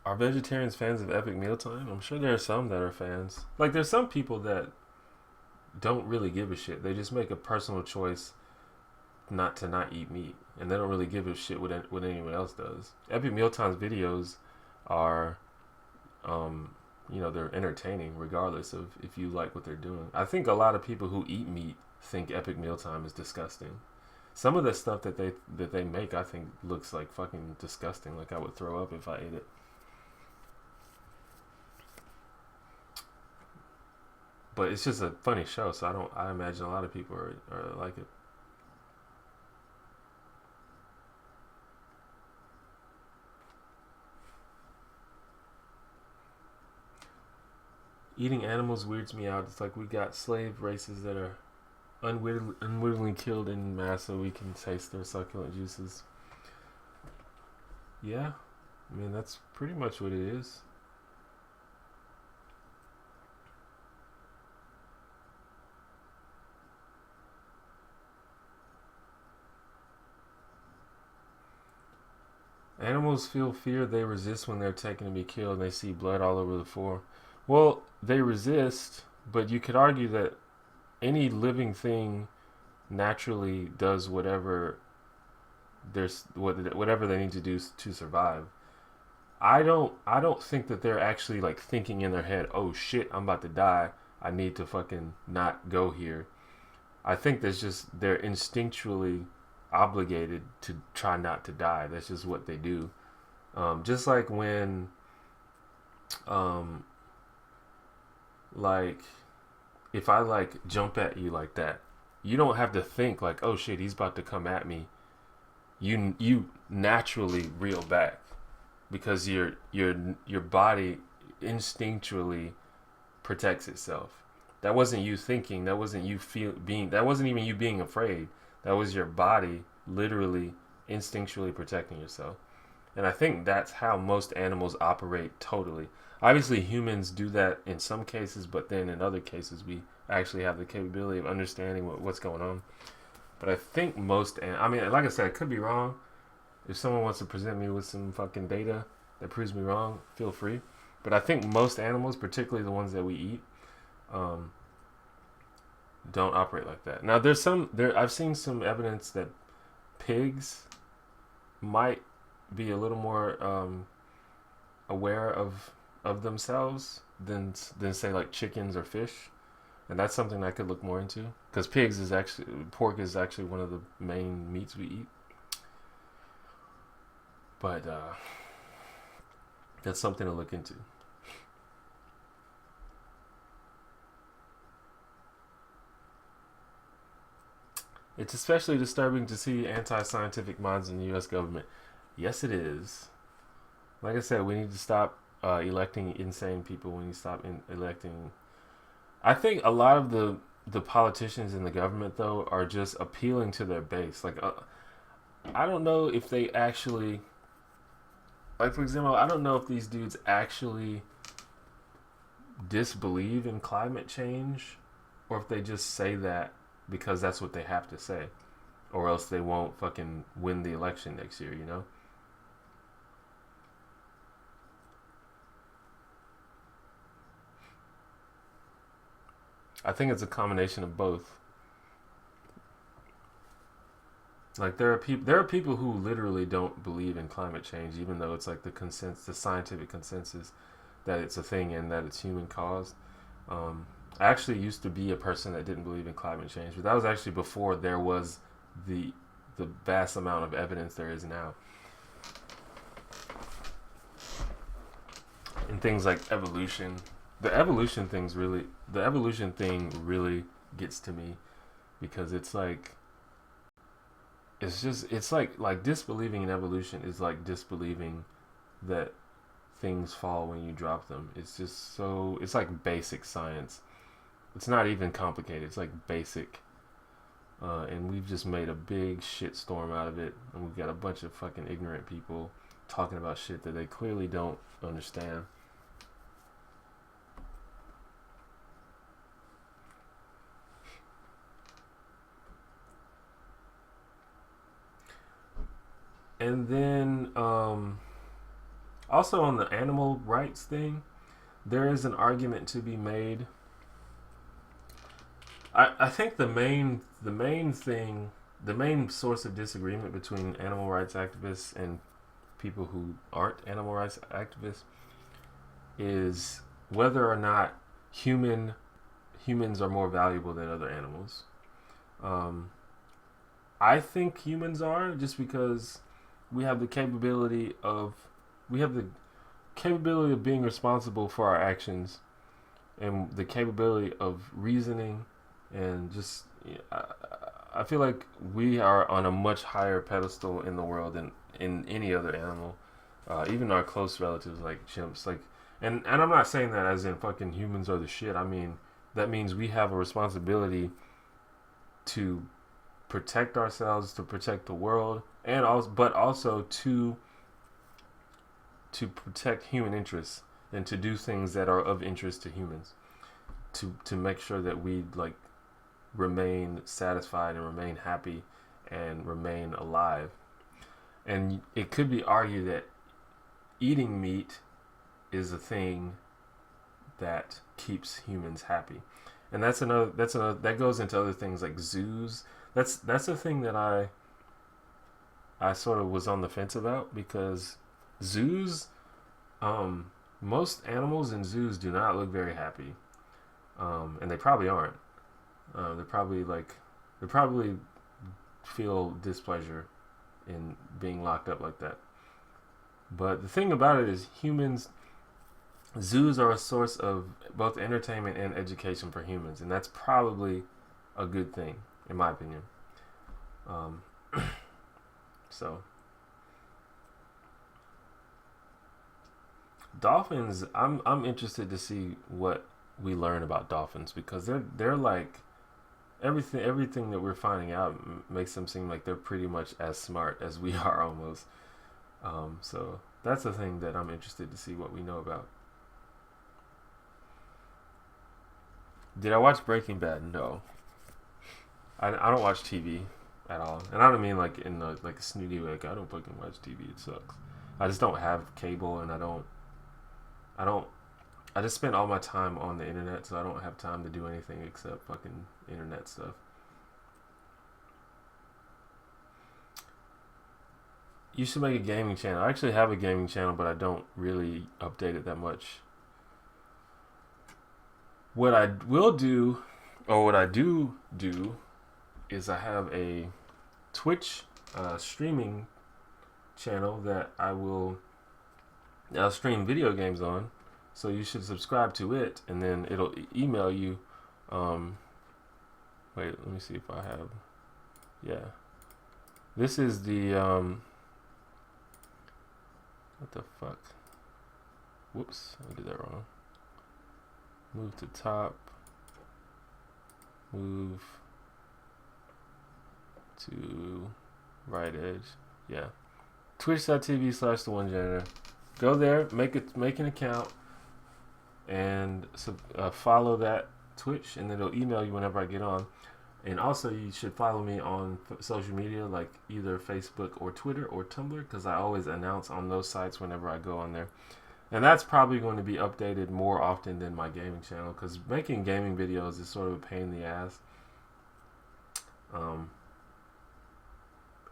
Are vegetarians fans of Epic Mealtime? I'm sure there are some that are fans. Like, there's some people that don't really give a shit. They just make a personal choice not eat meat, and they don't really give a shit what anyone else does. Epic Mealtime's videos are they're entertaining regardless of if you like what they're doing. I think a lot of people who eat meat think Epic Mealtime is disgusting. Some of the stuff that they make, I think, looks like fucking disgusting. Like I would throw up if I ate it. But it's just a funny show, so I imagine a lot of people are like it. Eating animals weirds me out. It's like we got slave races that are unwittingly killed in mass so we can taste their succulent juices. Yeah, I mean, that's pretty much what it is. Animals feel fear. They resist when they're taken to be killed and they see blood all over the floor. Well, they resist, but you could argue that any living thing naturally does whatever they need to do to survive. I don't think that they're actually like thinking in their head, "Oh shit, I'm about to die. I need to fucking not go here." I think that's just they're instinctually obligated to try not to die. That's just what they do. Just like when like if I like jump at you like that, you don't have to think like, "Oh shit, he's about to come at me." You naturally reel back because your body instinctually protects itself. That wasn't you thinking. That wasn't you being. That wasn't even you being afraid. That was your body literally instinctually protecting yourself. And I think that's how most animals operate totally. Obviously, humans do that in some cases, but then in other cases, we actually have the capability of understanding what's going on. But I think I mean, like I said, I could be wrong. If someone wants to present me with some fucking data that proves me wrong, feel free. But I think most animals, particularly the ones that we eat, don't operate like that. Now, I've seen some evidence that pigs might be a little more aware of themselves than say like chickens or fish, and that's something I could look more into because pork is actually one of the main meats we eat. But that's something to look into. It's especially disturbing to see anti-scientific minds in the U.S. government. Yes, it is. Like I said, we need to stop electing insane people. We need to stop electing. I think a lot of the politicians in the government, though, are just appealing to their base. Like, I don't know if they actually, like, for example, I don't know if these dudes actually disbelieve in climate change or if they just say that because that's what they have to say, or else they won't fucking win the election next year, you know? I think it's a combination of both. Like there are people who literally don't believe in climate change, even though it's like the scientific consensus that it's a thing and that it's human caused. I actually used to be a person that didn't believe in climate change, but that was actually before there was the vast amount of evidence there is now. And things like evolution. The evolution thing really gets to me because it's like disbelieving in evolution is like disbelieving that things fall when you drop them. It's like basic science. It's not even complicated. It's like basic. And we've just made a big shitstorm out of it. And we've got a bunch of fucking ignorant people talking about shit that they clearly don't understand. And then also on the animal rights thing, there is an argument to be made. I think the main source of disagreement between animal rights activists and people who aren't animal rights activists is whether or not humans are more valuable than other animals. I think humans are, just because we have the capability of being responsible for our actions, and the capability of reasoning, and just I feel like we are on a much higher pedestal in the world than in any other animal, even our close relatives like chimps. Like, and I'm not saying that as in fucking humans are the shit. I mean, that means we have a responsibility to protect ourselves, to protect the world, and also, but also to protect human interests, and to do things that are of interest to humans, to make sure that we like remain satisfied and remain happy and remain alive. And it could be argued that eating meat is a thing that keeps humans happy. And that's another that goes into other things like zoos. That's a thing that I sort of was on the fence about, because zoos, most animals in zoos do not look very happy, and they probably aren't. They probably feel displeasure in being locked up like that. But the thing about it is, zoos are a source of both entertainment and education for humans, and that's probably a good thing, in my opinion. So, dolphins. I'm interested to see what we learn about dolphins, because they're like everything that we're finding out makes them seem like they're pretty much as smart as we are almost. So that's the thing that I'm interested to see what we know about. Did I watch Breaking Bad? No. I don't watch TV at all, and I don't mean like in like a snooty way. Like, I don't fucking watch TV. It sucks. I just don't have cable, and I just spend all my time on the internet, so I don't have time to do anything except fucking internet stuff. You should make a gaming channel. I actually have a gaming channel, but I don't really update it that much. What I will do, or what I do, is I have a Twitch streaming channel that I'll stream video games on. So you should subscribe to it, and then it'll email you. Wait, let me see if I have. Yeah, this is the what the fuck? Whoops, I did that wrong. Move to top. Move to right edge. Yeah. Twitch.tv/the one janitor. Go there, make an account, and follow that Twitch, and then it'll email you whenever I get on. And also, you should follow me on social media, like either Facebook or Twitter or Tumblr, because I always announce on those sites whenever I go on there. And that's probably going to be updated more often than my gaming channel, because making gaming videos is sort of a pain in the ass.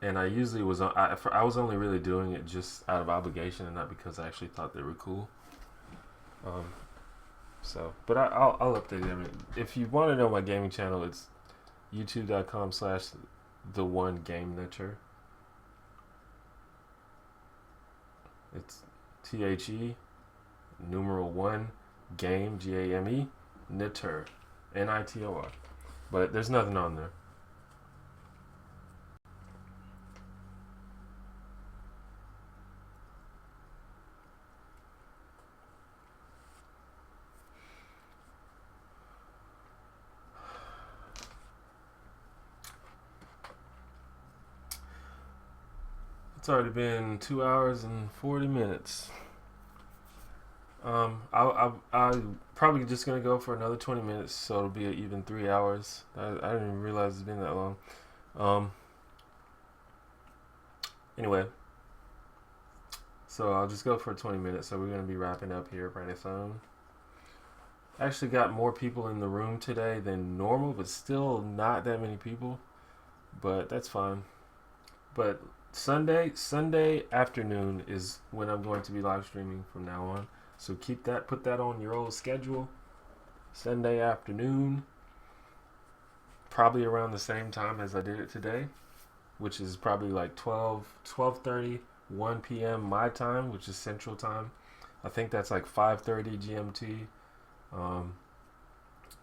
And I usually I was only really doing it just out of obligation, and not because I actually thought they were cool. But I'll update it. If you want to know my gaming channel, it's youtube.com/the1GameNutter. It's THE numeral 1 game GAME Nitor NITOR. But there's nothing on there. It's already been 2 hours and 40 minutes. I'm probably just gonna go for another 20 minutes, so it'll be even 3 hours. I didn't even realize it's been that long. Anyway, so I'll just go for 20 minutes. So we're gonna be wrapping up here pretty soon. Actually, got more people in the room today than normal, but still not that many people. But that's fine. But Sunday afternoon is when I'm going to be live streaming from now on. So put that on your old schedule. Sunday afternoon, probably around the same time as I did it today, which is probably like 12:30, 1 p.m. my time, which is Central Time. I think that's like 5:30 GMT.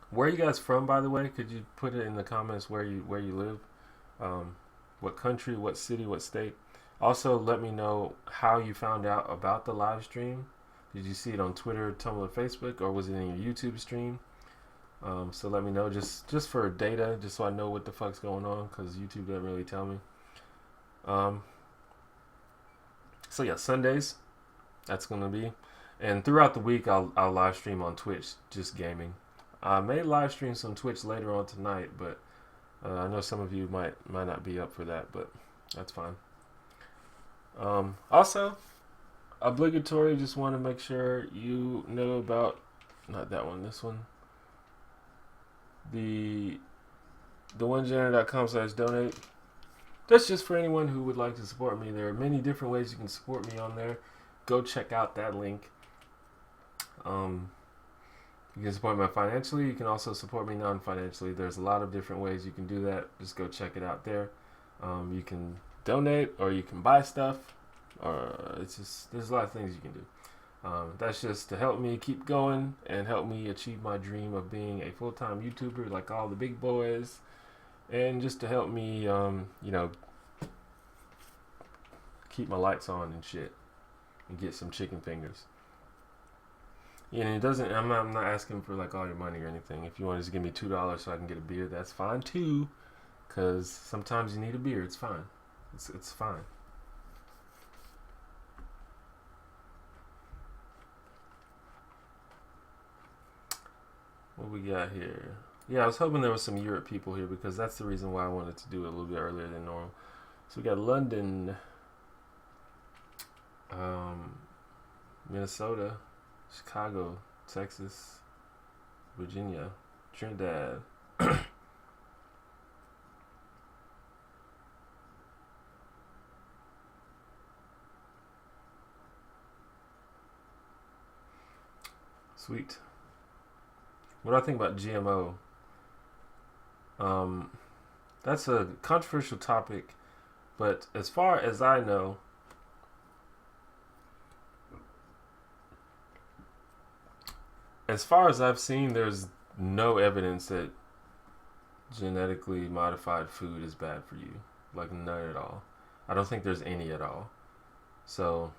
Where are you guys from, by the way? Could you put it in the comments where you live? What country, what city, what state? Also, let me know how you found out about the live stream. Did you see it on Twitter, Tumblr, Facebook, or was it in your YouTube stream? So let me know, just for data, just so I know what the fuck's going on, because YouTube doesn't really tell me. So yeah, Sundays, that's gonna be, and throughout the week I'll live stream on Twitch, just gaming. I may live stream some Twitch later on tonight, but I know some of you might not be up for that, but that's fine. Also, obligatory, just want to make sure you know about, not that one, this one, the onegener.com/donate. That's just for anyone who would like to support me. There are many different ways you can support me on there. Go check out that link. You can support me financially. You can also support me non-financially. There's a lot of different ways you can do that. Just go check it out there. You can donate, or you can buy stuff, or there's a lot of things you can do. That's just to help me keep going and help me achieve my dream of being a full-time YouTuber like all the big boys, and just to help me, keep my lights on and shit, and get some chicken fingers. And it doesn't. I'm not asking for like all your money or anything. If you want to just give me $2 so I can get a beer, that's fine too. Cause sometimes you need a beer. It's fine. It's fine. What we got here? Yeah, I was hoping there was some Europe people here, because that's the reason why I wanted to do it a little bit earlier than normal. So we got London, Minnesota, Chicago, Texas, Virginia, Trinidad. Sweet. What do I think about GMO? That's a controversial topic, but as far as I know, as far as I've seen, there's no evidence that genetically modified food is bad for you. Like, none at all. I don't think there's any at all. So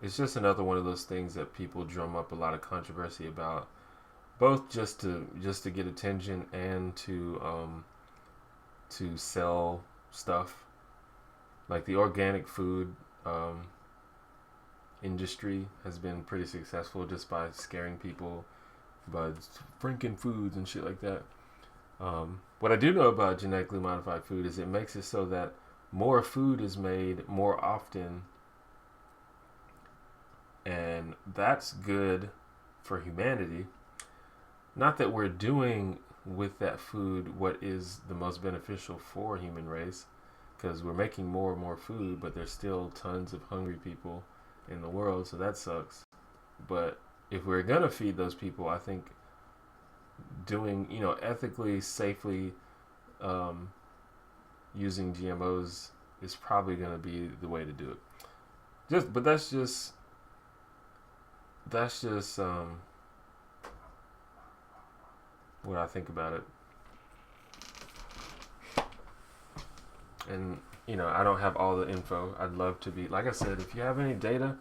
it's just another one of those things that people drum up a lot of controversy about, both just to get attention and to sell stuff. Like the organic food industry has been pretty successful just by scaring people by Franken foods and shit like that. What I do know about genetically modified food is it makes it so that more food is made more often, and that's good for humanity. Not that we're doing with that food what is the most beneficial for human race, because we're making more and more food, but there's still tons of hungry people in the world, so that sucks. But if we're gonna feed those people, I think doing, ethically, safely, using GMOs is probably gonna be the way to do it. But that's just what I think about it. And I don't have all the info. I'd love to be, like I said, if you have any data,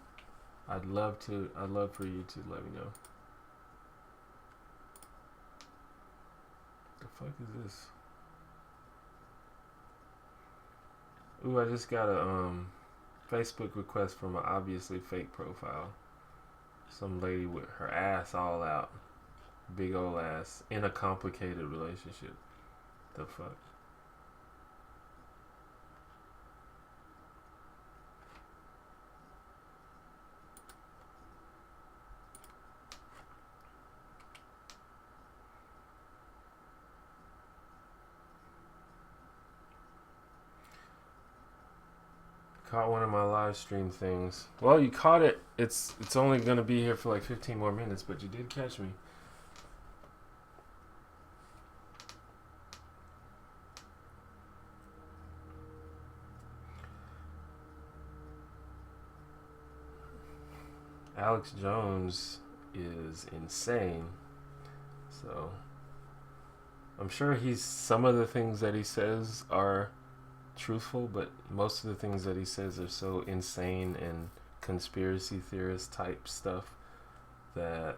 I'd love for you to let me know. The fuck is this? Ooh, I just got a Facebook request from an obviously fake profile. Some lady with her ass all out. Big old ass. In a complicated relationship. The fuck? Caught one of my live stream things. Well, you caught it. It's only gonna be here for like 15 more minutes, but you did catch me. Alex Jones is insane. So I'm sure some of the things that he says are truthful, but most of the things that he says are so insane and conspiracy theorist type stuff that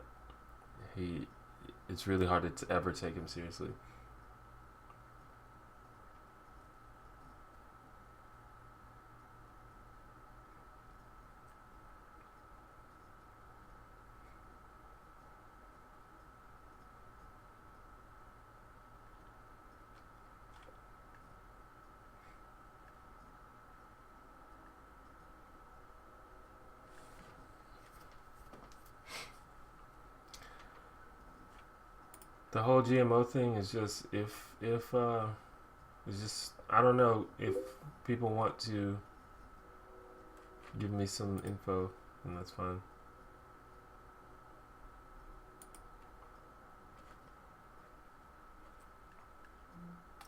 it's really hard to ever take him seriously. The whole GMO thing is just if it's just, I don't know, if people want to give me some info, then that's fine.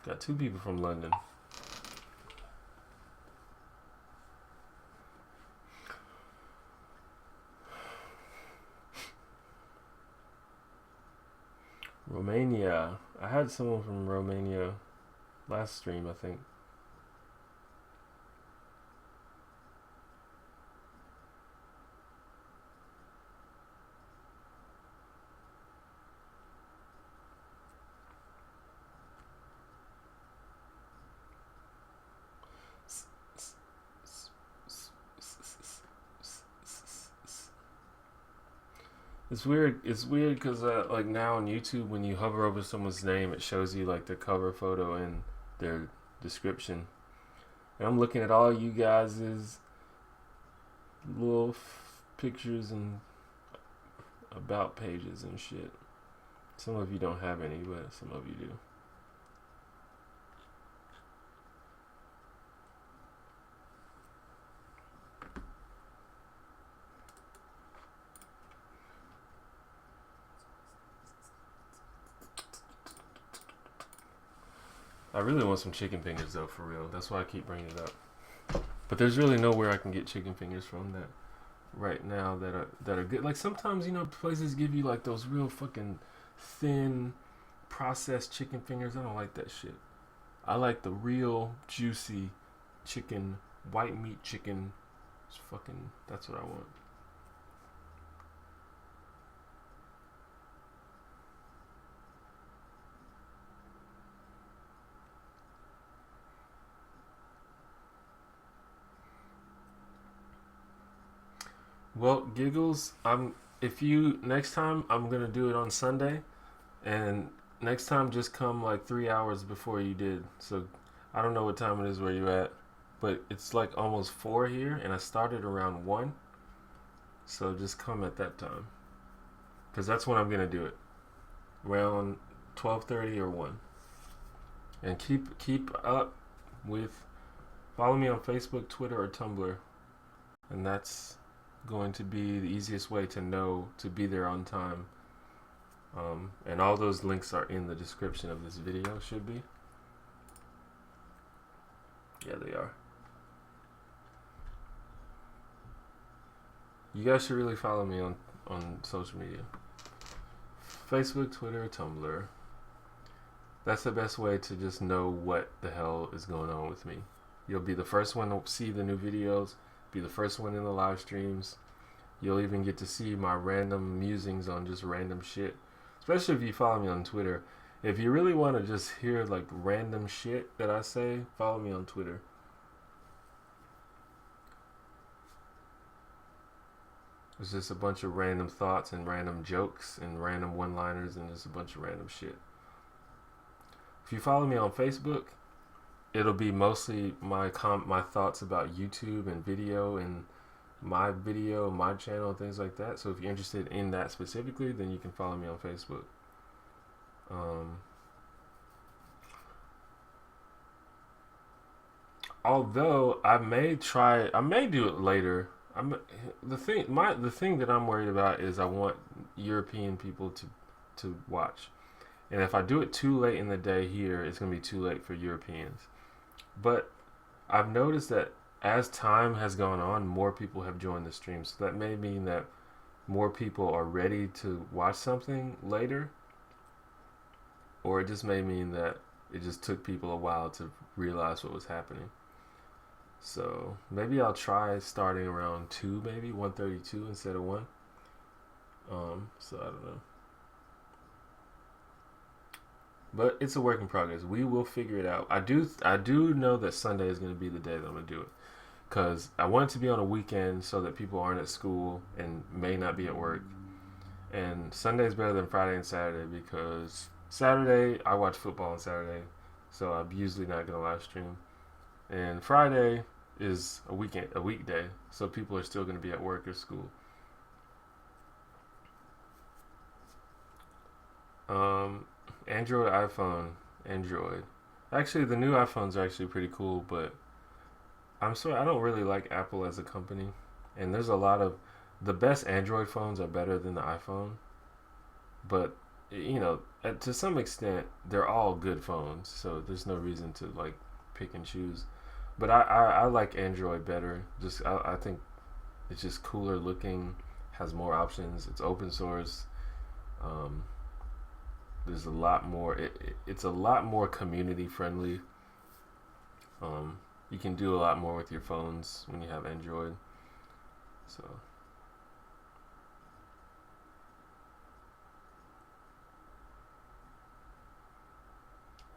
Got 2 people from London. Romania. I had someone from Romania last stream, I think. It's weird. It's weird because like now on YouTube, when you hover over someone's name, it shows you like their cover photo and their description. And I'm looking at all you guys' little pictures and about pages and shit. Some of you don't have any, but some of you do. I really want some chicken fingers though, for real. That's why I keep bringing it up. But there's really nowhere I can get chicken fingers from that right now that are good. Like sometimes, you know, places give you like those real fucking thin processed chicken fingers. I don't like that shit. I like the real juicy chicken, white meat chicken. It's fucking, that's what I want. Well, Giggles, next time I'm gonna do it on Sunday, and next time just come like 3 hours before you did. So I don't know what time it is where you at, but it's like almost 4 here, and I started around 1. So just come at that time, because that's when I'm gonna do it, around 12:30 or 1. And keep up with, follow me on Facebook, Twitter, or Tumblr, and that's going to be the easiest way to know to be there on time. And all those links are in the description of this video, should be. Yeah, they are. You guys should really follow me on social media. Facebook, Twitter, Tumblr. That's the best way to just know what the hell is going on with me. You'll be the first one to see the new videos, be the first one in the live streams. You'll even get to see my random musings on just random shit. Especially if you follow me on Twitter. If you really want to just hear like random shit that I say, follow me on Twitter. It's just a bunch of random thoughts and random jokes and random one-liners and just a bunch of random shit. If you follow me on Facebook, it'll be mostly my thoughts about YouTube and video and my video, my channel, things like that. So if you're interested in that specifically, then you can follow me on Facebook. Although I may do it later. The thing that I'm worried about is I want European people to watch, and if I do it too late in the day here, it's gonna be too late for Europeans. But I've noticed that as time has gone on, more people have joined the stream, so that may mean that more people are ready to watch something later, or it just may mean that it just took people a while to realize what was happening. So maybe I'll try starting around 2, maybe 1:32 instead of 1. So I don't know, but it's a work in progress. We will figure it out. I do know that Sunday is going to be the day that I'm gonna do it, because I want it to be on a weekend so that people aren't at school and may not be at work. And Sunday is better than Friday and Saturday, because Saturday I watch football on Saturday, so I'm usually not gonna live stream. And Friday is a weekday, so people are still gonna be at work or school. Android, iPhone, Android. Actually, the new iPhones are actually pretty cool, but I don't really like Apple as a company, and there's a lot of the best Android phones are better than the iPhone, but to some extent they're all good phones, so there's no reason to like pick and choose. But I like Android better. I think it's just cooler looking, has more options. It's open source. Um, there's a lot more. It's a lot more community friendly. You can do a lot more with your phones when you have Android. So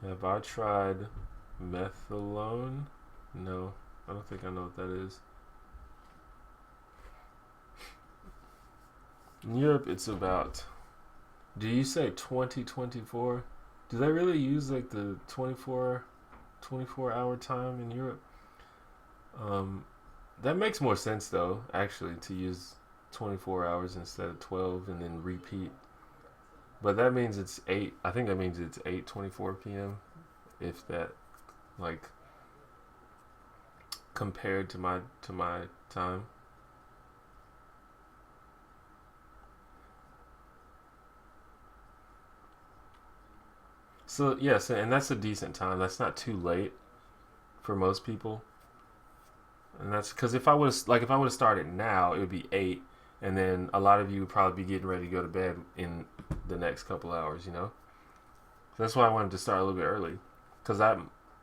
have I tried methadone? No, I don't think I know what that is. In Europe, it's about. Do you say 2024? Do they really use like the 24 hour time in Europe? Um, that makes more sense though, actually, to use 24 hours instead of 12 and then repeat. But that means it's 8. I think that means it's 8:24 p.m. if that, like, compared to my time. So yes, and that's a decent time. That's not too late for most people. And that's because if I would have started now, it would be 8, and then a lot of you would probably be getting ready to go to bed in the next couple hours. So that's why I wanted to start a little bit early, because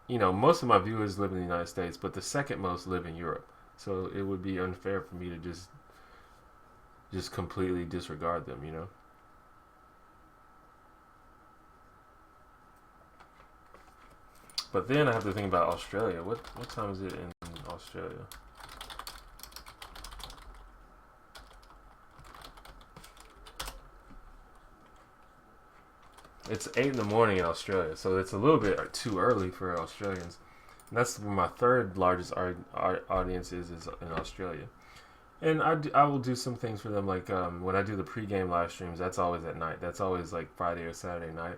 most of my viewers live in the United States, but the second most live in Europe. So it would be unfair for me to just completely disregard them. But then I have to think about Australia. What time is it in Australia? It's 8 in the morning in Australia, so it's a little bit too early for Australians. And that's where my third largest audience is in Australia. And I will do some things for them, like when I do the pregame live streams. That's always at night. That's always like Friday or Saturday night.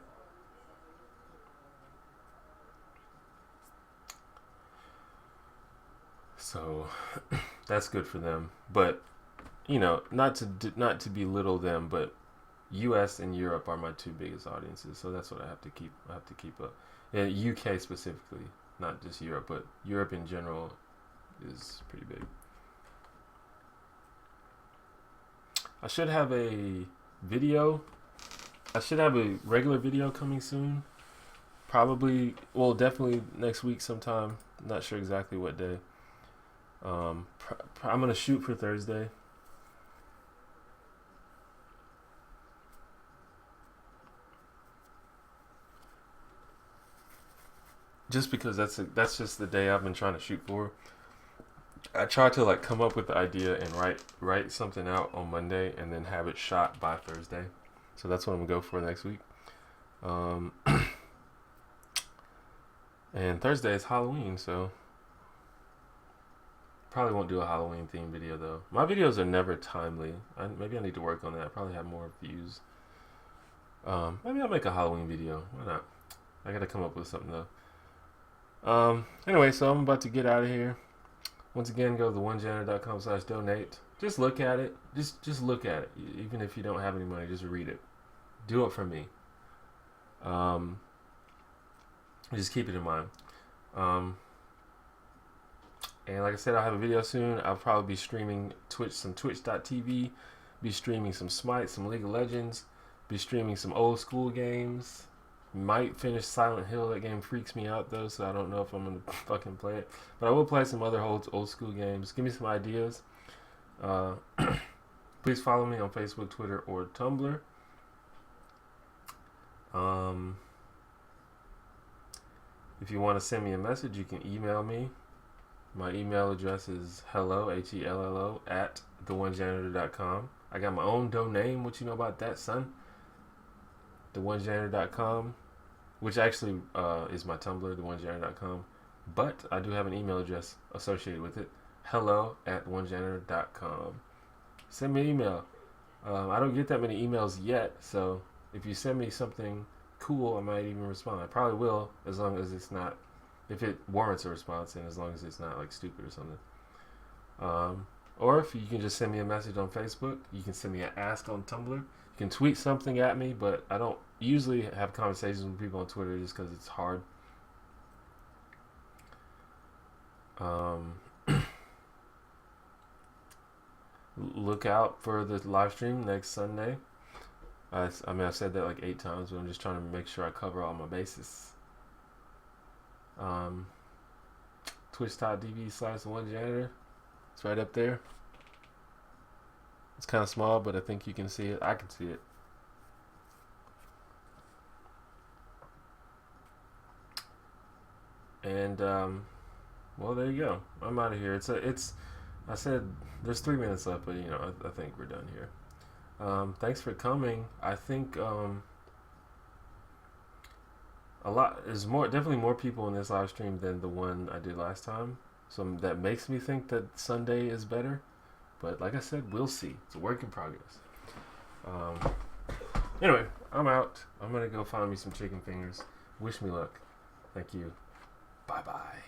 So that's good for them. But not to belittle them, but U.S. and Europe are my two biggest audiences, so that's what I have to keep. I have to keep up. And UK specifically, not just Europe, but Europe in general is pretty big. I should have a video. I should have a regular video coming soon. Probably, well, definitely next week sometime. Not sure exactly what day. I'm gonna shoot for Thursday. Just because that's just the day I've been trying to shoot for. I tried to like come up with the idea and write something out on Monday and then have it shot by Thursday. So that's what I'm gonna go for next week. Um, and Thursday is Halloween, so probably won't do a Halloween themed video though. My videos are never timely. Maybe I need to work on that. I probably have more views. Maybe I'll make a Halloween video. Why not? I gotta come up with something though. Anyway, so I'm about to get out of here. Once again, go to theonejanitor.com/donate. Just look at it. Just look at it. Even if you don't have any money, just read it. Do it for me. Just keep it in mind. And like I said, I'll have a video soon. I'll probably be streaming some twitch.tv. Be streaming some Smite, some League of Legends. Be streaming some old school games. Might finish Silent Hill. That game freaks me out though, so I don't know if I'm gonna fucking play it. But I will play some other old school games. Give me some ideas. Please follow me on Facebook, Twitter, or Tumblr. If you want to send me a message, you can email me. My email address is hello, HELLO, at theonejanitor.com. I got my own domain. What you know about that, son? theonejanitor.com, which actually is my Tumblr, theonejanitor.com. But I do have an email address associated with it, hello@theonejanitor.com. Send me an email. I don't get that many emails yet, so if you send me something cool, I might even respond. I probably will, as long as it's not, if it warrants a response, and as long as it's not like stupid or something. Or if you can just send me a message on Facebook, you can send me an ask on Tumblr. You can tweet something at me, but I don't usually have conversations with people on Twitter just because it's hard. Look out for the live stream next Sunday. I mean, I've said that like 8 times, but I'm just trying to make sure I cover all my bases. Twitch.tv/theonejanitor. It's right up there. It's kind of small, but I think you can see it. I can see it. And well, there you go. I'm out of here. I said there's 3 minutes left, but I think we're done here. Thanks for coming. I think there's definitely more people in this live stream than the one I did last time. So that makes me think that Sunday is better. But like I said, we'll see. It's a work in progress. Anyway, I'm out. I'm going to go find me some chicken fingers. Wish me luck. Thank you. Bye-bye.